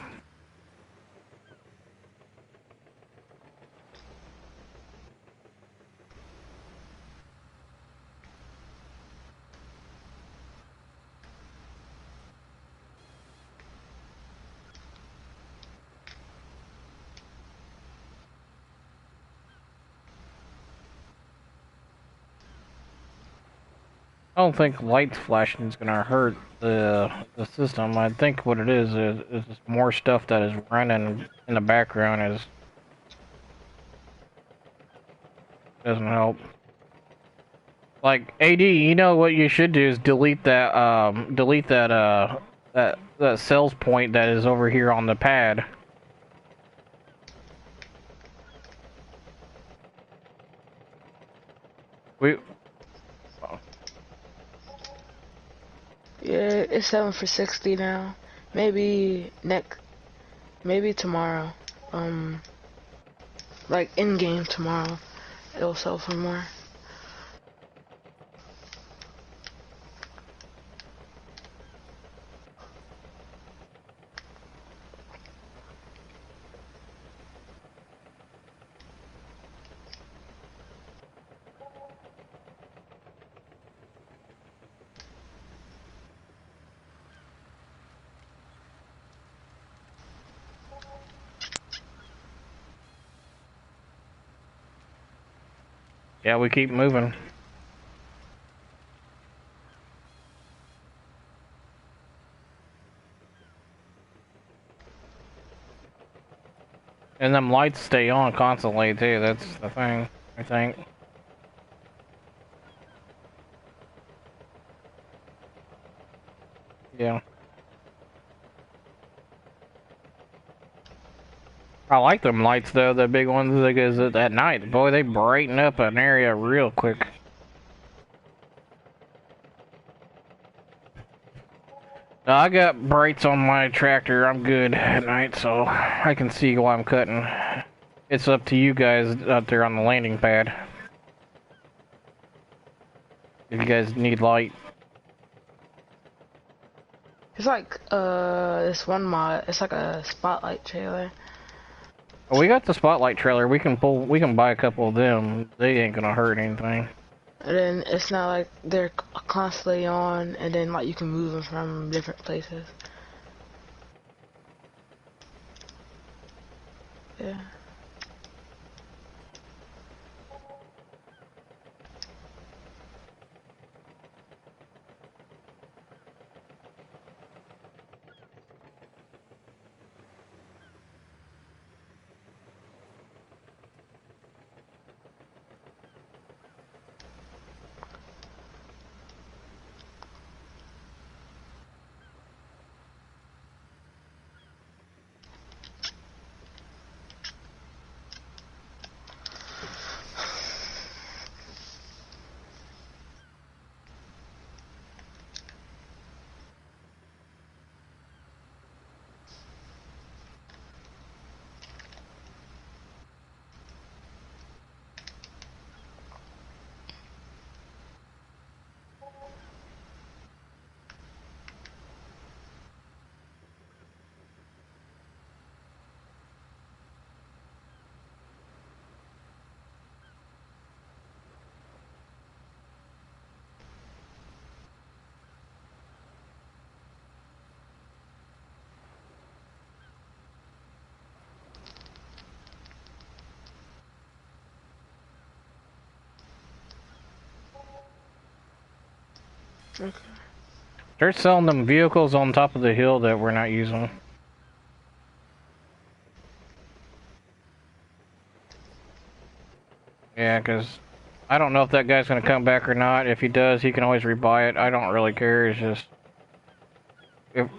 I don't think lights flashing is gonna hurt the system. I think what it is just more stuff that is running in the background doesn't help. Like AD, you know what you should do is delete that sales point that is over here on the pad. We Yeah, it's selling for 60 now. Maybe maybe tomorrow. Like in game tomorrow, it'll sell for more. Yeah, we keep moving. And them lights stay on constantly too, that's the thing, I think. Yeah. I like them lights though, the big ones, because at night, boy, they brighten up an area real quick. Now, I got brights on my tractor, I'm good at night, so I can see while I'm cutting. It's up to you guys out there on the landing pad. If you guys need light. It's like this one mod. It's like a spotlight trailer. Oh, we got the spotlight trailer. We can buy a couple of them. They ain't gonna hurt anything. And then it's not like they're constantly on, and then like you can move them from different places. Yeah. Okay. They're selling them vehicles on top of the hill that we're not using. Yeah, because I don't know if that guy's going to come back or not. If he does, he can always rebuy it. I don't really care. It's just... If,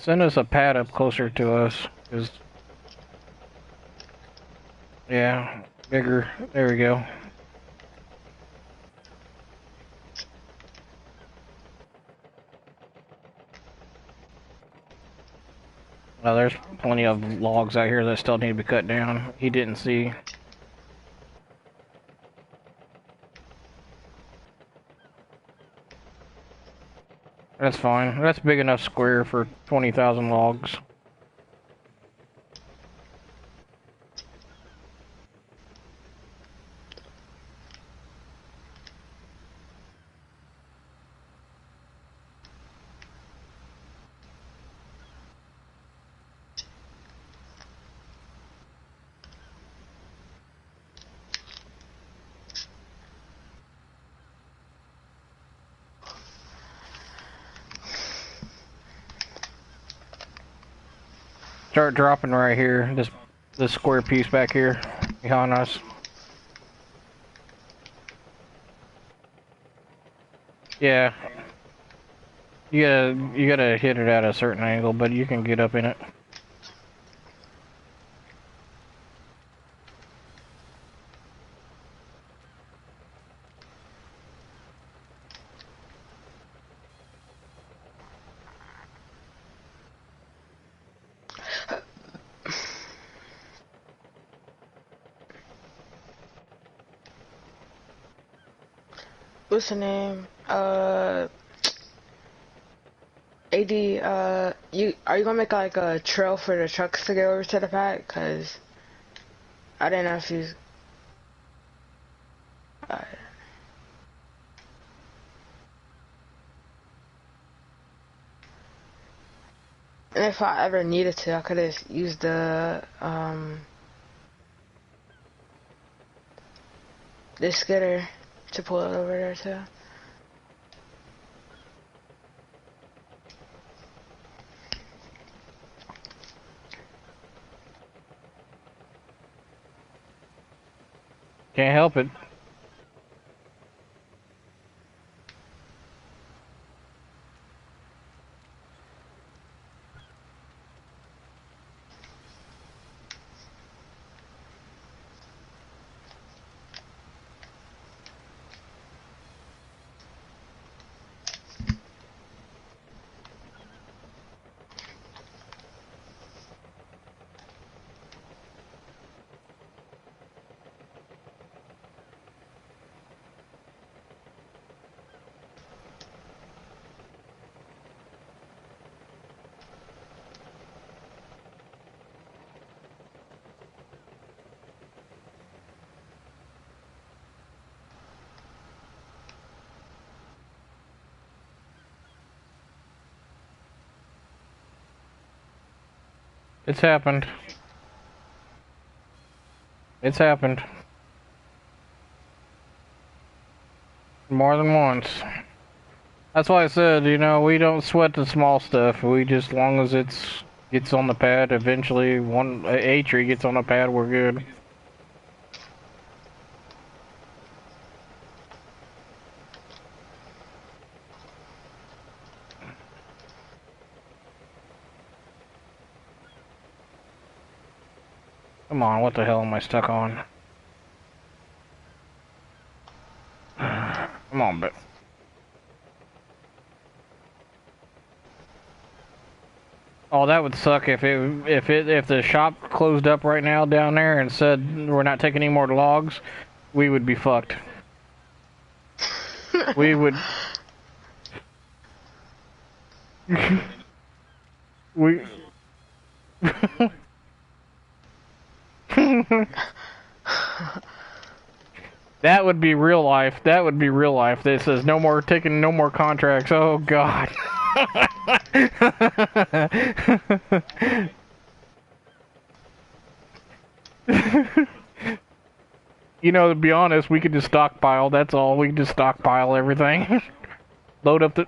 send us a pad up closer to us. Cause, yeah, bigger. There we go. Well, there's plenty of logs out here that still need to be cut down. He didn't see. That's fine. That's big enough square for 20,000 logs. Start dropping right here. This square piece back here behind us. Yeah. You gotta hit it at a certain angle, but you can get up in it. What's the name? AD, are you gonna make like a trail for the trucks to get over to the pad? Cause I didn't know if you. Uh, And if I ever needed to, I could have used the skidder to pull it over there too. Can't help it. It's happened. It's happened. More than once. That's why I said, you know, we don't sweat the small stuff. We just, as long as it's gets on the pad, eventually a tree gets on the pad, we're good. Come on, what the hell am I stuck on? Come on, but. Oh, that would suck if the shop closed up right now down there and said we're not taking any more logs. We would be fucked. We would. We. That would be real life. That would be real life. This says no more taking no more contracts. Oh God. You know, to be honest, we could just stockpile. That's all. We could just stockpile everything. Load up the.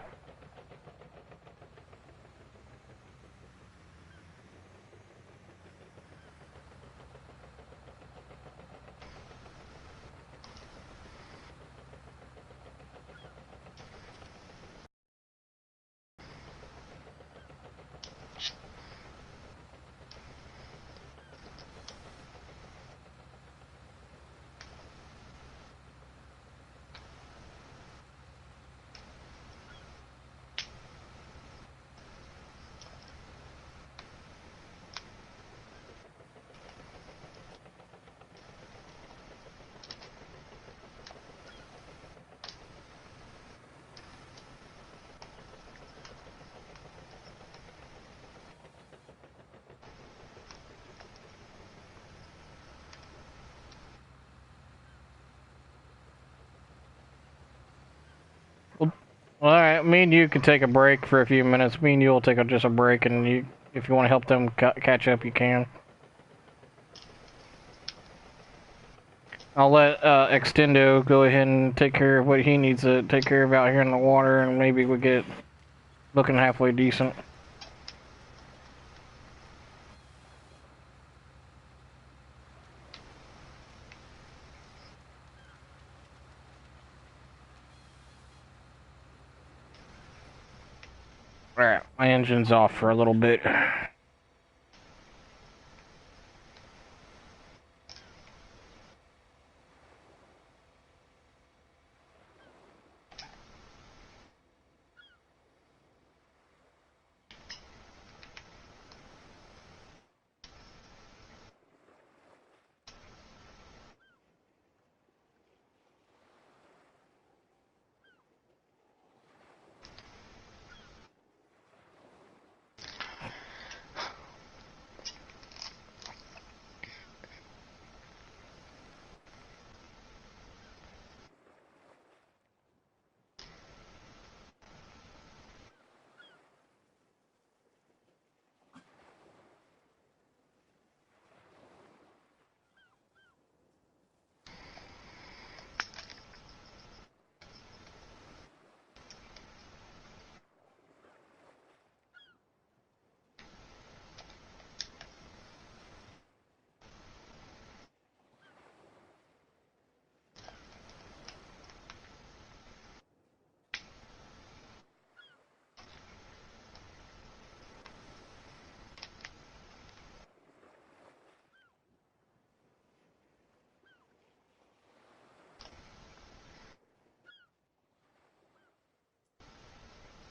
Well, alright, me and you can take a break for a few minutes. Me and you will take just a break, and you, if you want to help them catch up, you can. I'll let Extendo go ahead and take care of what he needs to take care of out here in the water, and maybe we get looking halfway decent. Alright, my engine's off for a little bit.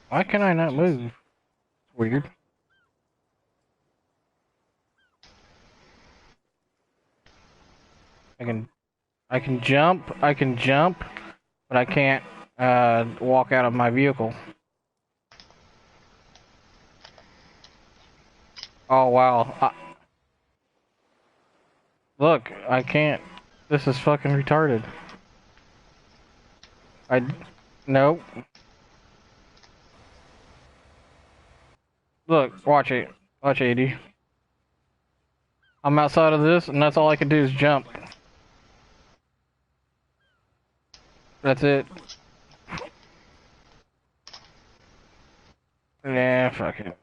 Why can I not move? Weird. I can I can jump, but I can't walk out of my vehicle. Oh wow. Look, I can't. This is fucking retarded. Nope. Look, watch it. Watch AD. I'm outside of this, and that's all I can do is jump. That's it. Yeah, fuck it.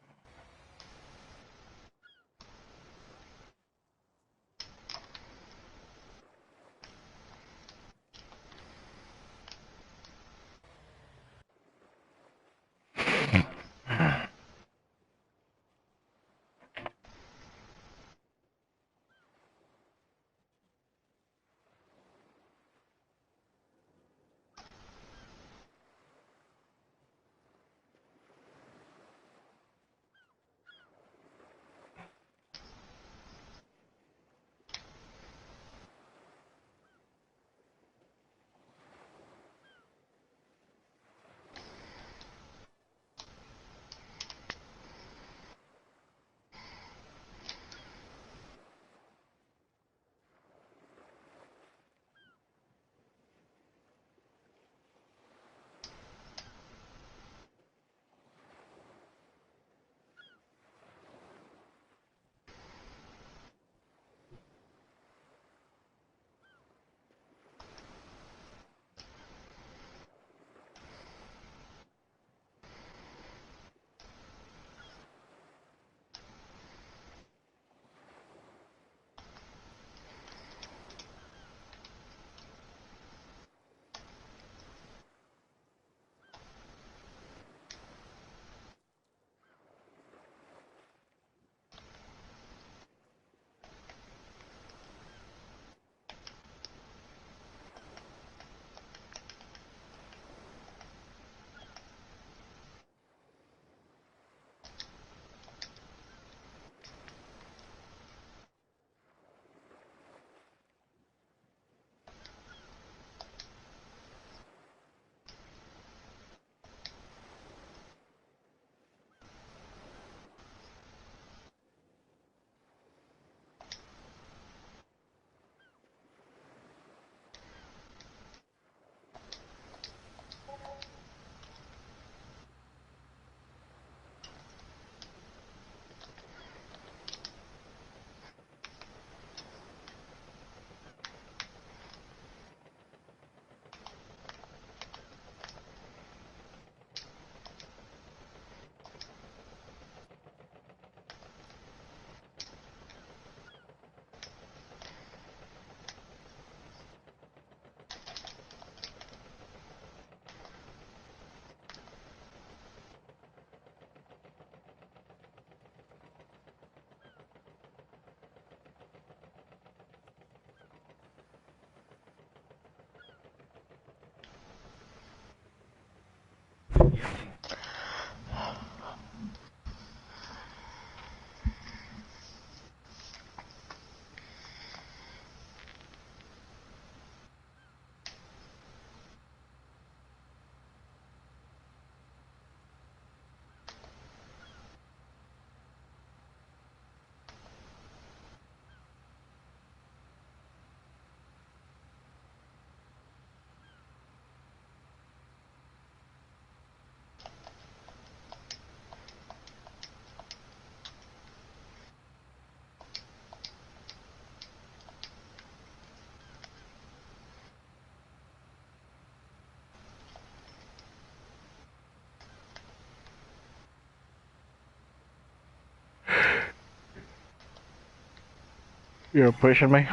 You're pushing me.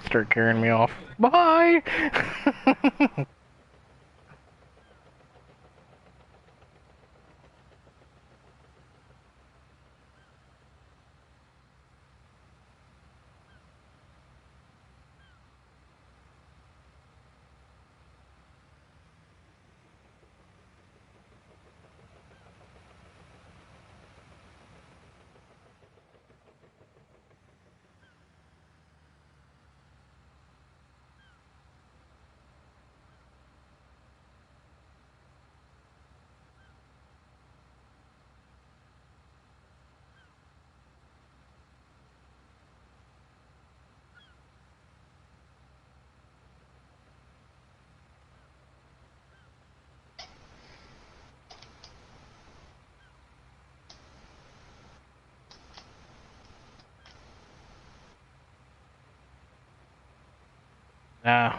Start carrying me off. Bye. Nah.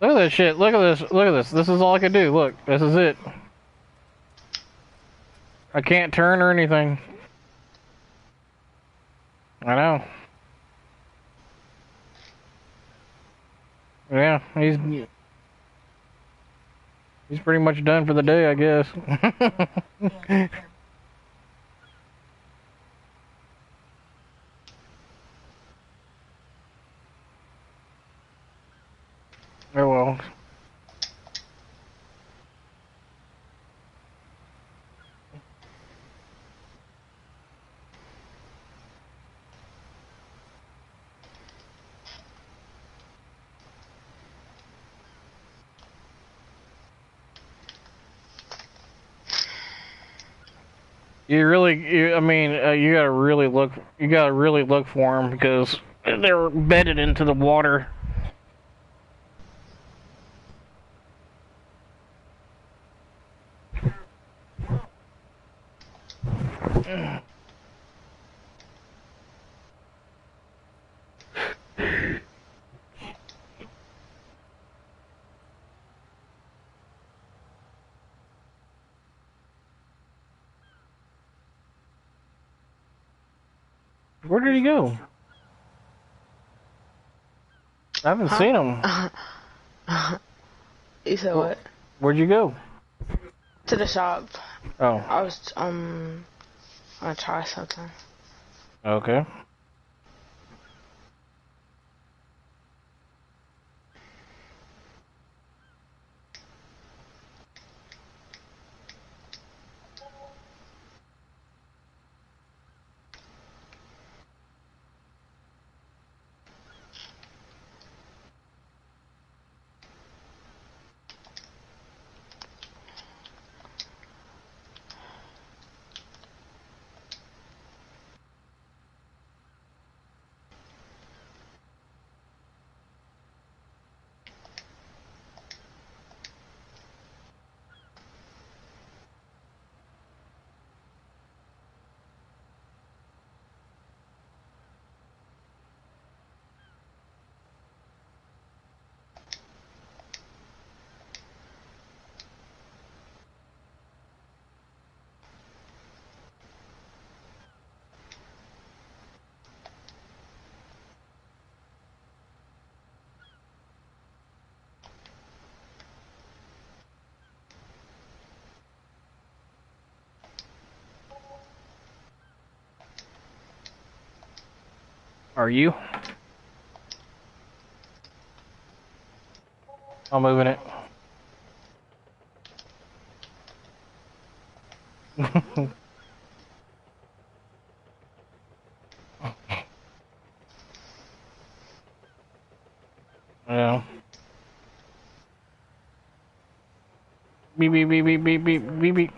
Look at this shit. Look at this. Look at this. This is all I can do. Look, this is it. I can't turn or anything. I know. Yeah, he's pretty much done for the day, I guess. Oh well. I mean, you gotta really look. You gotta really look for them because they're bedded into the water. Where did he go? I haven't seen him. You said what? Where'd you go? To the shop. Oh, I was gonna try something. okay. Are you? I'm moving it. Yeah. Beep beep beep beep beep beep beep beep.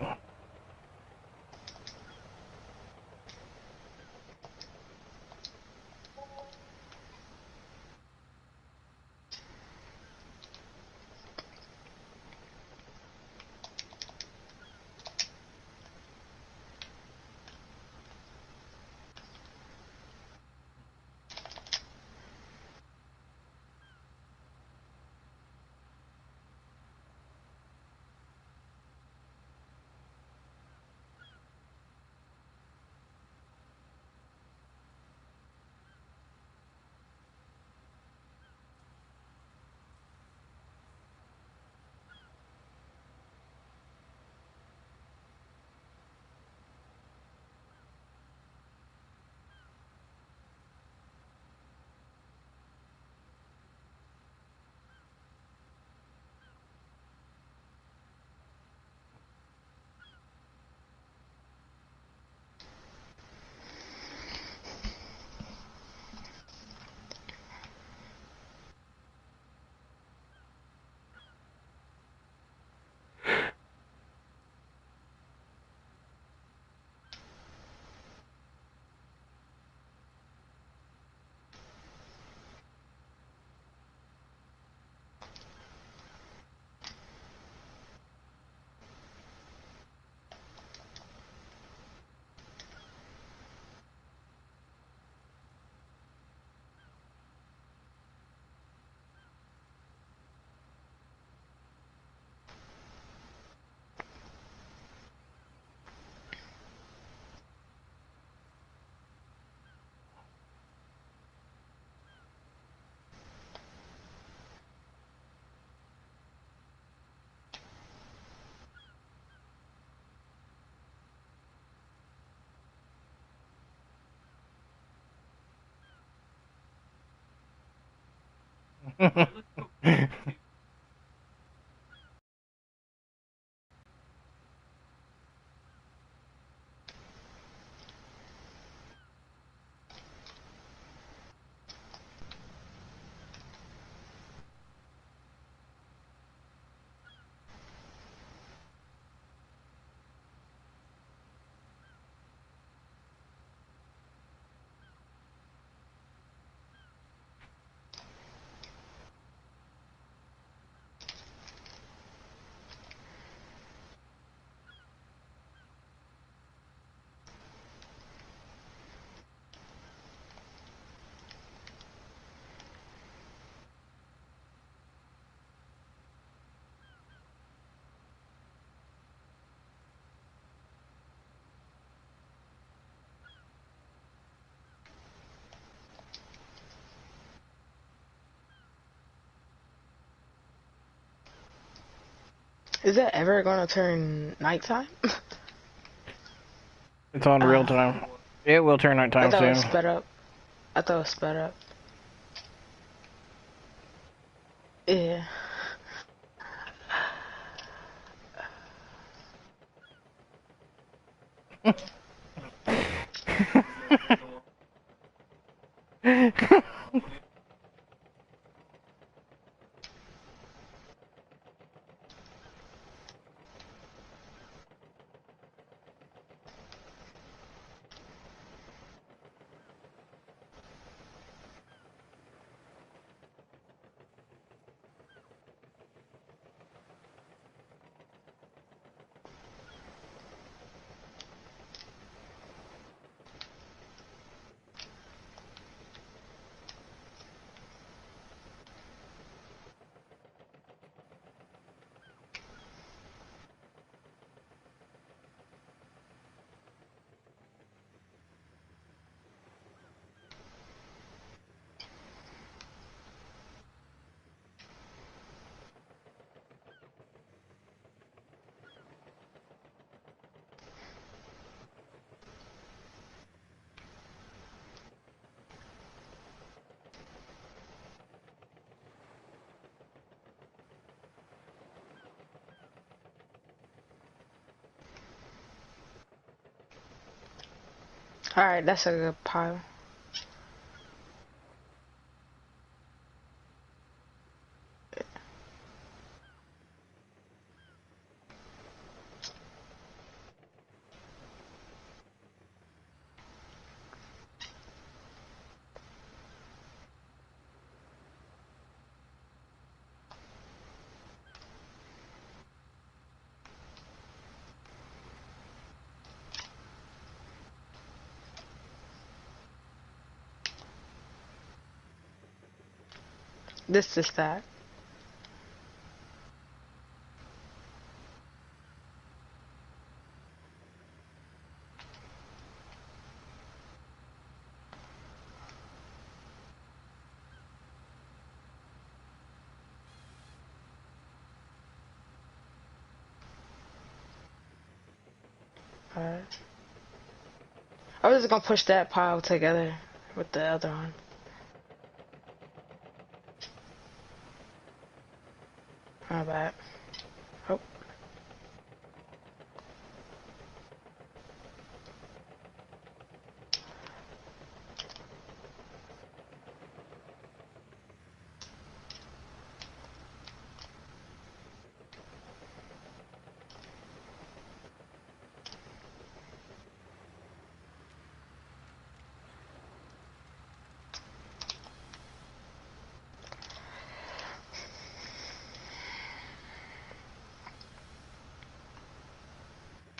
Is it ever gonna turn nighttime? It's on real time. It will turn I nighttime thought it was soon. sped up. I thought it was sped up. Yeah. Alright, that's a good pile. This is that. Alright. I was just gonna push that pile together with the other one. My bad. Oh.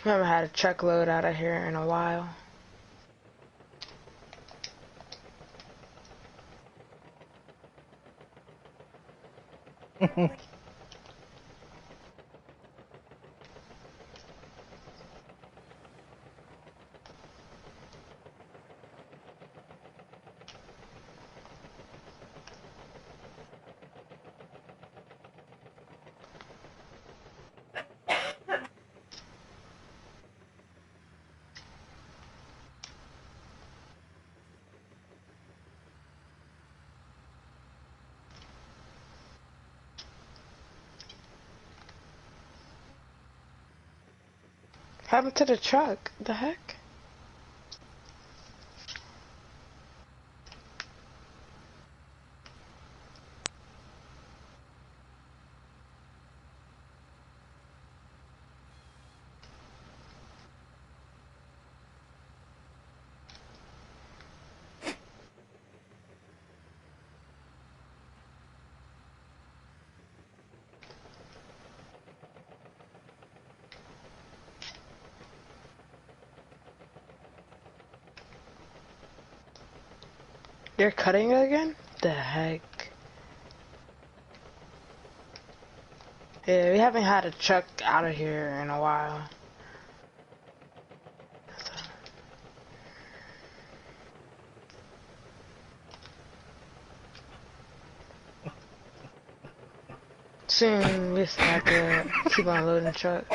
I haven't had a truckload out of here in a while. happened to the truck? The heck? You're cutting it again? The heck? Yeah, we haven't had a truck out of here in a while. Soon we just have to keep on loading the truck.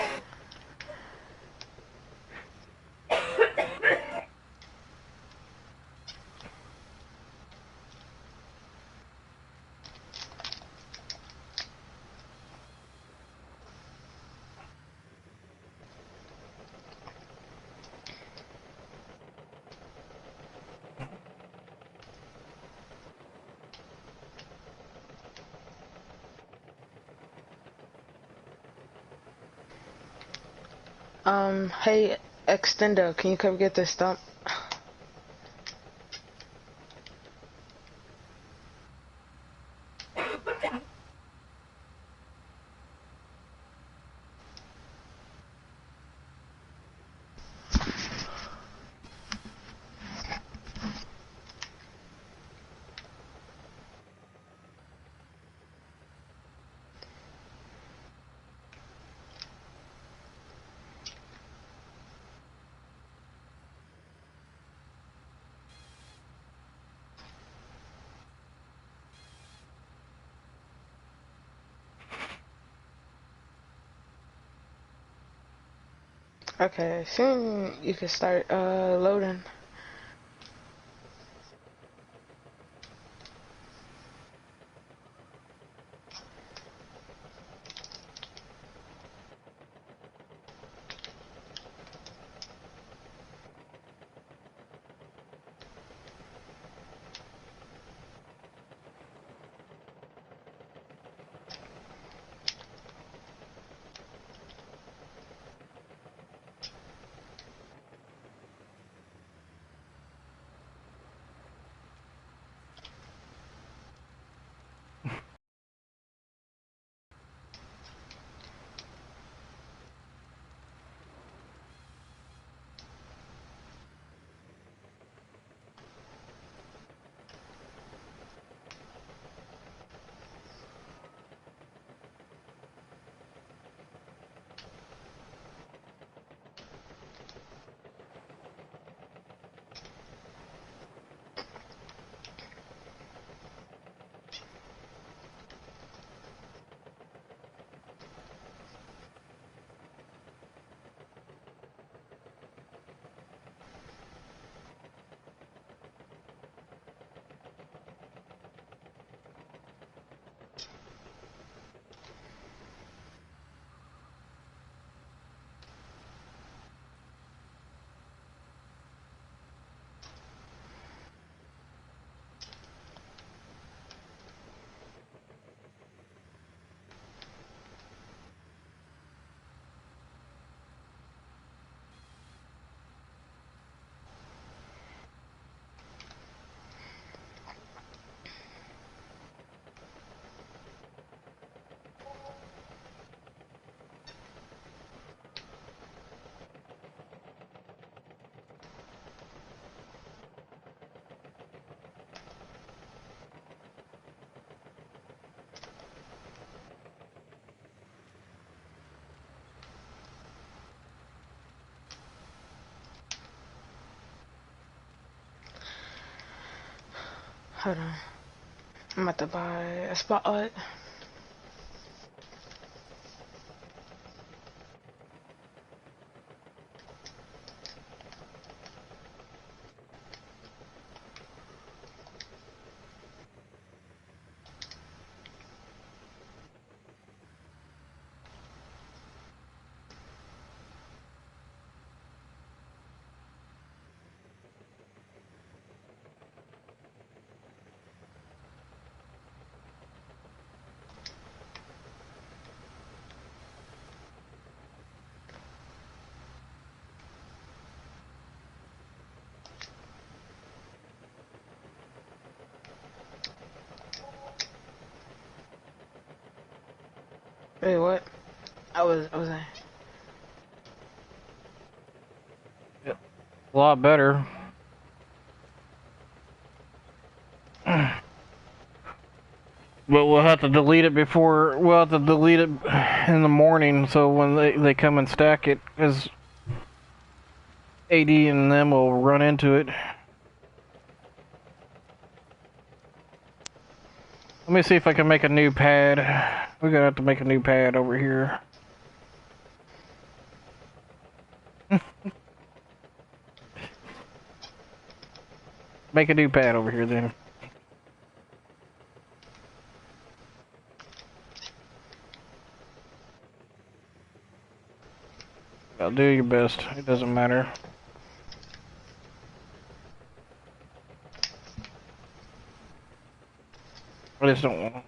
Hey, Extendo, can you come get this stump? Okay, soon you can start loading. Hold on. I'm about to buy a spotlight. Wait, what? I was. A lot better. But we'll have to delete it before. We'll have to delete it in the morning, so when they come and stack it, because AD and them will run into it. Let me see if I can make a new pad. We're gonna have to make a new pad over here. Make a new pad over here then. I'll do your best. It doesn't matter. I just don't want.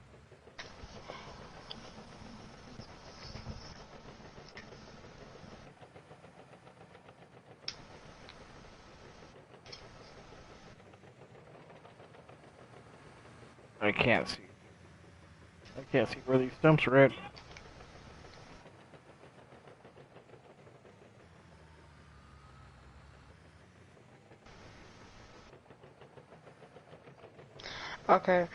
I can't see. I can't see where these stumps are at. Okay,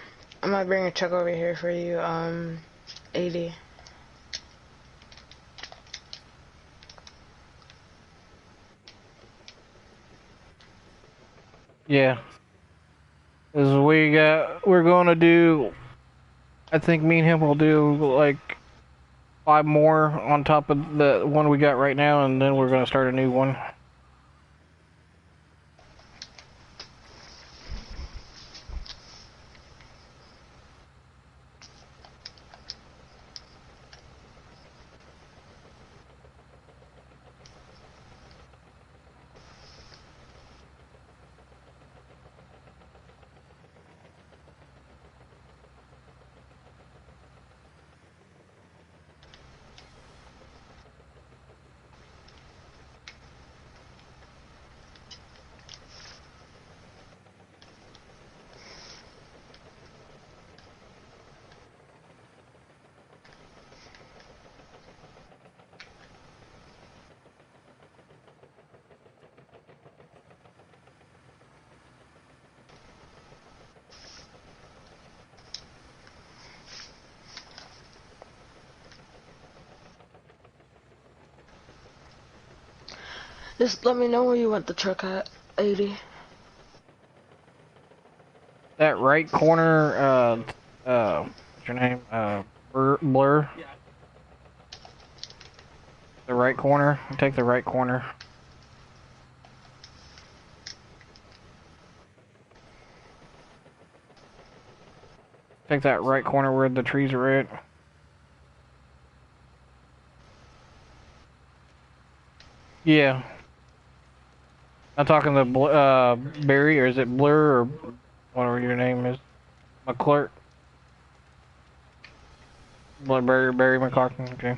I might bring a truck over here for you, 80. Yeah. Cause we're gonna do, I think me and him will do like 5 more on top of the one we got right now, and then we're gonna start a new one. Just let me know where you want the truck at, 80. That right corner, what's your name? Blur? Yeah. The right corner? Take the right corner. Take that right corner where the trees are at. Yeah. I'm talking to Barry, or is it Blur, or whatever your name is? McClurk? Barry McClarkin, okay.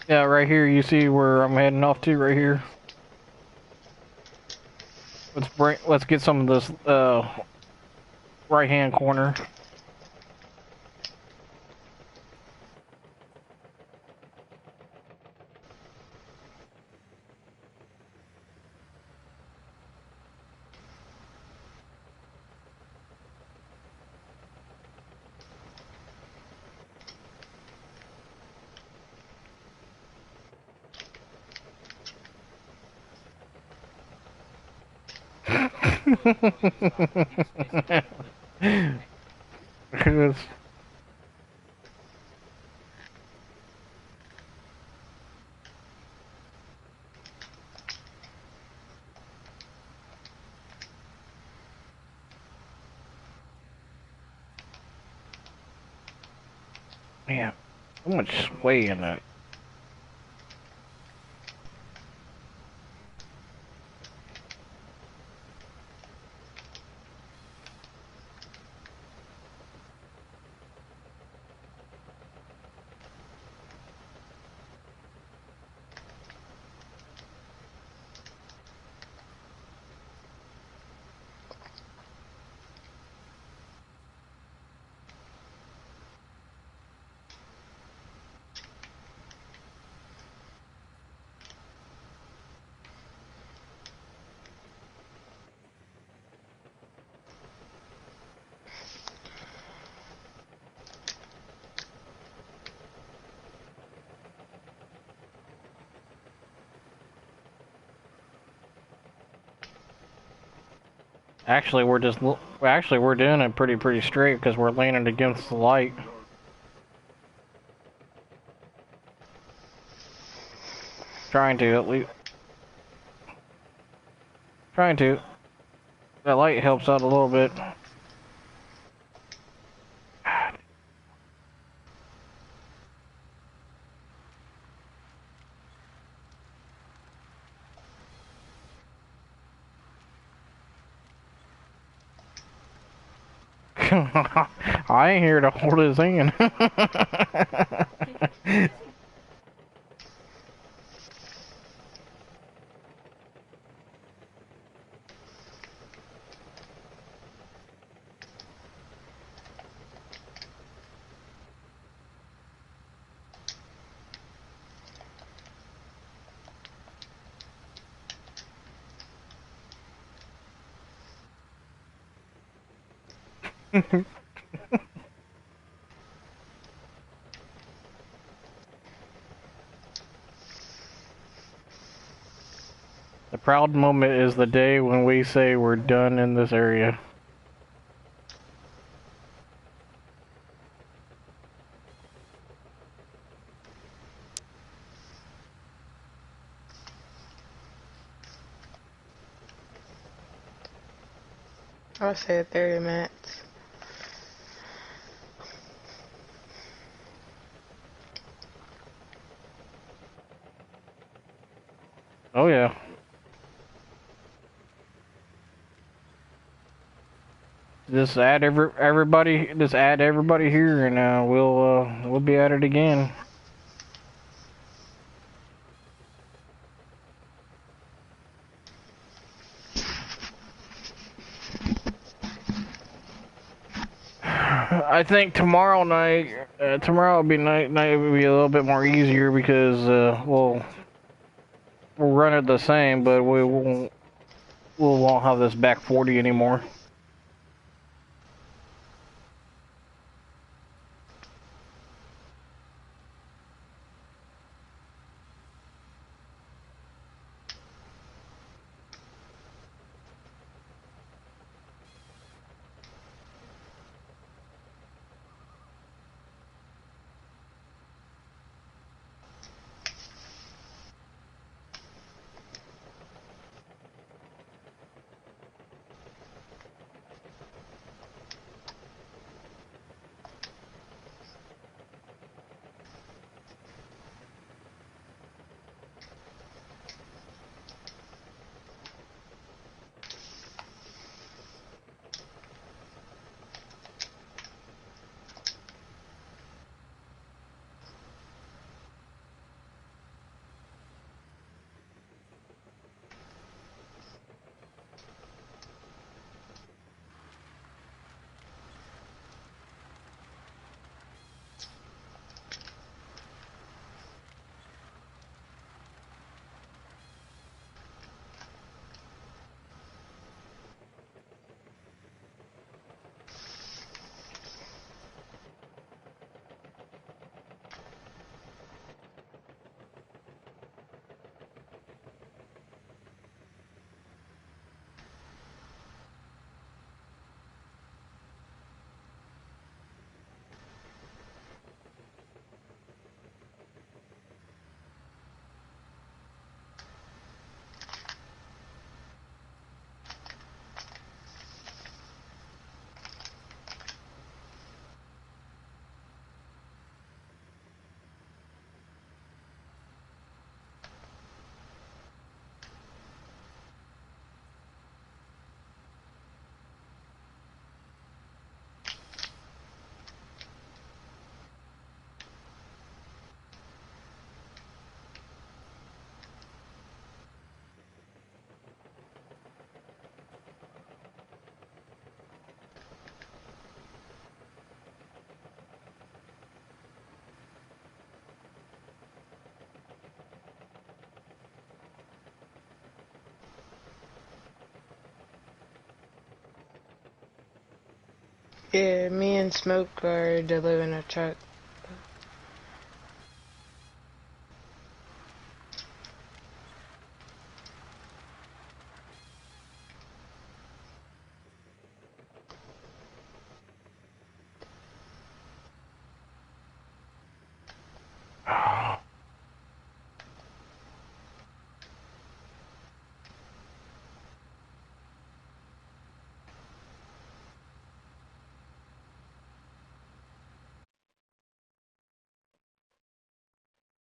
Yeah, right here, you see where I'm heading off to, right here. Let's get some of this, right-hand corner. Man, so much sway in that. Actually, we're doing it pretty straight because we're leaning against the light. Trying to at least. Trying to. That light helps out a little bit. I ain't here to hold his hand. The proud moment is the day when we say we're done in this area. I'll say 30 minutes. Oh yeah. Just add everybody. Just add everybody here, and we'll be at it again. I think tomorrow night, tomorrow will be night will be a little bit more easier because we'll run it the same, but we won't have this back 40 anymore. Yeah, me and Smoke are delivering a truck.